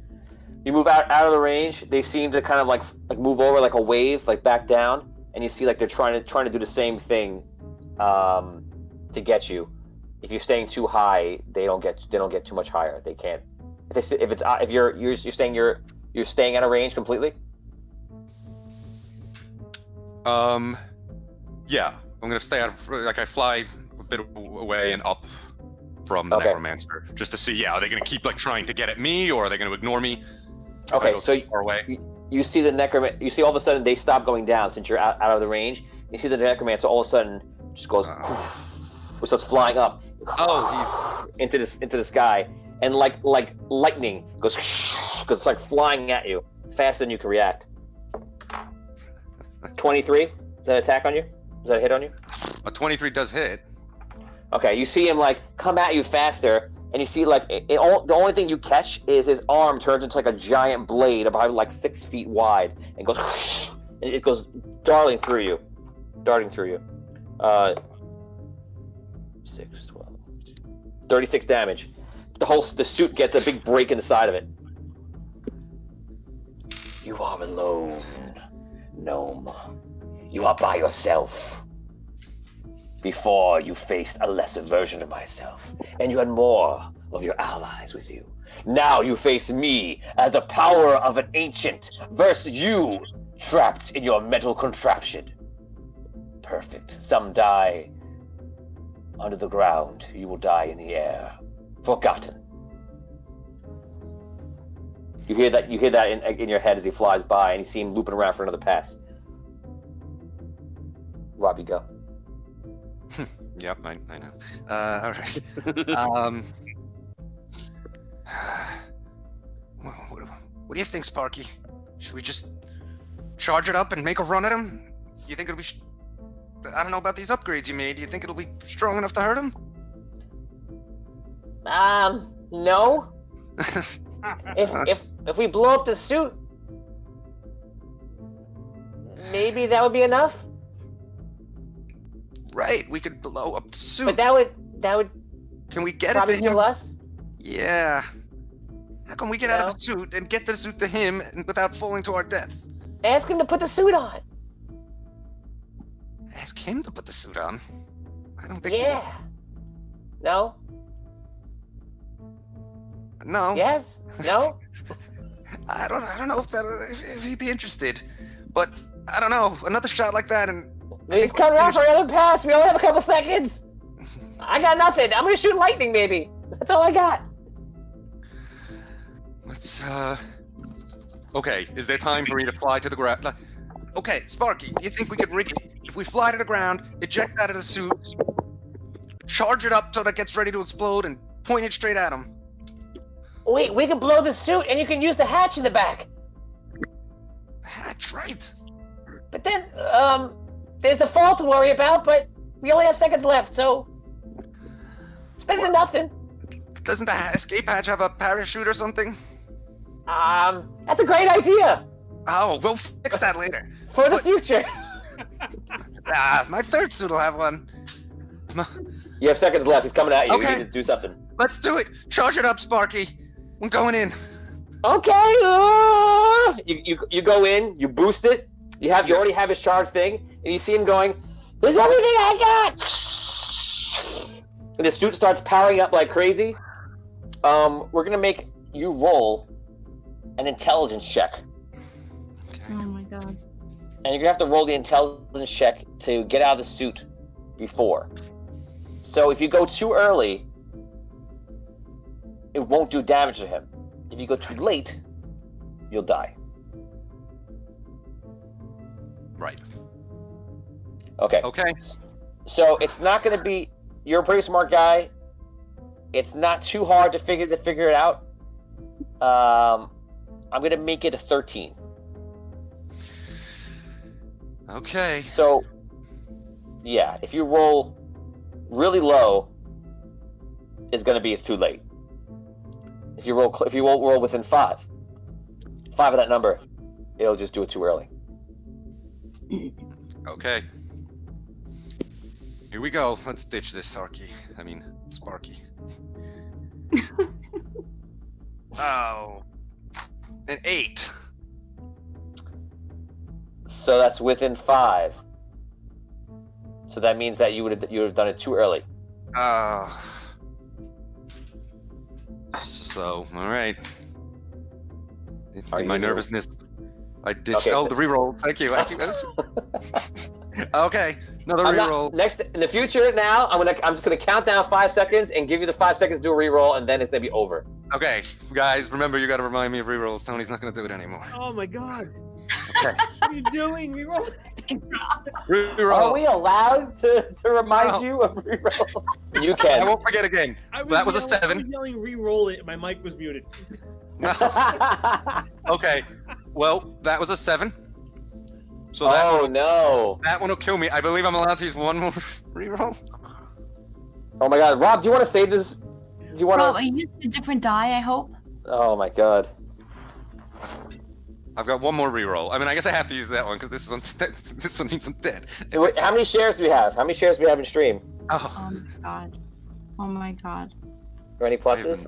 You move out of the range. They seem to kind of like move over like a wave, like back down, and you see like they're trying to do the same thing to get you. If you're staying too high, they don't get too much higher. They can't. If you're staying out of range completely. Yeah, I'm gonna stay out of I fly a bit away and up from the necromancer just to see. Yeah, are they gonna keep like trying to get at me, or are they gonna ignore me? Okay, so far away. You see the necromancer. You see all of a sudden they stop going down since you're out of the range. You see the necromancer all of a sudden just goes, starts flying up. Into the sky, and like lightning goes like flying at you faster than you can react. 23. Is that an attack on you? Is that a hit on you? A 23 does hit. Okay, you see him like come at you faster, and you see like the only thing you catch is his arm turns into like a giant blade about like 6 feet wide, and goes and it goes darting through you. 6, 12, 36 damage. The suit gets a big break in the side of it. You are alone, gnome. You are by yourself. Before, you faced a lesser version of myself, and you had more of your allies with you. Now you face me as the power of an ancient versus you, trapped in your mental contraption. Perfect. Some die under the ground. You will die in the air, forgotten. You hear that in your head as he flies by, and you see him looping around for another pass. Rob, you go. Yep, I know. All right. What do you think, Sparky? Should we just charge it up and make a run at him? You think it'll be... I don't know about these upgrades you made. Do you think it'll be strong enough to hurt him? No. If we blow up the suit, maybe that would be enough. Right, we could blow up the suit. But that would. Can we get it probably to heal him? us. Yeah. How can we get out of the suit and get the suit to him without falling to our deaths? Ask him to put the suit on. Ask him to put the suit on? I don't think Yeah. No? No. Yes? No? I don't know if he'd be interested. But I don't know. Another shot like that and He's coming out for another pass. We only have a couple seconds. I got nothing. I'm gonna shoot lightning, maybe. That's all I got. Let's, Okay, is there time for me to fly to the ground? Okay, Sparky, do you think we could rig it? If we fly to the ground, eject out of the suit, charge it up till it gets ready to explode, and point it straight at him. Wait, we can blow the suit, and you can use the hatch in the back. Hatch, right? But then, there's the fall to worry about, but we only have seconds left, so it's better than nothing. Doesn't the escape hatch have a parachute or something? That's a great idea. Oh, we'll fix that later. For the future. My third suit will have one. You have seconds left. He's coming at you. Okay. You need to do something. Let's do it. Charge it up, Sparky. We're going in. Okay. You go in. You boost it. You already have his charge thing, and you see him going. There's everything I got. And the suit starts powering up like crazy. We're gonna make you roll an intelligence check. Oh my god. And you're gonna have to roll the intelligence check to get out of the suit before. So if you go too early, it won't do damage to him. If you go too late, you'll die. Right. Okay. Okay. So it's not gonna be. You're a pretty smart guy. It's not too hard to figure it out. I'm gonna make it a 13. Okay. So, yeah, if you roll really low, it's too late. If you roll within 5 of that number, it'll just do it too early. Okay. Here we go. Let's ditch this, Sparky. Oh. An 8. So that's within 5. So that means that you would have done it too early. So, all right. Are you My gonna- nervousness. I ditched. Okay. Oh, the reroll. Thank you. Okay, another reroll. Next in the future, now I'm just gonna count down 5 seconds and give you the 5 seconds to do a reroll, and then it's gonna be over. Okay, guys, remember you got to remind me of rerolls. Tony's not gonna do it anymore. Oh my god. Okay. What are you doing? Reroll. Reroll. Are we allowed to remind you of reroll? You can. I won't forget again. That was a 7. I was yelling reroll it. My mic was muted. Okay, well, that was a 7. So no. That one will kill me. I believe I'm allowed to use one more reroll. Oh my god, Rob, do you want to save this? Do you want Rob, to? are you using a different die, I hope? Oh my god. I've got one more reroll. I mean, I guess I have to use that one because this one needs some dead. Wait, how many shares do we have? How many shares do we have in stream? Oh. Oh my god. Oh my god. Are any pluses?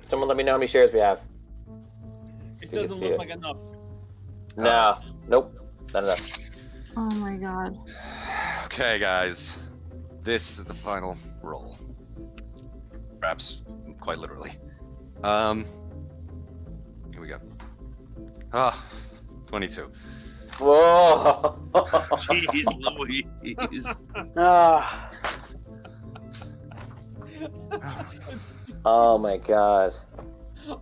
Someone let me know how many shares we have. It You can doesn't see look it. like enough. No. Nope. Not enough. Oh my god. Okay, guys. This is the final roll. Perhaps quite literally. Here we go. 22. Whoa. Jeez Louise. Oh my god.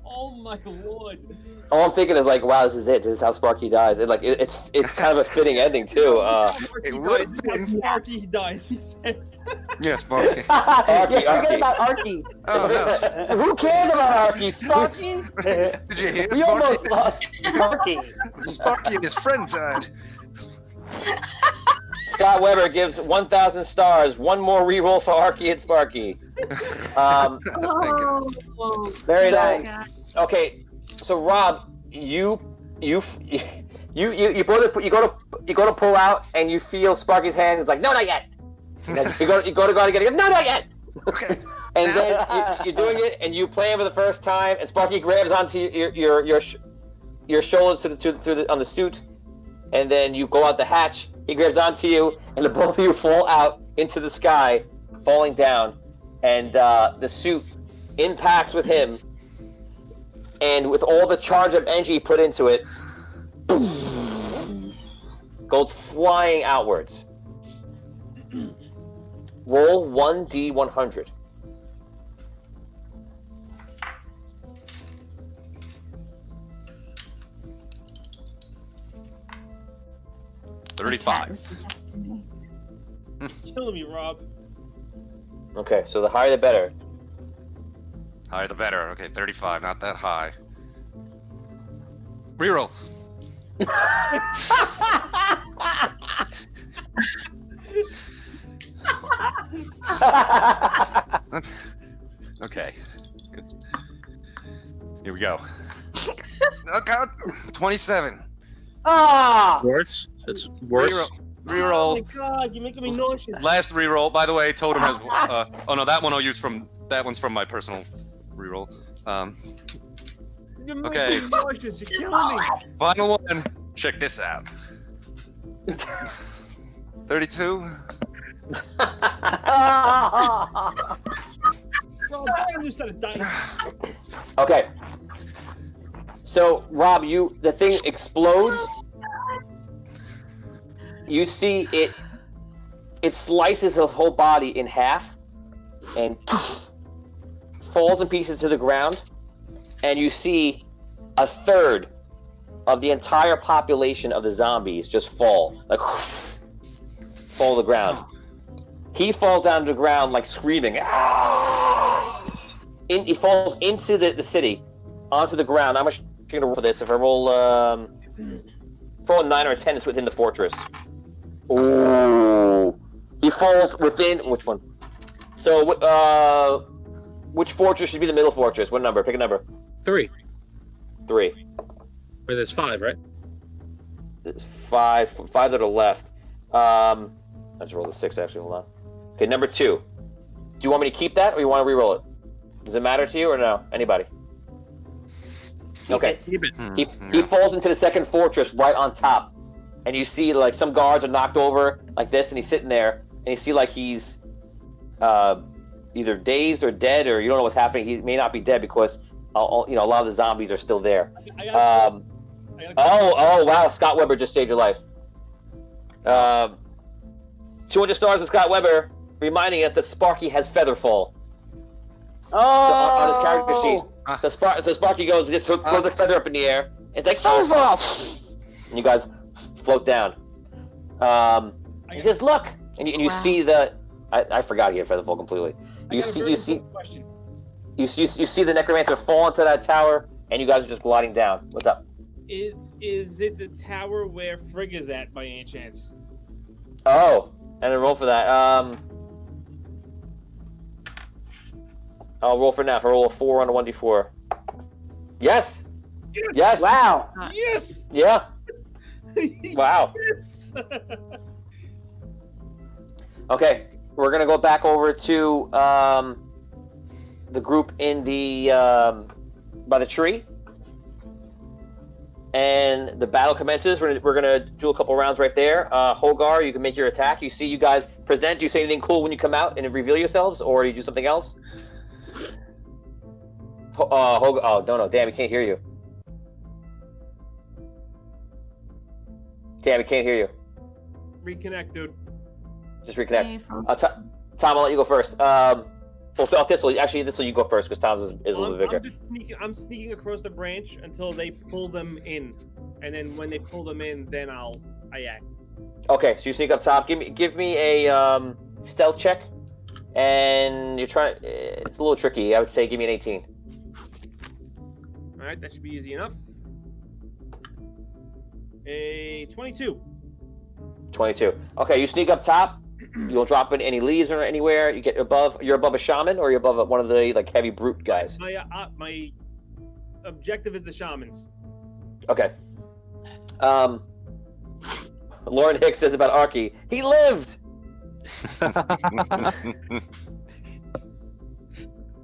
Oh my lord. All I'm thinking is like, wow, this is it. This is how Sparky dies. It's kind of a fitting ending too. Sparky dies, he says. Yeah, Sparky. Forget about Arky. Oh, no. Who cares about Arky? Sparky? Did you hear We Sparky? almost lost Sparky. Sparky and his friend died. Scott Weber gives 1,000 stars. One more reroll for Arky and Sparky. Thank you. Very nice. Okay, so Rob, you go to pull out, and you feel Sparky's hand. It's like, no, not yet. You go to again. No, not yet. Okay. And then you're doing it, and you play it for the first time, and Sparky grabs onto your shoulders on the suit, and then you go out the hatch. He grabs onto you, and the both of you fall out into the sky, falling down, and the suit impacts with him, and with all the charge of energy put into it, goes flying outwards. Roll 1d100. Killing me, Rob. Okay, so the higher the better. Higher the better. Okay, 35, not that high. Reroll. Okay. Good. Here we go. Okay, 27. Ah! Worse. It's worse. Reroll. Oh my god, you're making me nauseous. Last reroll. By the way, Totem has. Oh no, that one I'll use from. That one's from my personal reroll. You're Okay. making me nauseous. You're killing me. Final one. Check this out. 32. Rob, buy a new set of dice. Okay. So Rob, the thing explodes. You see it slices his whole body in half and falls in pieces to the ground, and you see a third of the entire population of the zombies just fall to the ground. He falls down to the ground like screaming. He falls into the city, onto the ground. How much are you gonna roll for this? If I roll a 9 or a 10, it's within the fortress. Ooh. He falls within which one? So, which fortress should be the middle fortress? What number? Pick a number. 3. 3. Wait, that's 5, right? It's 5 to the left. I just rolled a 6 actually. Hold on. Okay, number 2. Do you want me to keep that, or you want to re-roll it? Does it matter to you, or no? Anybody? Okay. Keep it. He falls into the second fortress right on top, and you see like some guards are knocked over like this, and he's sitting there, and you see like he's either dazed or dead, or you don't know what's happening. He may not be dead because a lot of the zombies are still there. Oh wow! Scott Weber just saved your life. 200 stars of Scott Weber, reminding us that Sparky has Featherfall. On his character sheet. So Sparky goes, just throws a feather up in the air. It's like, Featherfall! And you guys float down. He says, look! And you see the... I forgot he had Featherfall completely. You see the Necromancer fall into that tower, and you guys are just gliding down. What's up? Is it the tower where Frigg is at, by any chance? Oh, and then roll for that. I'll roll for now. If I roll a 4 on a 1d4. Yes! Yes! Wow! Yes! Yeah! Wow. Yes! Okay, we're gonna go back over to the group in the by the tree, and the battle commences. We're gonna do a couple rounds right there. Hogar, you can make your attack. You see, you guys present. Do you say anything cool when you come out and reveal yourselves, or do you do something else? Hogar, oh no, damn, we can't hear you. Damn, we can't hear you. Reconnect, dude. Just reconnect. Tom, I'll let you go first. Thistle, you go first because Tom's is a little bit bigger. I'm sneaking across the branch until they pull them in, and then when they pull them in, then I act. Okay, so you sneak up top. Give me a stealth check, and you're trying. It's a little tricky. I would say give me an 18. All right, that should be easy enough. A 22. 22. Okay, you sneak up top. You don't drop in any leaves or anywhere. You get above. You're above a shaman, or you're above one of the like heavy brute guys. My objective is the shamans. Okay. Lauren Hicks says about Arky, he lived.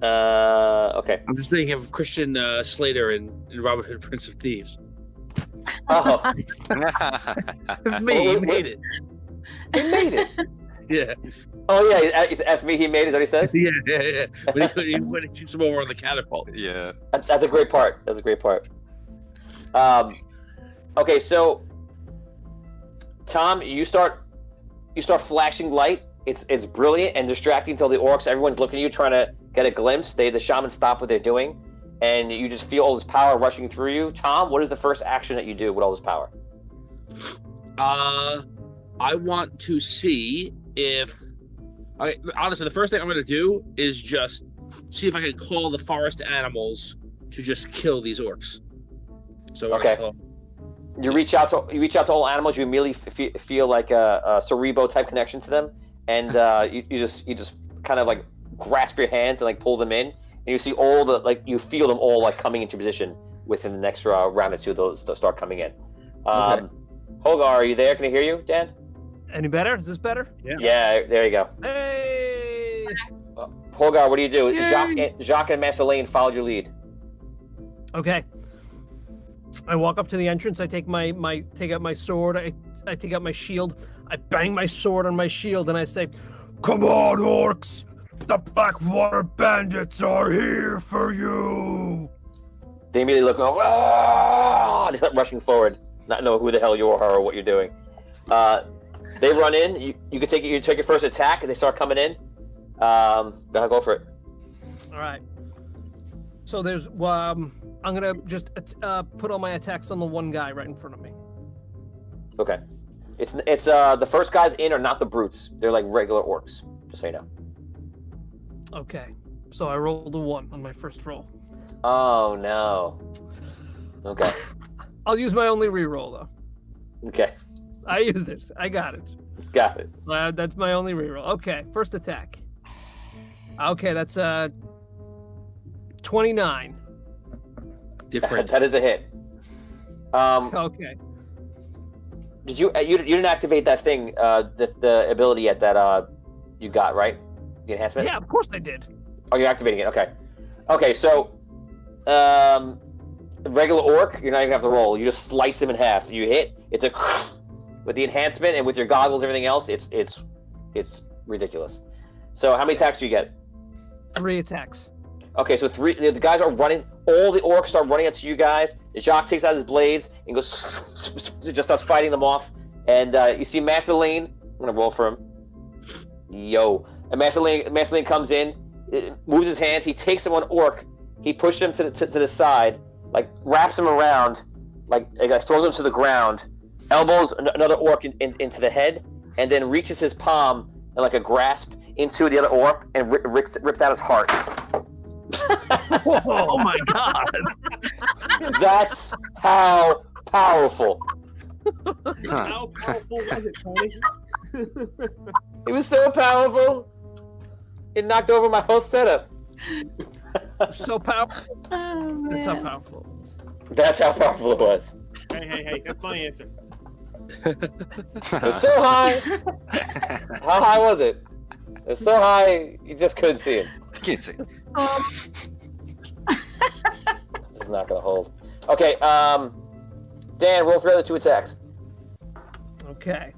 Okay. I'm just thinking of Christian Slater in Robin Hood, Prince of Thieves. Oh, It's me. He made it. he made it. Yeah. Oh yeah, he's F me. He made it. Is that what he says? Yeah. When he shoots him over on the catapult. Yeah. That's a great part. That's a great part. Okay, so Tom, you start flashing light. It's brilliant and distracting until the orcs, everyone's looking at you, trying to get a glimpse. The shamans stop what they're doing, and you just feel all this power rushing through you. Tom, what is the first action that you do with all this power? I want to see if. Honestly, the first thing I'm going to do is just see if I can call the forest animals to just kill these orcs. So okay. You reach out to all animals. You immediately feel like a Cerebro type connection to them, and you just kind of like grasp your hands and like pull them in, and you see all the you feel them all like coming into position within the next round or two. Those start coming in. Okay. Hogar, are you there? Can I hear you, Dan? Any better? Is this better? Yeah. There you go. Hey. Hogar, what do you do? Yay. Jacques and Master Lane followed your lead. Okay. I walk up to the entrance. I take take out my sword. I take out my shield. I bang my sword on my shield, and I say, "Come on, orcs! The Blackwater Bandits are here for you!" They immediately look, "Ah!" They start rushing forward, not knowing who the hell you are or what you're doing. They run in. You can take your first attack, and they start coming in. Go for it. All right. So there's I'm gonna just put all my attacks on the one guy right in front of me. Okay. It's the first guys in are not the brutes. They're like regular orcs. Just so you know. Okay. So I rolled a 1 on my first roll. Oh no. Okay. I'll use my only reroll though. Okay. I used it. I got it. Got it. That's my only reroll. Okay. First attack. Okay, that's 29. Different. That is a hit. Okay. Did you didn't activate that thing, the ability yet that you got, right? The enhancement? Yeah, of course I did. Oh, you're activating it. Okay. Okay, so regular orc, you're not even gonna have to roll. You just slice him in half. You hit. It's a with the enhancement and with your goggles and everything else. It's ridiculous. So how many attacks do you get? 3 attacks. Okay, so 3. The guys are running. All the orcs start running up to you guys. Jacques takes out his blades and goes, just starts fighting them off. And you see Master Lane. I'm gonna roll for him. Yo, and Master Lane comes in, moves his hands. He takes him on orc. He pushes him to the side, like wraps him around, like throws him to the ground, elbows another orc into the head, and then reaches his palm and like a grasp into the other orc and rips out his heart. Oh my god! That's how powerful. How powerful was it, Tony? It was so powerful. It knocked over my whole setup. So powerful. Oh, That's how man. powerful. That's how powerful it was. Hey, that's my answer. It was so high. How high was it? It was so high you just couldn't see it. Can't see. It's not gonna hold. Okay, Dan, roll for the other 2 attacks. Okay.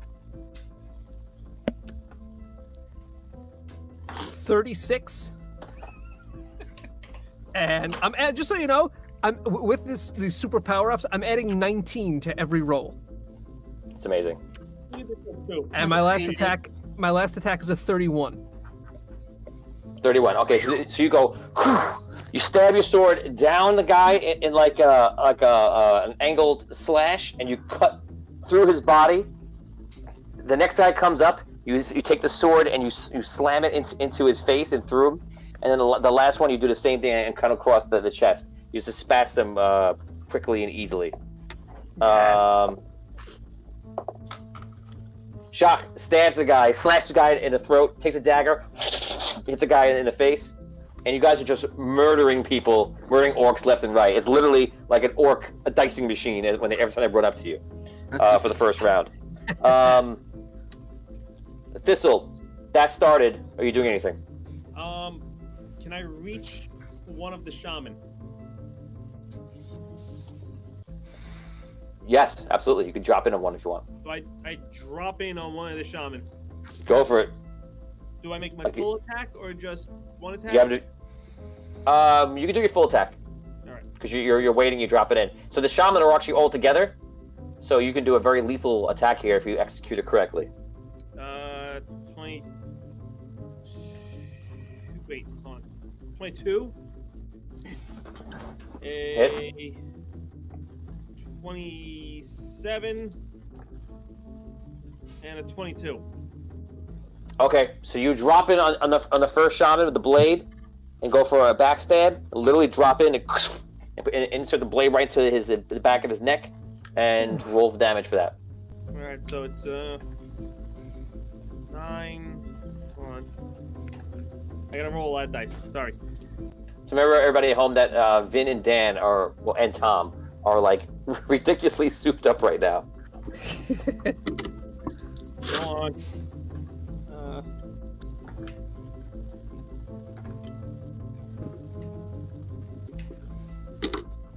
36. And I'm just so you know, I'm with these super power-ups, I'm adding 19 to every roll. It's amazing. And my last attack is a 31. 31. Okay, so you go, you stab your sword down the guy in like an angled slash, and you cut through his body. The next guy comes up. You take the sword and you slam it into his face and through him. And then the last one, you do the same thing and cut across the chest. You dispatch them quickly and easily. Shock stabs the guy, slashes the guy in the throat, takes a dagger, hits a guy in the face, and you guys are just murdering people, murdering orcs left and right. It's literally like a dicing machine every time they run up to you for the first round. Thistle, that started. Are you doing anything? Can I reach one of the shaman? Yes, absolutely. You can drop in on one if you want. So I drop in on one of the shaman. Go for it. Do I make my full attack or just one attack? You have to. You can do your full attack. All right. Because you're waiting, you drop it in. So the shaman are actually all together. So you can do a very lethal attack here if you execute it correctly. 20. Wait, hold on. 22. Hit. 27. And a 22. Okay, so you drop in on the first shaman with the blade, and go for a backstab. Literally drop in and insert the blade right into the back of his neck, and roll for damage for that. All right, so it's 9. Hold on. I gotta roll a lot of dice. Sorry. So remember, everybody at home, that Vin and Dan and Tom are like ridiculously souped up right now. Go on.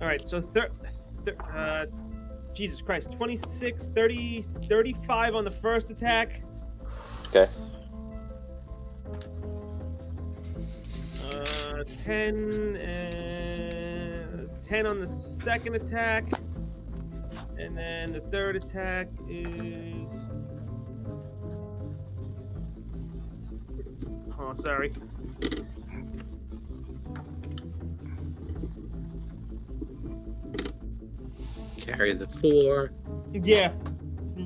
All right, so Jesus Christ, 26, 30, 35 on the first attack. Okay. 10 on the second attack, and then the third attack is. Oh, sorry. Carry the 4. Yeah,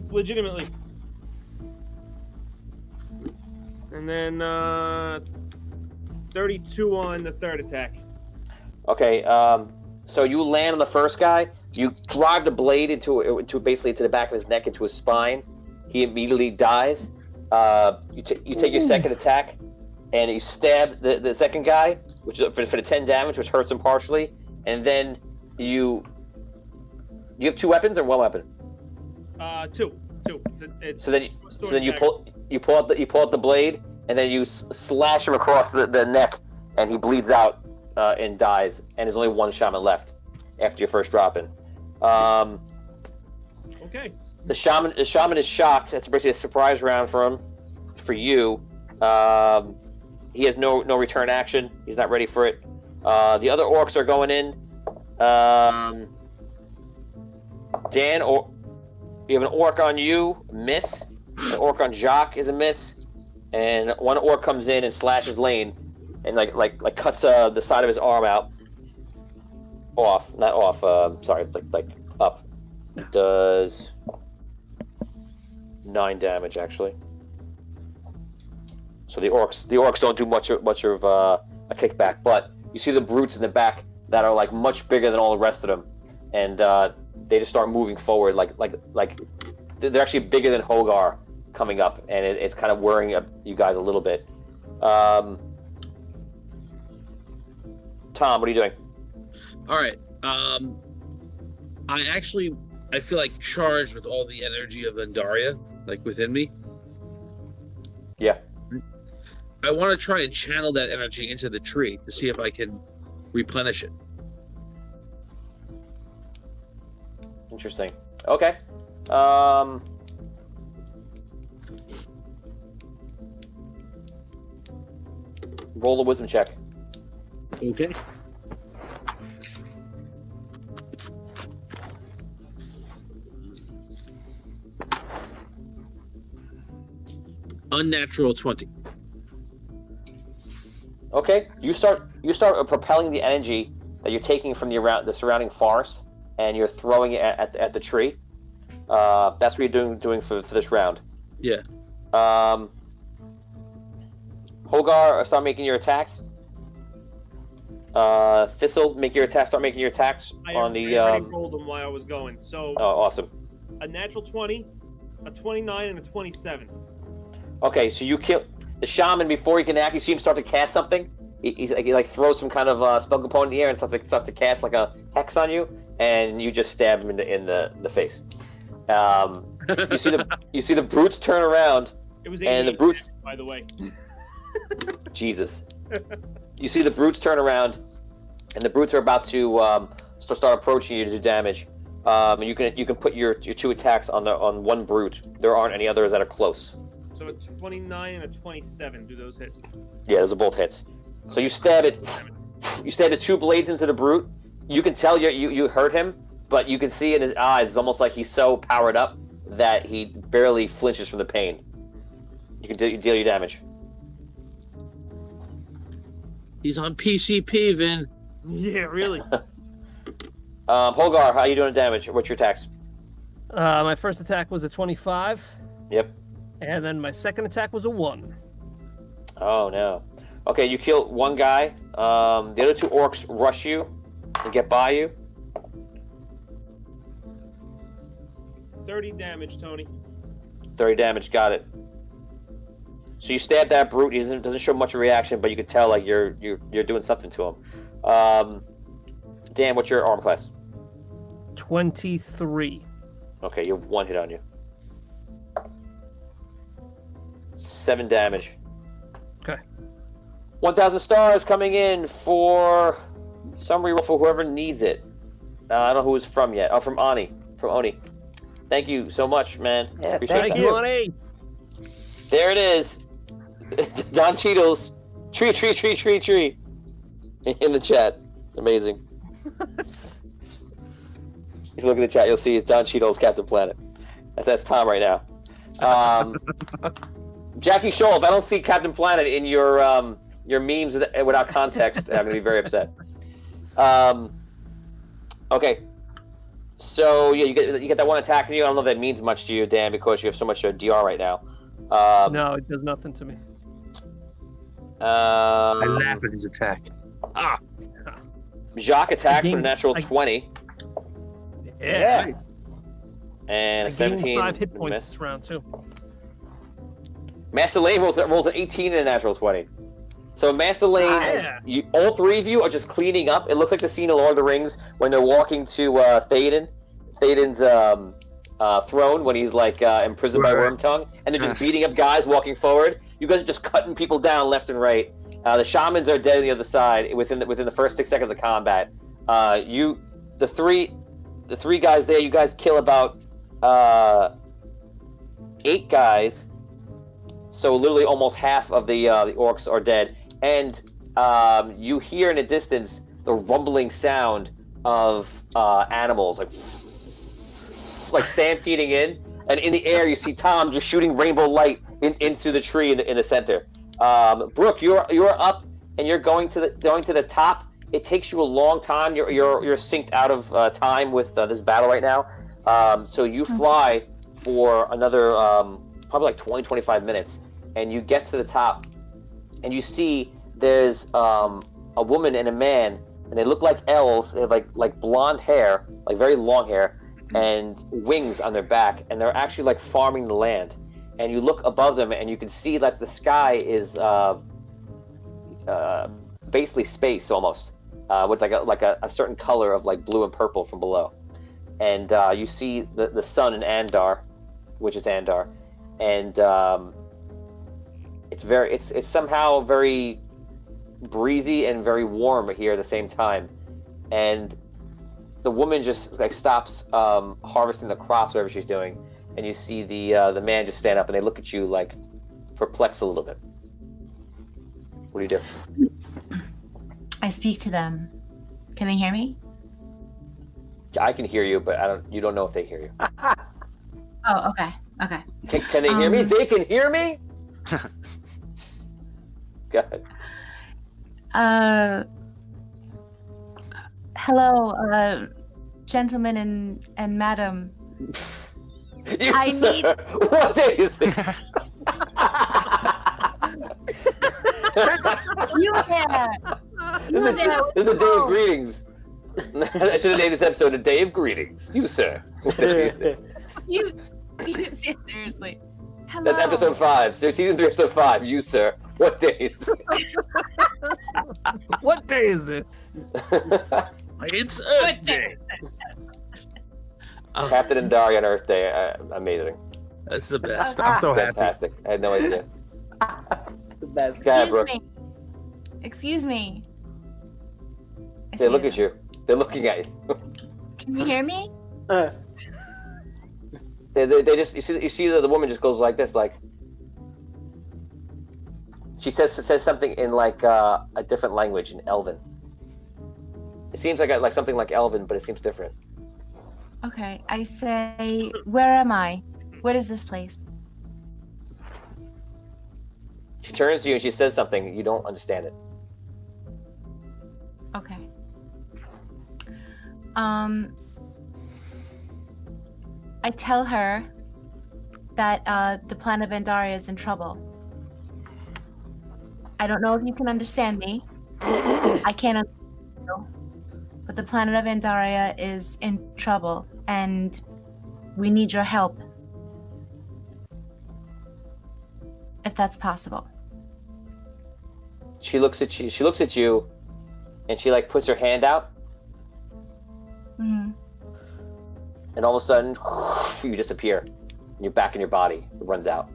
legitimately. And then 32 on the third attack. Okay, so you land on the first guy. You drive the blade into basically to the back of his neck, into his spine. He immediately dies. You take your second attack, and you stab the second guy, which is for the 10 damage, which hurts him partially. And then you have 2 weapons or 1 weapon? 2. So then you pull out the blade, and then you slash him across the neck, and he bleeds out and dies. And there's only 1 shaman left after your first drop in. Okay. The shaman is shocked. That's basically a surprise round for you. He has no return action. He's not ready for it. The other orcs are going in. Dan, you have an orc on you, miss. An orc on Jacques is a miss, and 1 orc comes in and slashes Lane, and like cuts the side of his arm out. Not off. Sorry, like up. Does 9 damage actually. So the orcs don't do much of a kickback, but you see the brutes in the back that are like much bigger than all the rest of them, and they just start moving forward like they're actually bigger than Hogar coming up, and it's kind of worrying you guys a little bit. Tom, what are you doing? All right. I feel like charged with all the energy of Andaria, like within me. Yeah. I want to try and channel that energy into the tree to see if I can replenish it. Interesting. Okay. Roll a wisdom check. Okay. Unnatural 20. Okay. You start propelling the energy that you're taking from the surrounding forest, and you're throwing it at the tree. That's what you're doing for this round. Yeah. Hogar, start making your attacks. Thistle, start making your attacks on the. I already rolled them while I was going. So. Oh, awesome. A natural 20, A 29 and a 27. Okay, so you kill the shaman before he can act. You see him start to cast something. He throws some kind of spell component in the air and starts to cast like a hex on you, and you just stab him in the face. You see the brutes turn around. It was and the brutes, by the way. Jesus. You see the brutes turn around, and the brutes are about to start approaching you to do damage. And you can put your 2 attacks on one brute. There aren't any others that are close. So a 29 and a 27. Do those hit? Yeah, those are both hits. So you stab it. You stab the 2 blades into the brute. You can tell you hurt him, but you can see in his eyes, it's almost like he's so powered up that he barely flinches from the pain. You can deal your damage. He's on PCP, Vin. Yeah, really. Holgar, how are you doing damage? What's your attacks? My first attack was a 25. Yep. And then my second attack was a 1. Oh no. Okay, you kill one guy. The other 2 orcs rush you and get by you. 30 damage, Tony. 30 damage, got it. So you stab that brute. He doesn't show much of a reaction, but you can tell like you're doing something to him. Dan, what's your arm class? 23. Okay, you have 1 hit on you. 7 damage. Okay. 1,000 stars coming in for some reroll for whoever needs it. I don't know who it's from yet. Oh, from Ani. From Oni. Thank you so much, man. Yeah, Appreciate Thank that. you, Ani. There it is. Don Cheadle's tree in the chat. Amazing. If you look at the chat, you'll see it's Don Cheadle's Captain Planet. That's Tom right now. Jackie Scholl, if I don't see Captain Planet in your memes without context, I'm going to be very upset. Okay. So, yeah, you get that 1 attack on you. I don't know if that means much to you, Dan, because you have so much DR right now. No, it does nothing to me. I laugh at his attack. Jacques attacks for a natural 20. Yeah. And a 17. 5 hit points miss. this round, too. Master Lane rolls an 18 and a natural 20. So Master Lane, all 3 of you are just cleaning up. It looks like the scene of Lord of the Rings when they're walking to Théoden's throne when he's like imprisoned by Wormtongue, and they're just beating up guys walking forward. You guys are just cutting people down left and right. The shamans are dead on the other side within the first 6 seconds of combat. The three guys there, you guys kill about 8 guys. So literally almost half of the orcs are dead. And you hear in the distance the rumbling sound of animals like stampeding in. And in the air, you see Tom just shooting rainbow light into the tree in the center. Brooke, you're up and you're going to the top. It takes you a long time. You're synced out of time with this battle right now. So you fly for another probably like 20-25 minutes, and you get to the top, and you see there's a woman and a man, and they look like elves. They have like blonde hair, like very long hair, and wings on their back, and they're actually like farming the land. And you look above them, and you can see that the sky is basically space almost, with like a certain color of like blue and purple from below. And you see the sun in Andar, which is Andar, and it's somehow very breezy and very warm here at the same time. And the woman just like stops harvesting the crops, whatever she's doing, and you see the man just stand up, and they look at you like perplexed a little bit. What do you do? I speak to them. Can they hear me? I can hear you, but you don't know if they hear you. Oh, okay. Okay. Can they hear me? They can hear me? Go ahead. Hello, gentlemen and madam. I need... What day is it? You there. This is the day of greetings. I should have named this episode "A Day of Greetings." You, sir. You Seriously. Hello. That's episode 5. So season 3, episode 5. You, sir. What days? What day is this? It's Earth Day. Captain and Daria on Earth Day. Amazing. That's the best. I'm so happy. Fantastic. I had no idea. The best. Yeah, Brooke. Excuse me. They look at you. They're looking at you. Can you hear me? They just you see the woman just goes like this, like she says something in like a different language in Elven. It seems like something like Elven, but it seems different. Okay, I say, where am I? What is this place? She turns to you and she says something. You don't understand it. Okay. I tell her that the planet Vandaria is in trouble. I don't know if you can understand me. I can't understand you, but the planet of Vandaria is in trouble, and we need your help. If that's possible. She looks at you. She looks at you, and she like puts her hand out, Mm-hmm. and all of a sudden, you disappear. And you're back in your body. It runs out.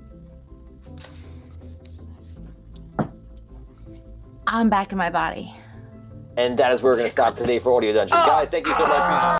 I'm back in my body. And that is where we're going to stop today for Audio Dungeon. Guys, thank you so much.